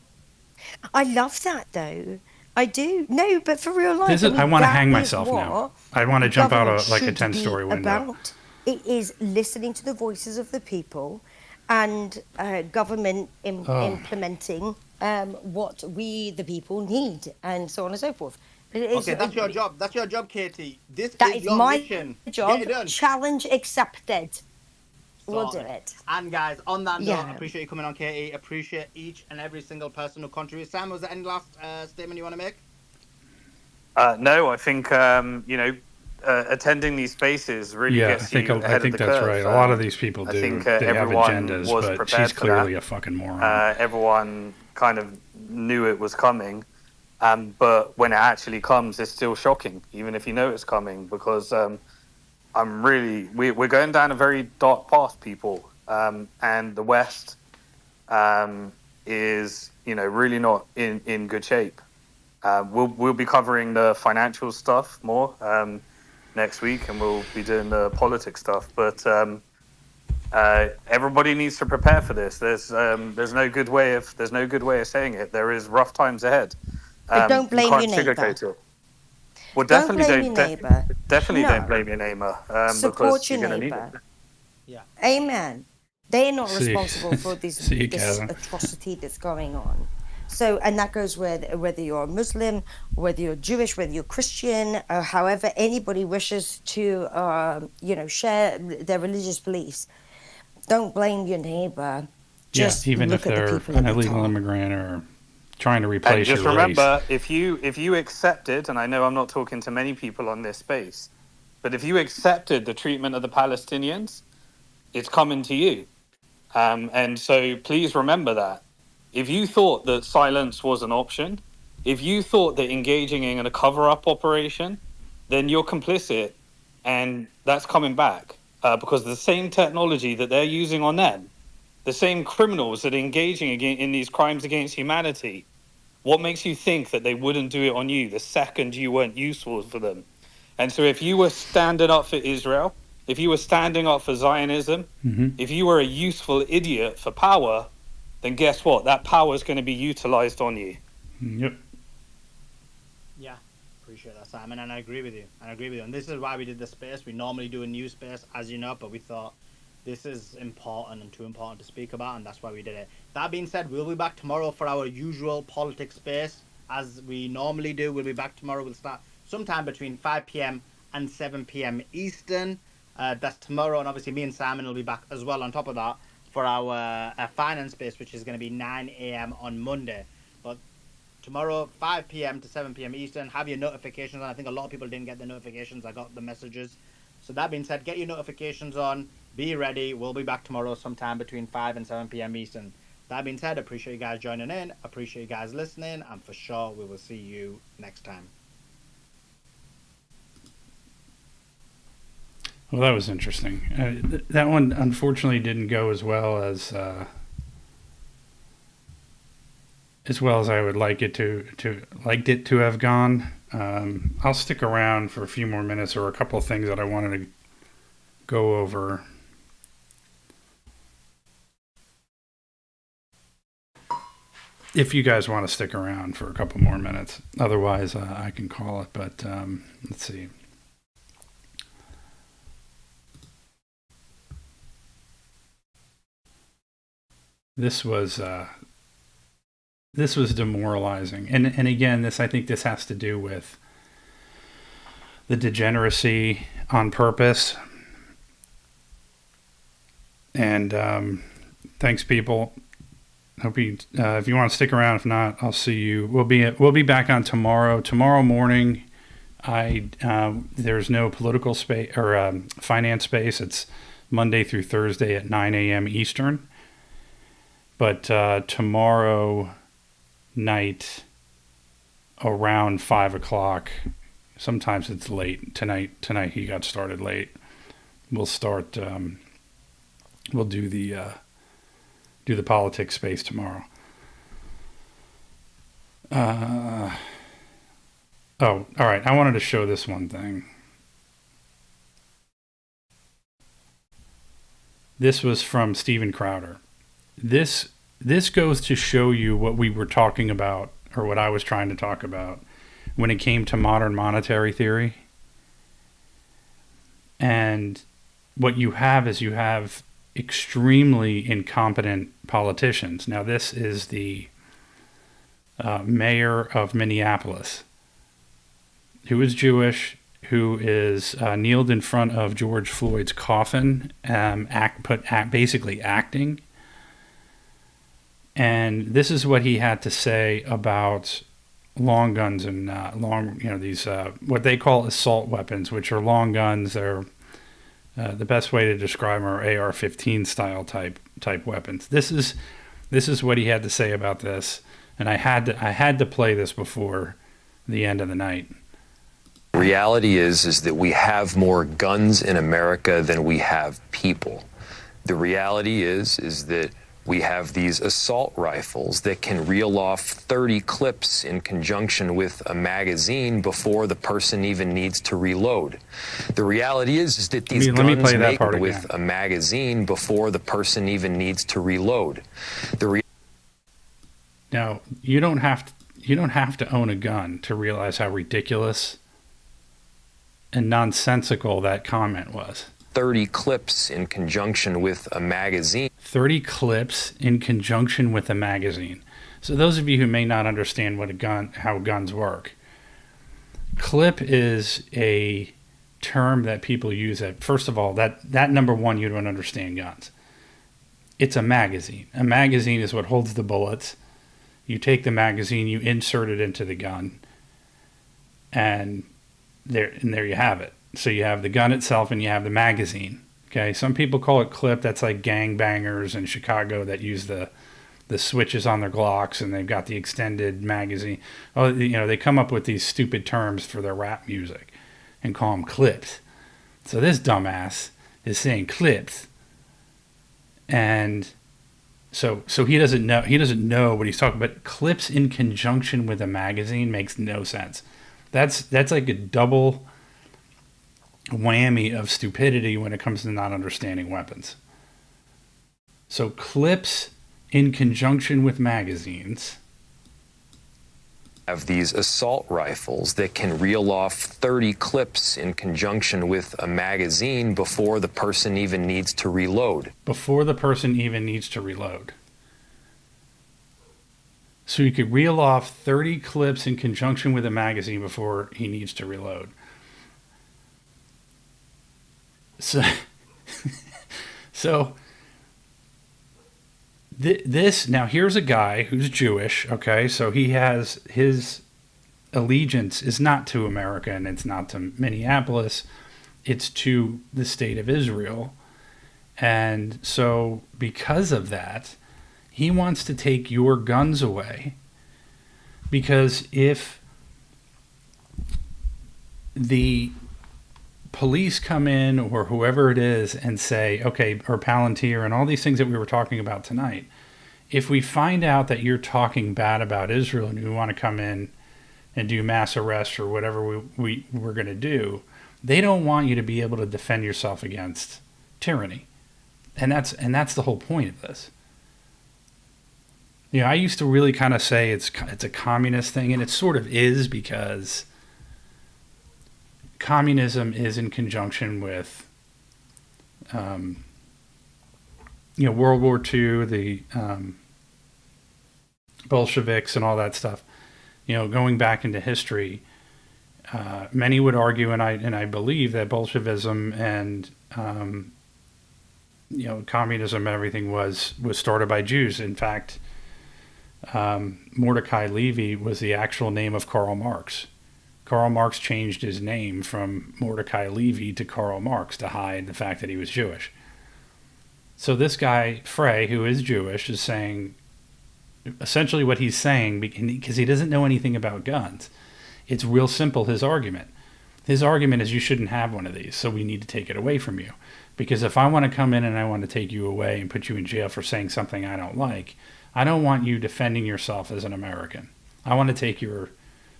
I love that though. I do. No, but for real life. This is, mean, I want to that hang is myself what now. I want to jump out government of like a should 10-story be window. about. It is listening to the voices of the people and government implementing what we, the people, need, and so on and so forth. Okay, that's your job. That's your job, Katie. This That is is your my mission. Get job. it done. Challenge accepted. We'll do Sorted. it. And guys, on that note, Yeah. appreciate you coming on, Katie. Appreciate each and every single person who contributes. Sam, was there any last statement you want to make? No, I think attending these spaces really Yeah, gets you I ahead of think the that's curve. right. A lot of these people I do. think They have everyone agendas, was but prepared she's for that. clearly a fucking moron. Everyone kind of knew it was coming, but when it actually comes, it's still shocking, even if you know it's coming, because we're going down a very dark path, people, and the West is really not in good shape. We'll be covering the financial stuff more next week, and we'll be doing the politics stuff. But everybody needs to prepare for this. There's no good way of saying it. There is rough times ahead. But don't You blame can't your neighbor. sugarcoat it. Well, Don't blame your neighbor. definitely No. don't blame your neighbor because Support your you're going to need neighbor. it. Yeah. Amen. They're not See- responsible for this see you, this Kevin. atrocity that's going on. So, and that goes whether you're a Muslim, whether you're Jewish, whether you're Christian, or however anybody wishes to, share their religious beliefs. Don't blame your neighbor. Just even look if at the they're people an at the illegal top. immigrant or trying to And replace just your remember, race. if you accepted, and I know I'm not talking to many people on this space, but if you accepted the treatment of the Palestinians, it's coming to you. And so please remember that. If you thought that silence was an option, if you thought that engaging in a cover-up operation, then you're complicit, and that's coming back because the same technology that they're using on them, the same criminals that are engaging in these crimes against humanity, what makes you think that they wouldn't do it on you the second you weren't useful for them? And so if you were standing up for Israel, if you were standing up for Zionism, if you were a useful idiot for power, then guess what? That power is going to be utilized on you. Yep. Yeah, appreciate that, Simon, and I agree with you. And this is why we did the space. We normally do a new space, as you know, but we thought this is important and too important to speak about, and that's why we did it. That being said, we'll be back tomorrow for our usual politics space, as we normally do. We'll be back tomorrow. We'll start sometime between 5 p.m. and 7 p.m. Eastern. That's tomorrow, and obviously me and Simon will be back as well on top of that for our finance space, which is going to be 9 a.m. on Monday. But tomorrow, 5 p.m. to 7 p.m. Eastern, have your notifications on. I think a lot of people didn't get the notifications. I got the messages. So that being said, get your notifications on. Be ready. We'll be back tomorrow sometime between 5 and 7 p.m. Eastern. That being said, appreciate you guys joining in. Appreciate you guys listening. And for sure, we will see you next time. Well, that was interesting. That one unfortunately didn't go as well as I would like it to have gone. I'll stick around for a few more minutes. There were a couple of things that I wanted to go over. If you guys want to stick around for a couple more minutes, otherwise I can call it. But let's see. This was demoralizing, and again, I think this has to do with the degeneracy on purpose. And thanks, people. Hope you, if you want to stick around. If not, I'll see you. We'll be back on tomorrow. Tomorrow morning, there's no political space or finance space. It's Monday through Thursday at 9 a.m. Eastern. But tomorrow night around 5 o'clock, sometimes it's late. Tonight he got started late. We'll start. We'll do the politics space tomorrow. Oh, all right. I wanted to show this one thing. This was from Steven Crowder. This goes to show you what we were talking about, or what I was trying to talk about, when it came to modern monetary theory. And what you have is extremely incompetent politicians. Now, this is the mayor of Minneapolis, who is Jewish, who is kneeled in front of George Floyd's coffin, basically acting. And this is what he had to say about long guns and these what they call assault weapons, which are long guns. They're the best way to describe them are AR-15 style type weapons. This is what he had to say about this, and I had to play this before the end of the night. Reality is that we have more guns in America than we have people. The reality is that we have these assault rifles that can reel off 30 clips in conjunction with a magazine before the person even needs to reload. The reality is that these guns make with a magazine before the person even needs to reload. Now, you don't have to own a gun to realize how ridiculous and nonsensical that comment was. 30 clips in conjunction with a magazine. 30 clips in conjunction with a magazine. So those of you who may not understand how guns work, clip is a term that people use. First of all, that number one, you don't understand guns. It's a magazine. A magazine is what holds the bullets. You take the magazine, you insert it into the gun, and there you have it. So you have the gun itself and you have the magazine. Okay, some people call it clip. That's like gangbangers in Chicago that use the switches on their Glocks, and they've got the extended magazine. Oh, they come up with these stupid terms for their rap music and call them clips. So this dumbass is saying clips, and so he doesn't know what he's talking about. But clips in conjunction with a magazine makes no sense. That's like a double whammy of stupidity when it comes to not understanding weapons. So clips in conjunction with magazines. Have these assault rifles that can reel off 30 clips in conjunction with a magazine before the person even needs to reload. Before the person even needs to reload. So you could reel off 30 clips in conjunction with a magazine before he needs to reload. So this now, here's a guy who's Jewish, okay? So he has his allegiance is not to America and it's not to Minneapolis, it's to the state of Israel. And so because of that, he wants to take your guns away, because if the police come in or whoever it is and say, okay, or Palantir and all these things that we were talking about tonight, if we find out that you're talking bad about Israel and we want to come in and do mass arrests or whatever we're going to do, they don't want you to be able to defend yourself against tyranny. And that's the whole point of this. I used to really kind of say it's a communist thing, and it sort of is, because communism is in conjunction with, World War II, the Bolsheviks and all that stuff. Going back into history, many would argue, and I believe that Bolshevism and communism and everything was started by Jews. In fact, Mordecai Levy was the actual name of Karl Marx. Karl Marx changed his name from Mordecai Levy to Karl Marx to hide the fact that he was Jewish. So this guy, Frey, who is Jewish, is saying essentially what he's saying, because he doesn't know anything about guns. It's real simple, his argument. His argument is you shouldn't have one of these, so we need to take it away from you. Because if I want to come in and I want to take you away and put you in jail for saying something I don't like, I don't want you defending yourself as an American. I want to take your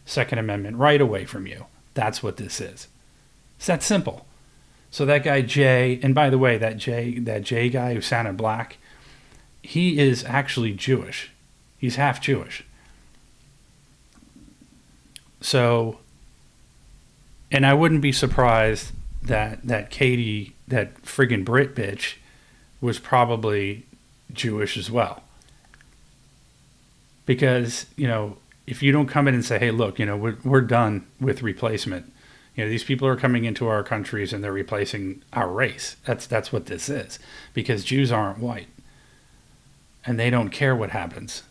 Second Amendment right away from you. That's what this is. It's that simple. So that guy Jay, and by the way, that Jay guy who sounded black, he is actually Jewish. He's half Jewish. So, and I wouldn't be surprised that Katie, that friggin' Brit bitch, was probably Jewish as well. Because, if you don't come in and say, hey, look, we're done with replacement. These people are coming into our countries and they're replacing our race. That's what this is, because Jews aren't white and they don't care what happens.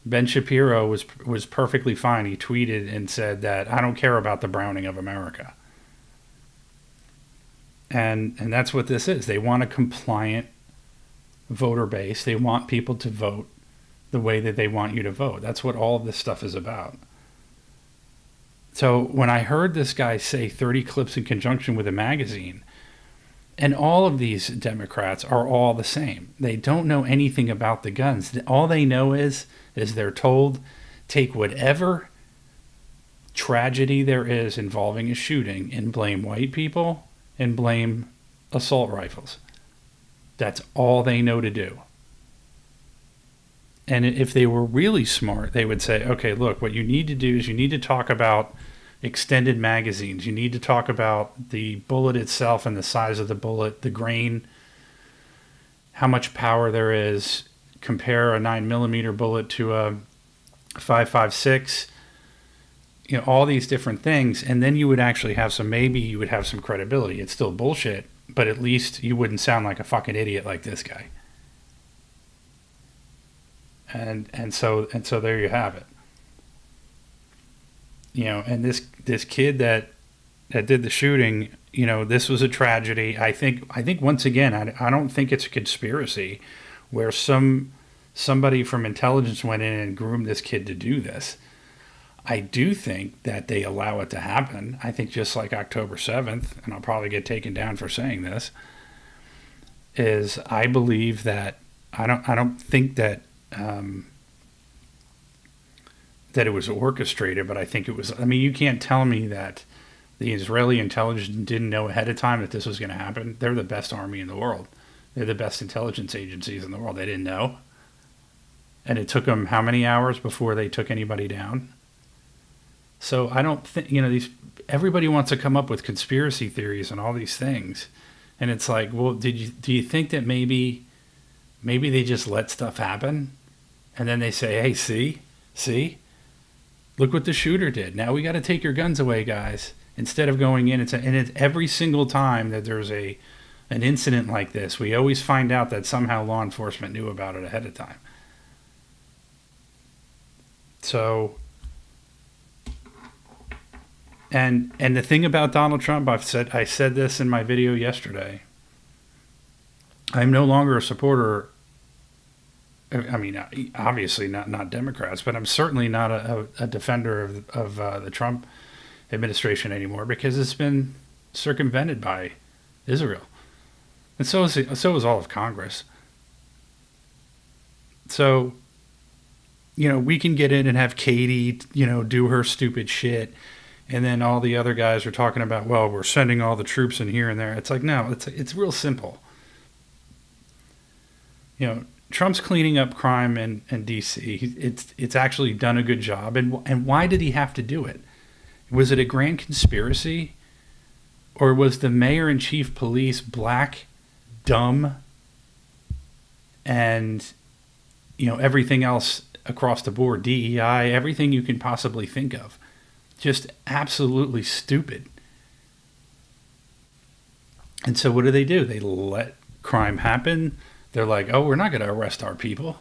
Ben Shapiro was perfectly fine. He tweeted and said that I don't care about the browning of America. And that's what this is. They want a compliant voter base. They want people to vote the way that they want you to vote. That's what all of this stuff is about. So when I heard this guy say 30 clips in conjunction with a magazine, and all of these Democrats are all the same. They don't know anything about the guns. All they know is they're told, take whatever tragedy there is involving a shooting and blame white people and blame assault rifles. That's all they know to do. And if they were really smart, they would say, okay, look, what you need to do is you need to talk about extended magazines. You need to talk about the bullet itself and the size of the bullet, the grain, how much power there is. Compare a 9mm bullet to a 5.56. All these different things, and then you would actually have maybe you would have some credibility. It's still bullshit, but at least you wouldn't sound like a fucking idiot like this guy. And so there you have it. And this kid that did the shooting, this was a tragedy. I think once again, I don't think it's a conspiracy where somebody from intelligence went in and groomed this kid to do this. I do think that they allow it to happen. I think just like October 7th, and I'll probably get taken down for saying this, is I believe that I don't think that that it was orchestrated, but I think it was. I mean, you can't tell me that the Israeli intelligence didn't know ahead of time that this was going to happen. They're the best army in the world. They're the best intelligence agencies in the world. They didn't know. And it took them how many hours before they took anybody down? So I don't think, everybody wants to come up with conspiracy theories and all these things. And it's like, well, do you think that maybe they just let stuff happen? And then they say, hey, see, look what the shooter did. Now we got to take your guns away, guys. Instead of going in, it's every single time that there's an incident like this, we always find out that somehow law enforcement knew about it ahead of time. So, and the thing about Donald Trump, I said this in my video yesterday. I'm no longer a supporter. I mean, obviously not Democrats, but I'm certainly not a defender of the Trump administration anymore, because it's been circumvented by Israel, and so is all of Congress. So, we can get in and have Katie, do her stupid shit, and then all the other guys are talking about, well, we're sending all the troops in here and there. It's like, no, it's real simple. Trump's cleaning up crime in D.C. It's actually done a good job. And why did he have to do it? Was it a grand conspiracy? Or was the mayor and chief police black, dumb, and, everything else across the board, DEI, everything you can possibly think of, just absolutely stupid? And so what do? They let crime happen. They're like, oh, we're not going to arrest our people.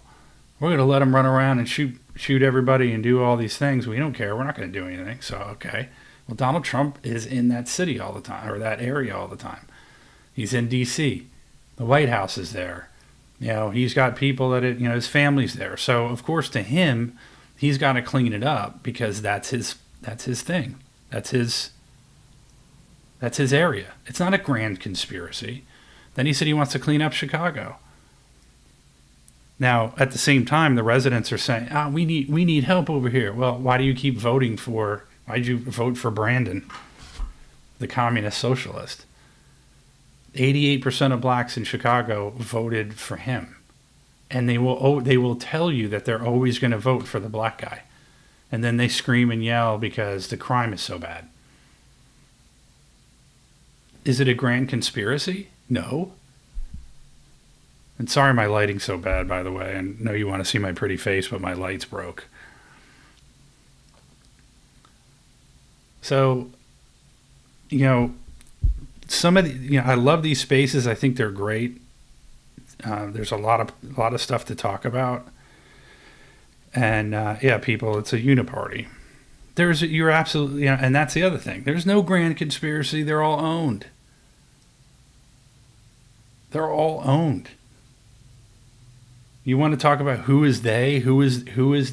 We're going to let them run around and shoot everybody and do all these things. We don't care. We're not going to do anything. So, okay. Well, Donald Trump is in that city all the time, or that area all the time. He's in D.C. The White House is there. He's got people his family's there. So, of course, to him, he's got to clean it up, because that's his thing. That's his area. It's not a grand conspiracy. Then he said he wants to clean up Chicago. Now, at the same time, the residents are saying, we need help over here. Well, why did you vote for Brandon, the communist socialist? 88% of blacks in Chicago voted for him. And they will tell you that they're always going to vote for the black guy. And then they scream and yell because the crime is so bad. Is it a grand conspiracy? No. And sorry my lighting's so bad, by the way. I know you want to see my pretty face, but my light's broke. So, some of the, I love these spaces. I think they're great. There's a lot of stuff to talk about. And yeah, people, it's a uniparty. You're absolutely, and that's the other thing. There's no grand conspiracy. They're all owned. They're all owned. You want to talk about who is they? Who is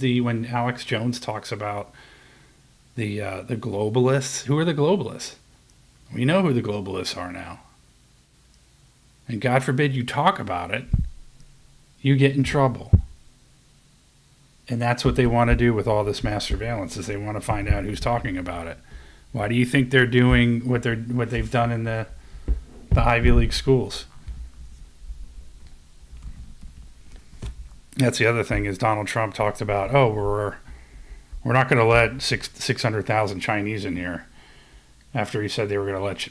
the, when Alex Jones talks about the globalists? Who are the globalists? We know who the globalists are now. And God forbid you talk about it, you get in trouble. And that's what they want to do with all this mass surveillance, is they want to find out who's talking about it. Why do you think they're doing what they've done in the Ivy League schools? That's the other thing, is Donald Trump talked about, we're not going to let 600,000 Chinese in here, after he said they were going to let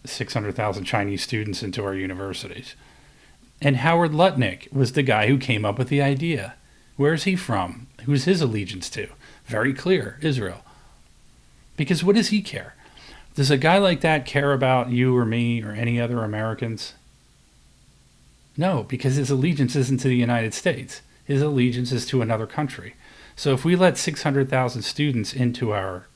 600,000 Chinese students into our universities. And Howard Lutnick was the guy who came up with the idea. Where's he from? Who's his allegiance to? Very clear, Israel. Because what does he care? Does a guy like that care about you or me or any other Americans? No, because his allegiance isn't to the United States. His allegiance is to another country. So if we let 600,000 students into our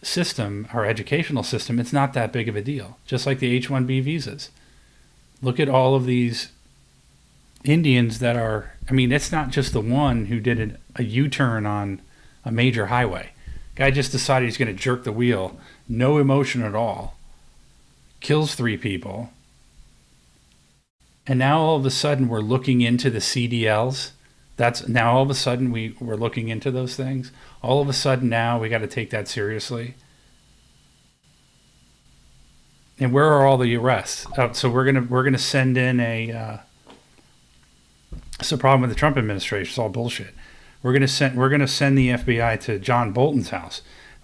system, our educational system, it's not that big of a deal. Just like the H-1B visas. Look at all of these Indians that are, it's not just the one who did a U-turn on a major highway. Guy just decided he's going to jerk the wheel, no emotion at all, kills 3 people. And now all of a sudden we're looking into the CDLs. Now all of a sudden we're looking into those things. All of a sudden now we got to take that seriously. And where are all the arrests? So we're gonna send in it's the problem with the Trump administration. It's all bullshit. We're gonna send the FBI to John Bolton's house.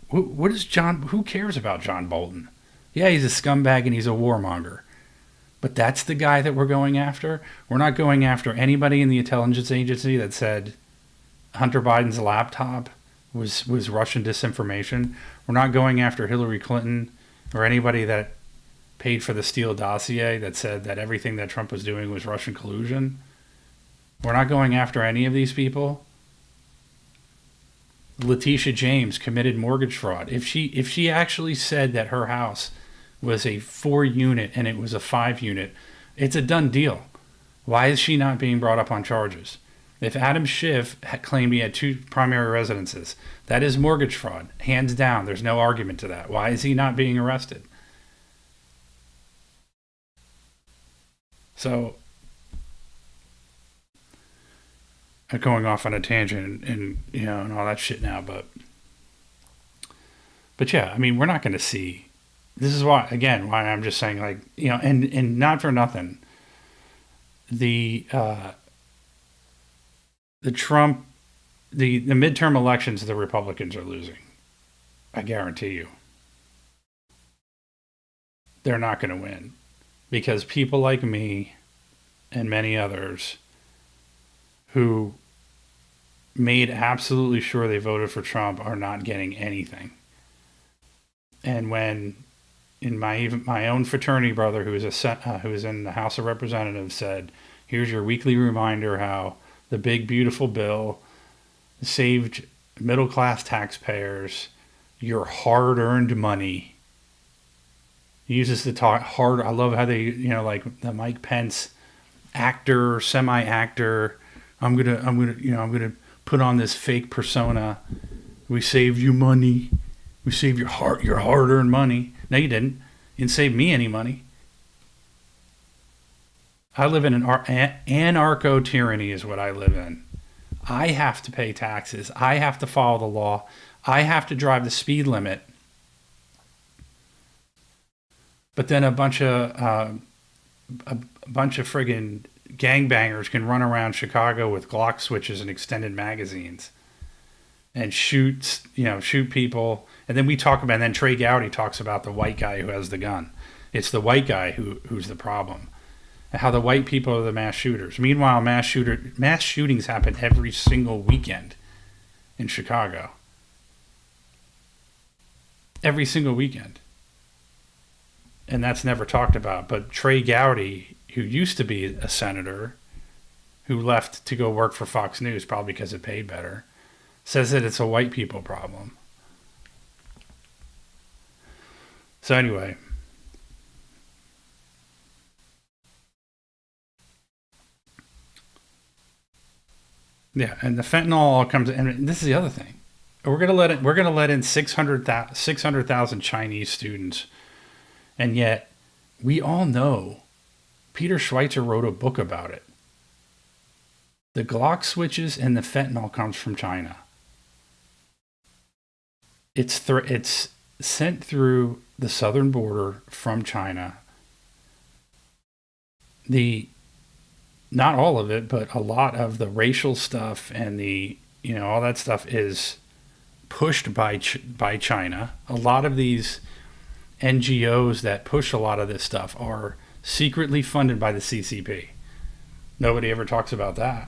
Who cares about John Bolton? Yeah, he's a scumbag and he's a warmonger. But that's the guy that we're going after? We're not going after anybody in the intelligence agency that said Hunter Biden's laptop was Russian disinformation. We're not going after Hillary Clinton or anybody that paid for the Steele dossier that said that everything that Trump was doing was Russian collusion. We're not going after any of these people. Letitia James committed mortgage fraud. If she actually said that her house was a 4-unit and it was a 5-unit, it's a done deal. Why is she not being brought up on charges? If Adam Schiff claimed he had 2 primary residences, that is mortgage fraud, hands down. There's no argument to that. Why is he not being arrested? So, I'm going off on a tangent and all that shit now, but yeah, we're not going to see. This is why I'm just saying, and not for nothing, the Trump, the midterm elections, the Republicans are losing. I guarantee you. They're not going to win, because people like me and many others who made absolutely sure they voted for Trump are not getting anything. And when my own fraternity brother, who is in the House of Representatives, said, "Here's your weekly reminder how the big beautiful bill saved middle class taxpayers your hard-earned money." He uses the talk hard. I love how they, like the Mike Pence actor, semi-actor. I'm gonna put on this fake persona. We saved you money. We saved your hard-earned money. No, you didn't. You didn't save me any money. I live in an anarcho-tyranny is what I live in. I have to pay taxes. I have to follow the law. I have to drive the speed limit. But then a bunch of friggin' gangbangers can run around Chicago with Glock switches and extended magazines and shoot people. And then we talk about, and then Trey Gowdy talks about the white guy who has the gun. It's the white guy who's the problem. And how the white people are the mass shooters. Meanwhile, mass shootings happen every single weekend in Chicago. every single weekend. And that's never talked about. But Trey Gowdy, who used to be a senator, who left to go work for Fox News, probably because it paid better, says that it's a white people problem. So anyway. Yeah, and the fentanyl all comes, and this is the other thing. We're gonna let in 600,000 Chinese students, and yet we all know Peter Schweitzer wrote a book about it. The Glock switches and the fentanyl comes from China. It's sent through the southern border from China. Not all of it, but a lot of the racial stuff and all that stuff is pushed by China. A lot of these NGOs that push a lot of this stuff are secretly funded by the CCP. Nobody ever talks about that.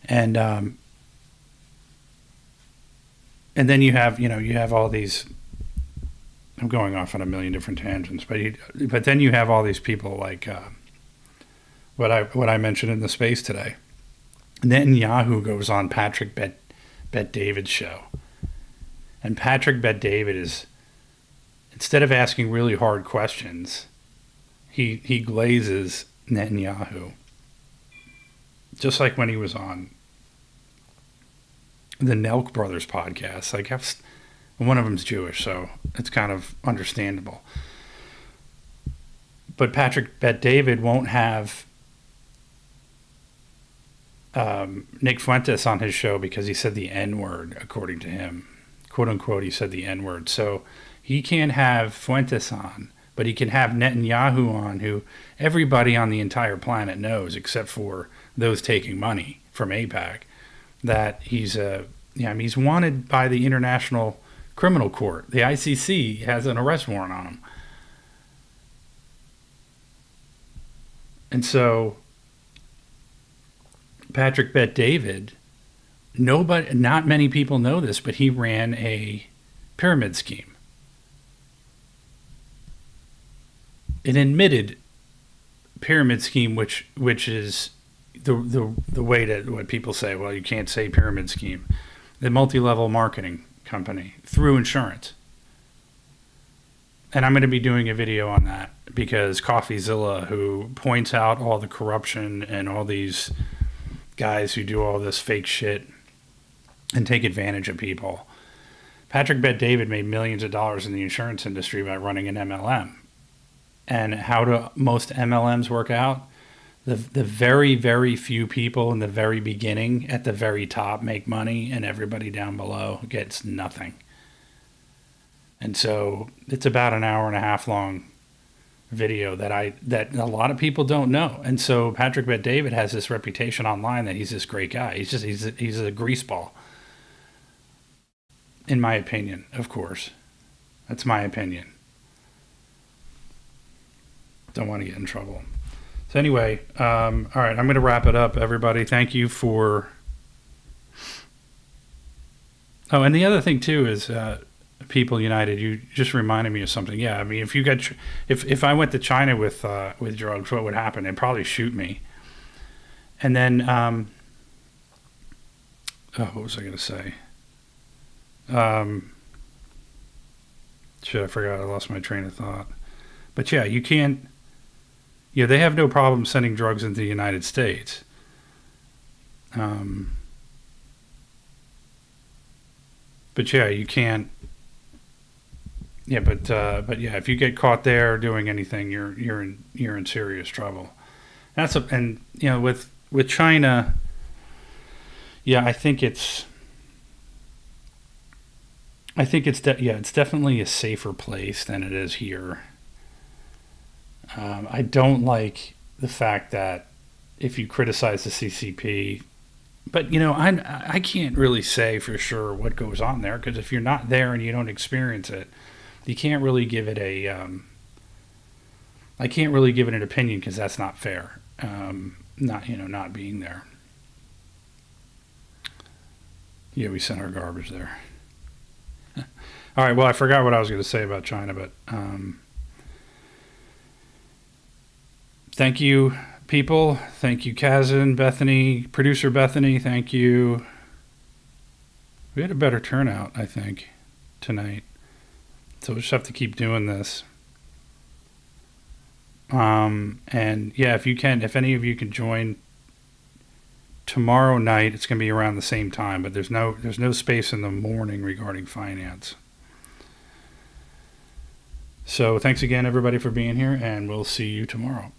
And then you have all these. I'm going off on a million different tangents, but then you have all these people like what I mentioned in the space today. Netanyahu goes on Patrick Bet David's show, and Patrick Bet David is, instead of asking really hard questions, he glazes Netanyahu, just like when he was on the Nelk Brothers podcast. Like, one of them's Jewish, so it's kind of understandable. But Patrick Bet David won't have Nick Fuentes on his show because he said the N-word, according to him. Quote unquote, he said the N-word. So he can't have Fuentes on, but he can have Netanyahu on, who everybody on the entire planet knows, except for those taking money from AIPAC, that he's wanted by the International Criminal Court. The ICC has an arrest warrant on him. And so Patrick Bet David, not many people know this, but he ran a pyramid scheme. An admitted pyramid scheme, which is the way that what people say, well, you can't say pyramid scheme. The multi-level marketing company through insurance. And I'm going to be doing a video on that because CoffeeZilla, who points out all the corruption and all these guys who do all this fake shit and take advantage of people. Patrick Bet David made millions of dollars in the insurance industry by running an MLM. And how do most MLMs work out? The very, very few people in the very beginning at the very top make money, and everybody down below gets nothing. And so it's about an hour and a half long video that a lot of people don't know. And so Patrick Bet David has this reputation online that he's this great guy. He's a greaseball, in my opinion, of course. That's my opinion. Don't want to get in trouble. So anyway, all right, I'm going to wrap it up, everybody. Thank you for... Oh, and the other thing, too, is People United, you just reminded me of something. Yeah, I mean, if I went to China with drugs, what would happen? They'd probably shoot me. And then, what was I going to say? Shit, I forgot. I lost my train of thought. But yeah, you can't... Yeah, they have no problem sending drugs into the United States. But yeah, you can't. Yeah, but yeah, if you get caught there doing anything, you're in serious trouble. And with China, yeah, I think it's definitely a safer place than it is here. I don't like the fact that if you criticize the CCP, but I can't really say for sure what goes on there, because if you're not there and you don't experience it, you can't really give it I can't really give it an opinion, because that's not fair. Not being there. Yeah, we sent our garbage there. All right. Well, I forgot what I was going to say about China, but thank you, people. Thank you, Kazan, Bethany, producer Bethany. Thank you. We had a better turnout, I think, tonight. So we'll just have to keep doing this. And yeah, if any of you can join tomorrow night, it's going to be around the same time, but there's no space in the morning regarding finance. So thanks again, everybody, for being here, and we'll see you tomorrow.